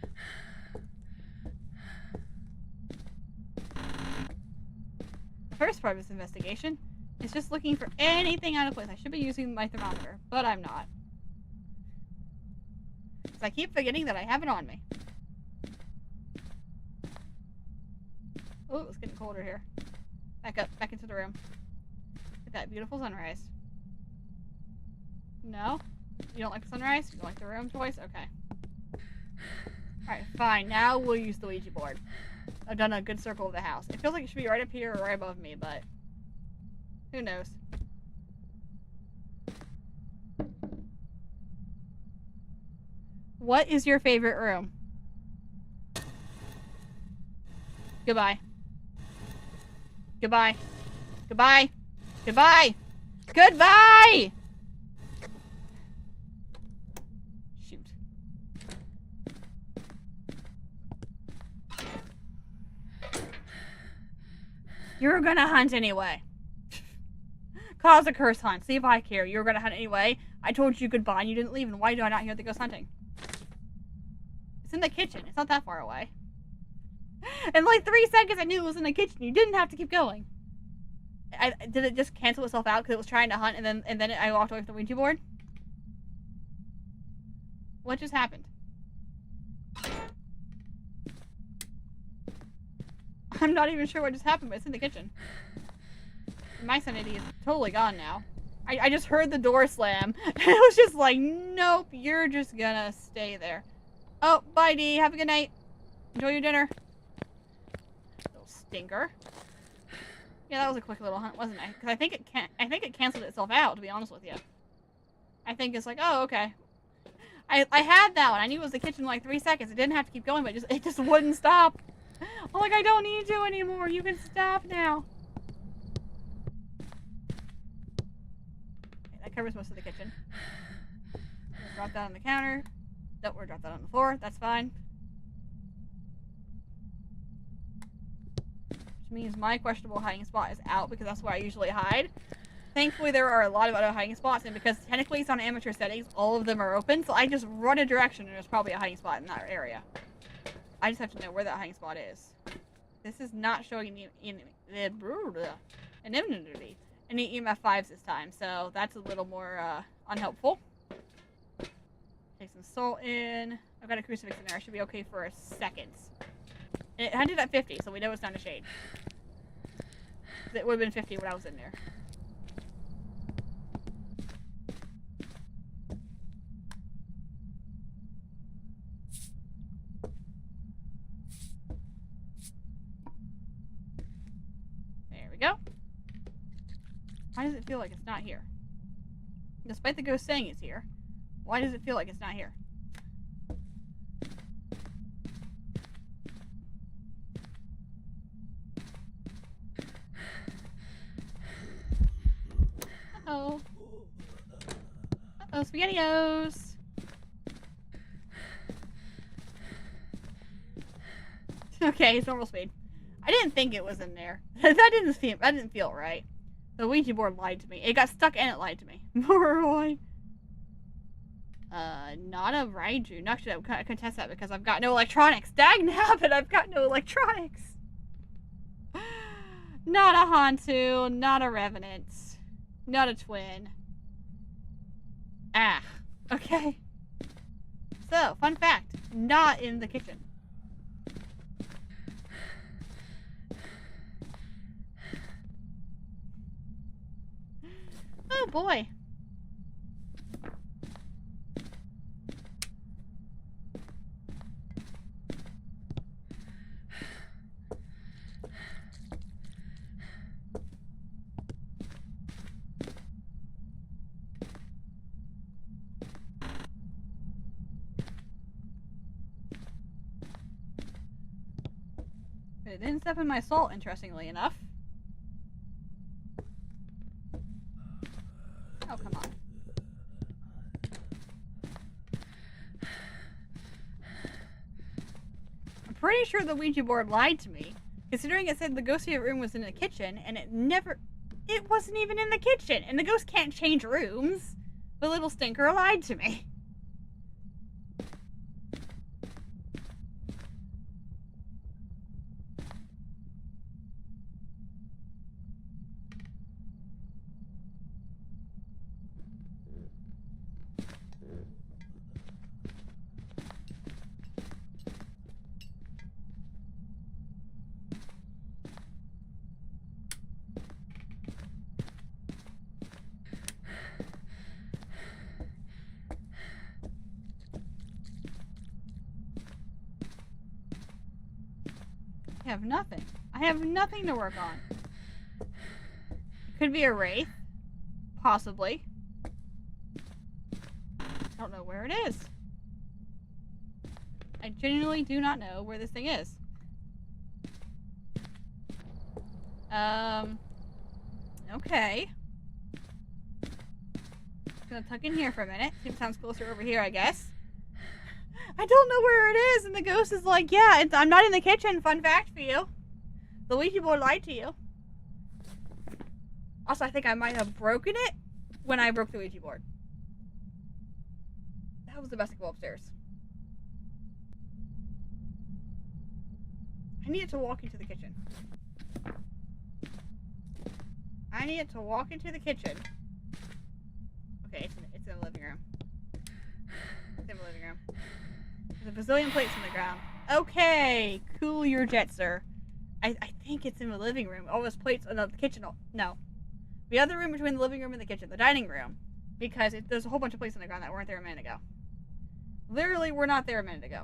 A: The first part of this investigation is just looking for anything out of place. I should be using my thermometer, but I'm not. I keep forgetting that I have it on me. Oh, it's getting colder here. Back up, back into the room. Look at that beautiful sunrise. No? You don't like the sunrise? You don't like the room choice? Okay. Alright, fine. Now we'll use the Ouija board. I've done a good circle of the house. It feels like it should be right up here or right above me, but who knows? What is your favorite room? Goodbye. Goodbye. Goodbye. Goodbye. Goodbye! Shoot. You're gonna hunt anyway. Cause a curse hunt. See if I care. You're gonna hunt anyway. I told you goodbye and you didn't leave, and why do I not hear the ghost hunting? It's in the kitchen. It's not that far away. In like 3 seconds I knew it was in the kitchen. You didn't have to keep going. Did it just cancel itself out because it was trying to hunt and then I walked away from the Ouija board? What just happened? I'm not even sure what just happened, but it's in the kitchen. My sanity is totally gone now. I just heard the door slam. And it was just like, nope, you're just gonna stay there. Oh, bye, Dee. Have a good night. Enjoy your dinner. Little stinker. Yeah, that was a quick little hunt, wasn't it? Because I think it canceled itself out, to be honest with you. I think it's like, oh, okay. I had that one. I knew it was the kitchen in like 3 seconds. It didn't have to keep going, but it just wouldn't stop. I'm like, I don't need you anymore. You can stop now. Okay, that covers most of the kitchen. Drop that on the counter. Don't worry, drop that on the floor. That's fine. Which means my questionable hiding spot is out because that's where I usually hide. Thankfully, there are a lot of other hiding spots, and because technically it's on amateur settings, all of them are open, so I just run a direction and there's probably a hiding spot in that area. I just have to know where that hiding spot is. This is not showing any EMF 5s this time, so that's a little more unhelpful. Take some salt in. I've got a crucifix in there. I should be okay for a second. It hunted at 50, so we know it's not a shade. It would have been 50 when I was in there. There we go. Why does it feel like it's not here? Despite the ghost saying it's here, why does it feel like it's not here? Uh-oh. Uh-oh, SpaghettiOs! Okay, it's normal speed. I didn't think it was in there. that didn't feel right. The Ouija board lied to me. It got stuck and it lied to me. Boy. Not a Raiju. Not sure I contest that because I've got no electronics. Dagnabbit, I've got no electronics. Not a Hantu, not a Revenant, not a Twin. Ah, okay. So, fun fact, not in the kitchen. Oh boy. It didn't step in my salt, interestingly enough. Oh, come on. I'm pretty sure the Ouija board lied to me, considering it said the ghostly room was in the kitchen, and it wasn't even in the kitchen, and the ghost can't change rooms. The little stinker lied to me. I have nothing. I have nothing to work on. Could be a wraith. Possibly. Don't know where it is. genuinely do not know where this thing is. Okay. Just gonna tuck in here for a minute. See if it sounds closer over here, I guess. I don't know where it is, and the ghost is like, yeah, I'm not in the kitchen. Fun fact for you. The Ouija board lied to you. Also, I think I might have broken it when I broke the Ouija board. That was the best to go upstairs. I need it to walk into the kitchen. I need it to walk into the kitchen. Okay, it's in the living room. It's in the living room. There's a bazillion plates in the ground. Okay, cool your jet, sir. I think it's in the living room. All those plates in the kitchen. No. The other room between the living room and the kitchen. The dining room. Because there's a whole bunch of plates on the ground that weren't there a minute ago. Literally, were not there a minute ago.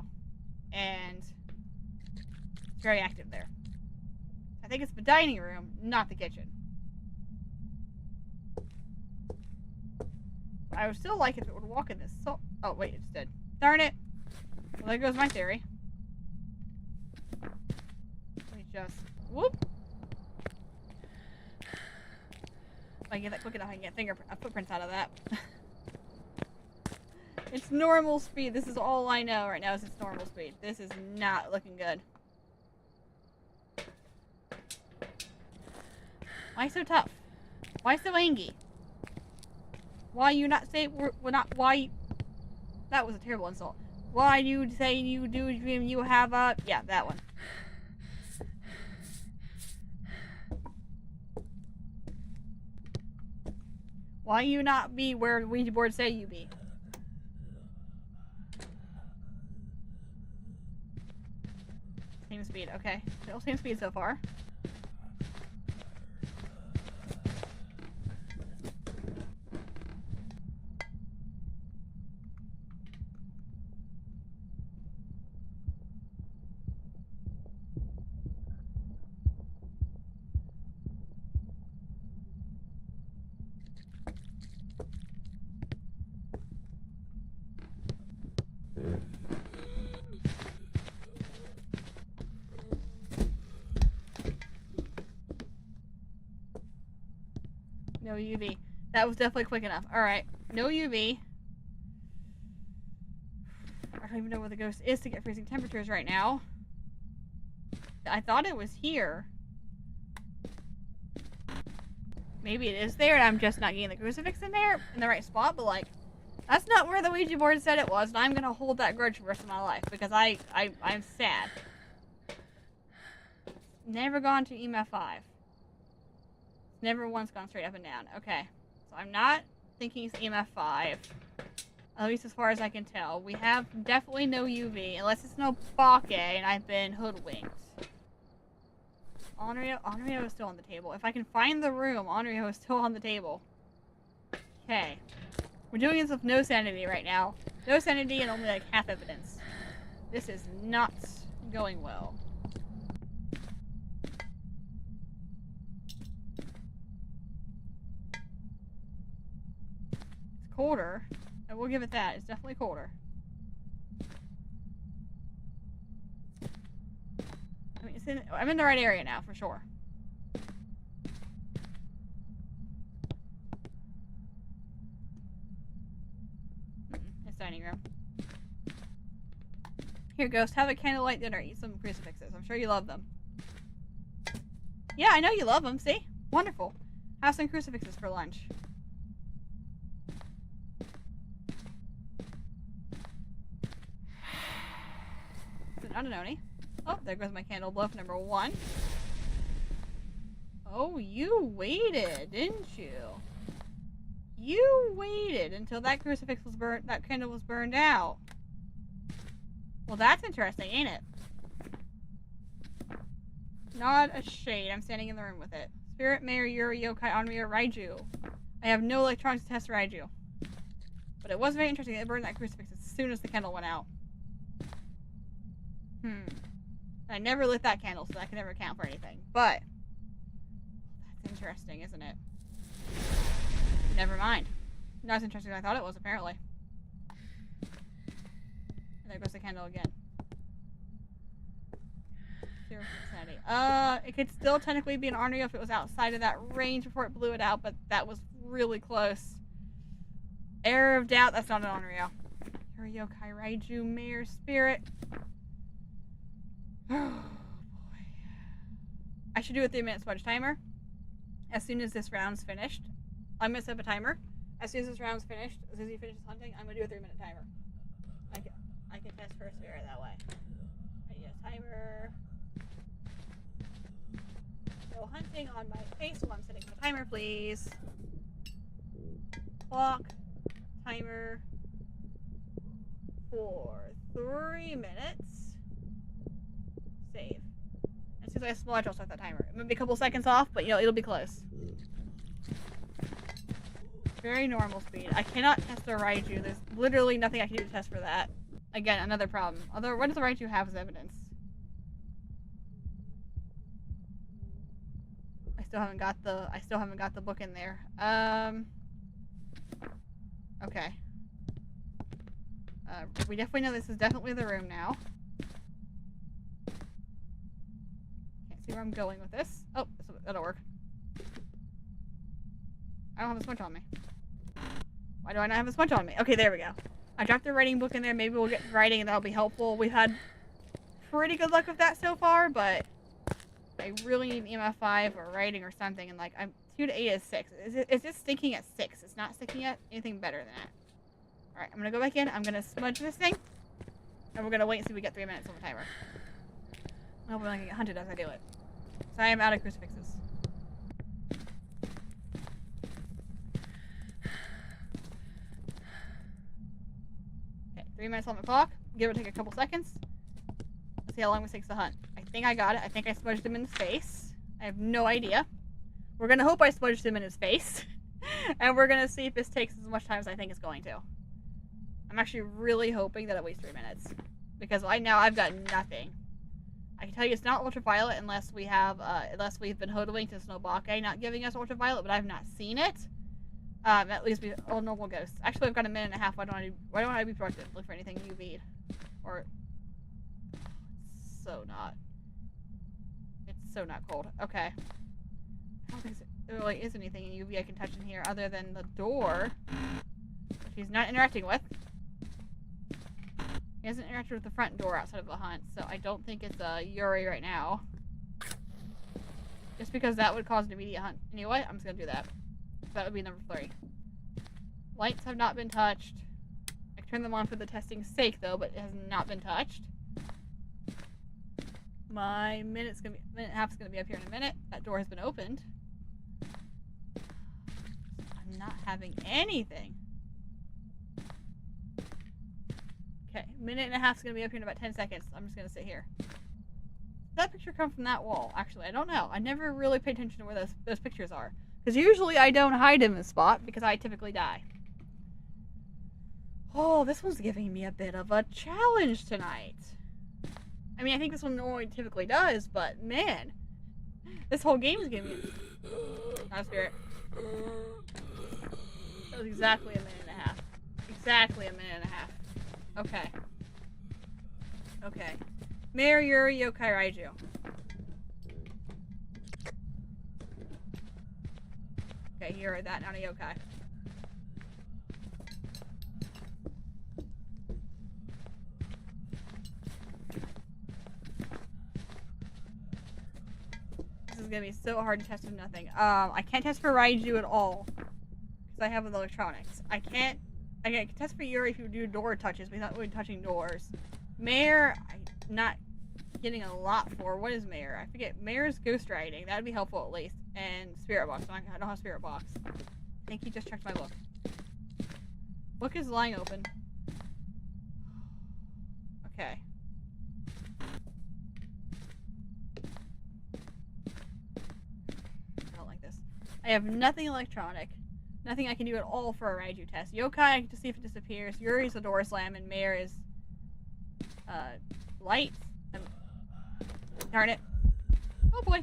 A: And it's very active there. I think it's the dining room, not the kitchen. I would still like it if it would walk in this. So, oh, wait, it's dead. Darn it. Well, there goes my theory. Let me just... Whoop. If I get that quick enough, I can get footprints out of that. It's normal speed. This is all I know right now is it's normal speed. This is not looking good. Why so tough? Why so angry? Why you not say we're not? Why? That was a terrible insult. Why do you say you do dream you have a... Yeah, that one. Why you not be where the Ouija board say you be? Same speed, okay. Still same speed so far. No UV. That was definitely quick enough. Alright. No UV. I don't even know where the ghost is to get freezing temperatures right now. I thought it was here. Maybe it is there and I'm just not getting the crucifix in there in the right spot, but like, that's not where the Ouija board said it was, and I'm gonna hold that grudge for the rest of my life because I'm sad. Never gone to EMF 5. Never once gone straight up and down. Okay. So I'm not thinking it's EMF 5. At least as far as I can tell. We have definitely no UV. Unless it's no Apoc and I've been hoodwinked. Onryo is still on the table. If I can find the room, Onryo is still on the table. Okay. We're doing this with no sanity right now. No sanity and only like half evidence. This is not going well. Colder. I will give it that. It's definitely colder. I mean, I'm in the right area now, for sure. It's dining room. Here, Ghost. Have a candlelight dinner. Eat some crucifixes. I'm sure you love them. Yeah, I know you love them. See? Wonderful. Have some crucifixes for lunch. Unanoni. Oh, there goes my candle bluff number 1. Oh, you waited, didn't you? You waited until that crucifix was burnt, that candle was burned out. Well, that's interesting, ain't it? Not a shade. I'm standing in the room with it. Spirit, Mayor, Yuri, Yokai, Onryo, Raiju. I have no electronics to test Raiju. But it was very interesting that it burned that crucifix as soon as the candle went out. I never lit that candle, so that can never count for anything. But that's interesting, isn't it? Never mind. Not as interesting as I thought it was, apparently. And there goes the candle again. Zero insanity. It could still technically be an Onryo if it was outside of that range before it blew it out, but that was really close. Error of doubt, that's not an Onryo. Yokai Raiju, Mayor Spirit. Oh boy. I should do a 3-minute smudge timer. As soon as this round's finished, I'm gonna set up a timer. As soon as this round's finished, as soon as he finishes hunting, I'm gonna do a 3-minute timer. I can test for a spirit that way. I need a timer. No hunting on my face while I'm setting the timer, please. Clock. Timer. For 3 minutes. Save. As soon as I smudge, I'll start that timer. It might be a couple seconds off, but you know, it'll be close. Very normal speed. I cannot test a Raiju. There's literally nothing I can do to test for that. Again, another problem. Although, what does the Raiju have as evidence? I still haven't got the book in there. Okay. We definitely know this is definitely the room now. Can't see where I'm going with this. Oh, that'll work. I don't have a smudge on me. Why do I not have a smudge on me? Okay, there we go. I dropped the writing book in there. Maybe we'll get writing and that'll be helpful. We've had pretty good luck with that so far, but I really need an EMF5 or writing or something. And like, I'm 2 to 8 is 6. It's just stinking at 6. It's not stinking at anything better than that. Alright, I'm gonna go back in. I'm gonna smudge this thing. And we're gonna wait and see if we get 3 minutes on the timer. I hope I'm not gonna get hunted as I do it. So I am out of crucifixes. Okay, 3 minutes on the clock. Give or take a couple seconds. Let's see how long this takes to hunt. I think I got it. I think I smudged him in his face. I have no idea. We're gonna hope I smudged him in his face. And we're gonna see if this takes as much time as I think it's going to. I'm actually really hoping that it waits 3 minutes. Because right now I've got nothing. I can tell you it's not ultraviolet unless we have, unless we've been hoodwinked to Snowbake not giving us ultraviolet, but I've not seen it. At least we, oh, normal ghosts. Actually, I've got a minute and a half. Why don't I be productive? Look for anything UV'd. Or, it's so not cold. Okay. I don't think there really is anything in UV I can touch in here other than the door, which he's not interacting with. He hasn't interacted with the front door outside of the hunt, so I don't think it's a Yuri right now. Just because that would cause an immediate hunt. You know what? I'm just gonna do that. That would be number 3. Lights have not been touched. I turned them on for the testing's sake, though, but it has not been touched. My minute and a half is gonna be up here in a minute. That door has been opened. I'm not having anything. Okay, minute and a half is gonna be up here in about 10 seconds. I'm just gonna sit here. Did that picture come from that wall? Actually, I don't know. I never really pay attention to where those pictures are. Because usually I don't hide in this spot because I typically die. Oh, this one's giving me a bit of a challenge tonight. I mean, I think this one normally typically does, but man, this whole game is giving me not a spirit. That was exactly a minute and a half. Exactly a minute and a half. Okay. Okay. Mayor Yuri Yokai Raiju. Okay, you heard that, not a yokai. This is gonna be so hard to test with nothing. I can't test for Raiju at all. Because I have the electronics. I can test for Yuri if you do door touches, but he's not really touching doors. Mayor, I'm not getting a lot for. What is Mayor? I forget. Mayor's ghost riding. That'd be helpful at least. And Spirit Box. I don't have Spirit Box. I think he just checked my book. Book is lying open. Okay. I don't like this. I have nothing electronic. Nothing I can do at all for a Raiju test. Yokai, I can just see if it disappears. Yuri's a door slam, and Mayor is light. Darn it. Oh boy.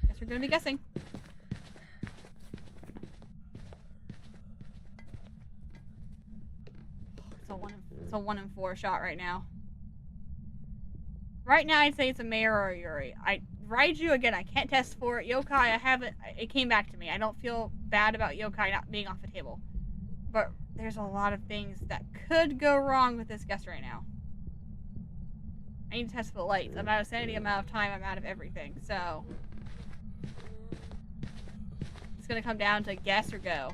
A: Guess we're gonna be guessing. It's a 1 in 4 shot right now. Right now, I'd say it's a Mayor or a Yuri. Raiju, again, I can't test for it. Yokai, I haven't. It came back to me. I don't feel bad about Yokai not being off the table. But there's a lot of things that could go wrong with this guest right now. I need to test for the lights. I'm out of sanity amount of time. I'm out of everything. So it's going to come down to guess or go.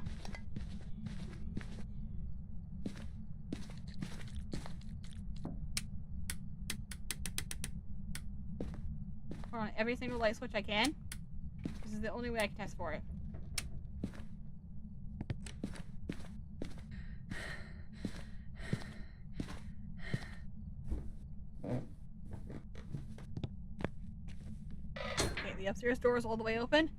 A: On every single light switch I can. This is the only way I can test for it. Okay, the upstairs door is all the way open.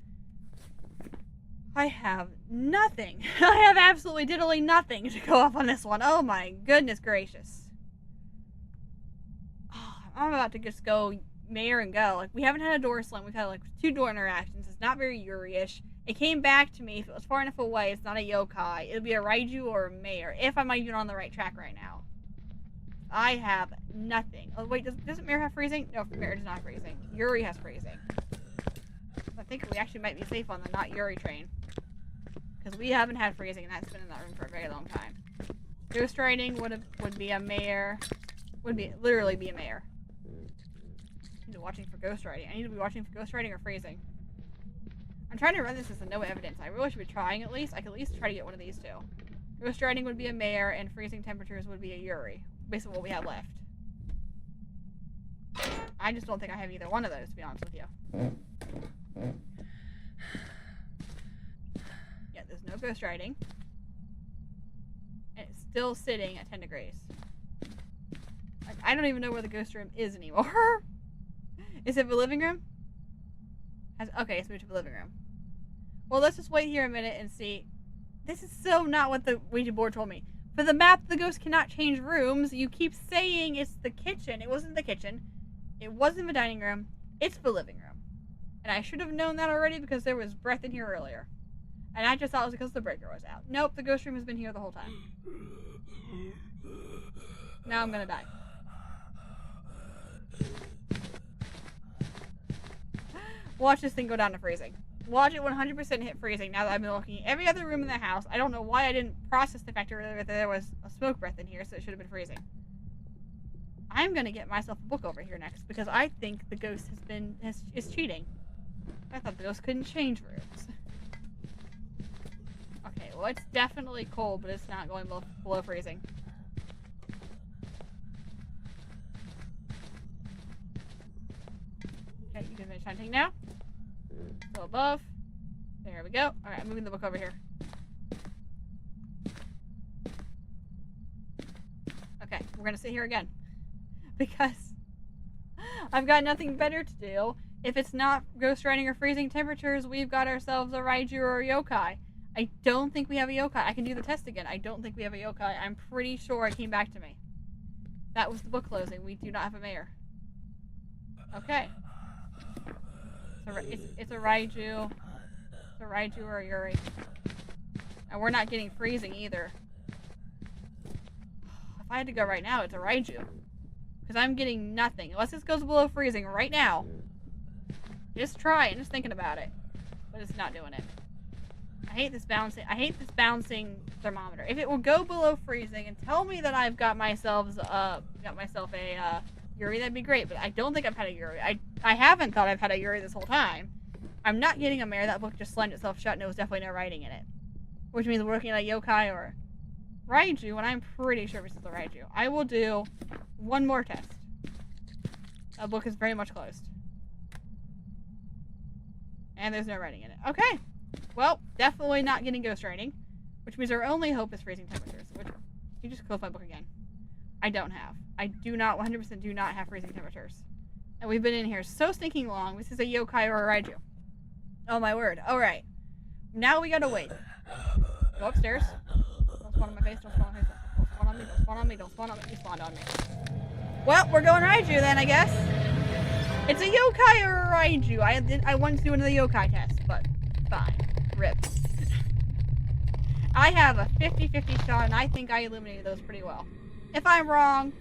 A: I have nothing. I have absolutely diddly nothing to go off on this one. Oh my goodness gracious. Oh, I'm about to just go Mayor and go. Like, we haven't had a door slam. We've had like 2 door interactions. It's not very Yuri-ish. It came back to me. If it was far enough away, it's not a yokai. It'll be a Raiju or a Mayor. If I'm even on the right track right now. I have nothing. Oh wait, doesn't Mayor have freezing? No, Mayor does not have freezing. Yuri has freezing. I think we actually might be safe on the not Yuri train. Because we haven't had freezing and that's been in that room for a very long time. Ghost riding would be a Mayor. Literally be a Mayor. I need to be watching for ghost riding. I need to be watching for ghost riding or freezing. I'm trying to run this as a no evidence. I really should be trying at least. I could at least try to get one of these 2. Ghost riding would be a Mayor and freezing temperatures would be a Yuri. Based on what we have left. I just don't think I have either one of those, to be honest with you. Yeah, there's no ghost riding. And it's still sitting at 10 degrees. Like, I don't even know where the ghost room is anymore. Is it the living room? Okay, it's moved to the living room. Well, let's just wait here a minute and see. This is so not what the Ouija board told me. For the map, the ghost cannot change rooms. You keep saying it's the kitchen. It wasn't the kitchen. It wasn't the dining room. It's the living room. And I should have known that already because there was breath in here earlier. And I just thought it was because the breaker was out. Nope, the ghost room has been here the whole time. Now I'm gonna die. Watch this thing go down to freezing. Watch it 100% hit freezing now that I've been looking at every other room in the house. I don't know why I didn't process the fact earlier that there was a smoke breath in here, so it should have been freezing. I'm gonna get myself a book over here next because I think the ghost is cheating. I thought the ghost couldn't change rooms. Okay, well it's definitely cold, but it's not going below freezing. Okay, you can finish hunting now. Go above. There we go. Alright, I'm moving the book over here. Okay, we're gonna sit here again. Because I've got nothing better to do. If it's not ghost riding or freezing temperatures, we've got ourselves a Raiju or a yokai. I don't think we have a yokai. I can do the test again. I don't think we have a yokai. I'm pretty sure it came back to me. That was the book closing. We do not have a Mayor. Okay. It's a Raiju. It's a Raiju or a Yuri. And we're not getting freezing either. If I had to go right now, it's a Raiju. Because I'm getting nothing. Unless this goes below freezing right now. Just try it. Just thinking about it. But it's not doing it. I hate this bouncing thermometer. If it will go below freezing and tell me that I've got myself a Yuri, that'd be great. But I don't think I've had a Yuri. I haven't thought I've had a Yuri this whole time. I'm not getting a Mayor. That book just slammed itself shut and there was definitely no writing in it. Which means we're looking at a yokai or Raiju, and I'm pretty sure this is a Raiju. I will do one more test. That book is very much closed. And there's no writing in it. Okay. Well, definitely not getting ghost writing. Which means our only hope is freezing temperatures. Which, you just close my book again. I don't have. I do not, 100% do not have freezing temperatures. And we've been in here so stinking long. This is a yokai or a Raiju. Oh my word. Alright. Now we gotta wait. Go upstairs. Don't spawn on my face, don't spawn on my face. Don't spawn on me, don't spawn on me, don't spawn on me. You spawned on me. Well, we're going Raiju then, I guess. It's a yokai or a Raiju. I wanted to do another yokai test, but fine. Rip. I have a 50-50 shot, and I think I eliminated those pretty well. If I'm wrong,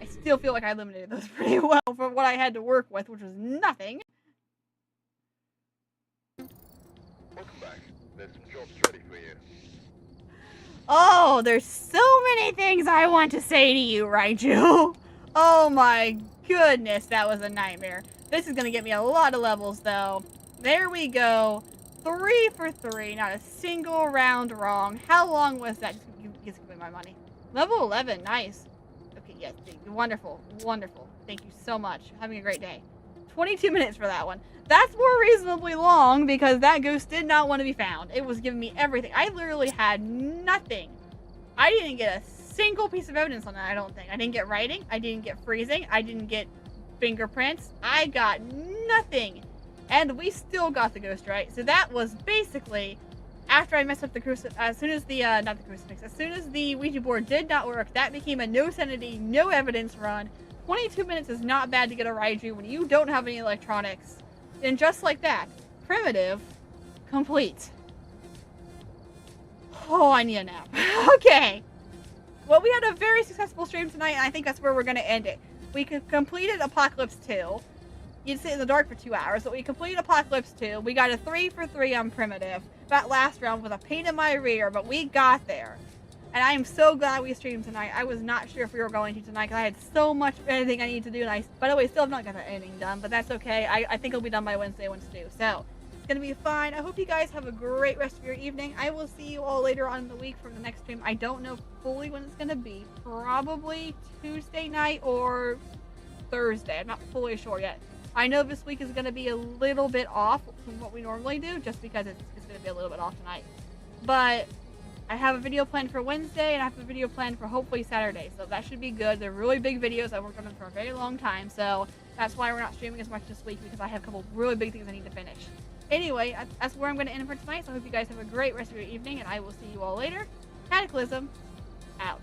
A: I still feel like I eliminated those pretty well for what I had to work with, which was nothing.
B: Welcome back. There's some jobs ready for you.
A: Oh, there's so many things I want to say to you, Raiju. Oh my goodness, that was a nightmare. This is going to get me a lot of levels, though. There we go. 3 for 3, not a single round wrong. How long was that? Just give me my money. Level 11, nice. Okay, yes, wonderful, wonderful. Thank you so much. Having a great day. 22 minutes for that one. That's more reasonably long because that ghost did not want to be found. It was giving me everything. I literally had nothing. I didn't get a single piece of evidence on that, I don't think. I didn't get writing. I didn't get freezing. I didn't get fingerprints. I got nothing. And we still got the ghost right. So that was basically after I messed up the crucifix. As soon as the, not the crucifix, as soon as the Ouija board did not work, that became a no sanity, no evidence run. 22 minutes is not bad to get a Raiju when you don't have any electronics. And just like that, primitive, complete. Oh, I need a nap. Okay. Well, we had a very successful stream tonight, and I think that's where we're going to end it. We completed Apocalypse 2. You'd sit in the dark for 2 hours, but we completed Apocalypse 2. We got a 3 for 3 on primitive. That last round was a pain in my rear, but we got there. And I am so glad we streamed tonight. I was not sure if we were going to tonight because I had so much editing I need to do. And I, by the way, still have not got the editing done, but that's okay. I think it'll be done by Wednesday once due. So it's going to be fine. I hope you guys have a great rest of your evening. I will see you all later on in the week for the next stream. I don't know fully when it's going to be. Probably Tuesday night or Thursday. I'm not fully sure yet. I know this week is going to be a little bit off from what we normally do just because it's going to be a little bit off tonight. But I have a video planned for Wednesday, and I have a video planned for hopefully Saturday, so that should be good. They're really big videos. I worked on them for a very long time, so that's why we're not streaming as much this week, because I have a couple really big things I need to finish. Anyway, that's where I'm going to end for tonight, so I hope you guys have a great rest of your evening, and I will see you all later. Cataclysm, out.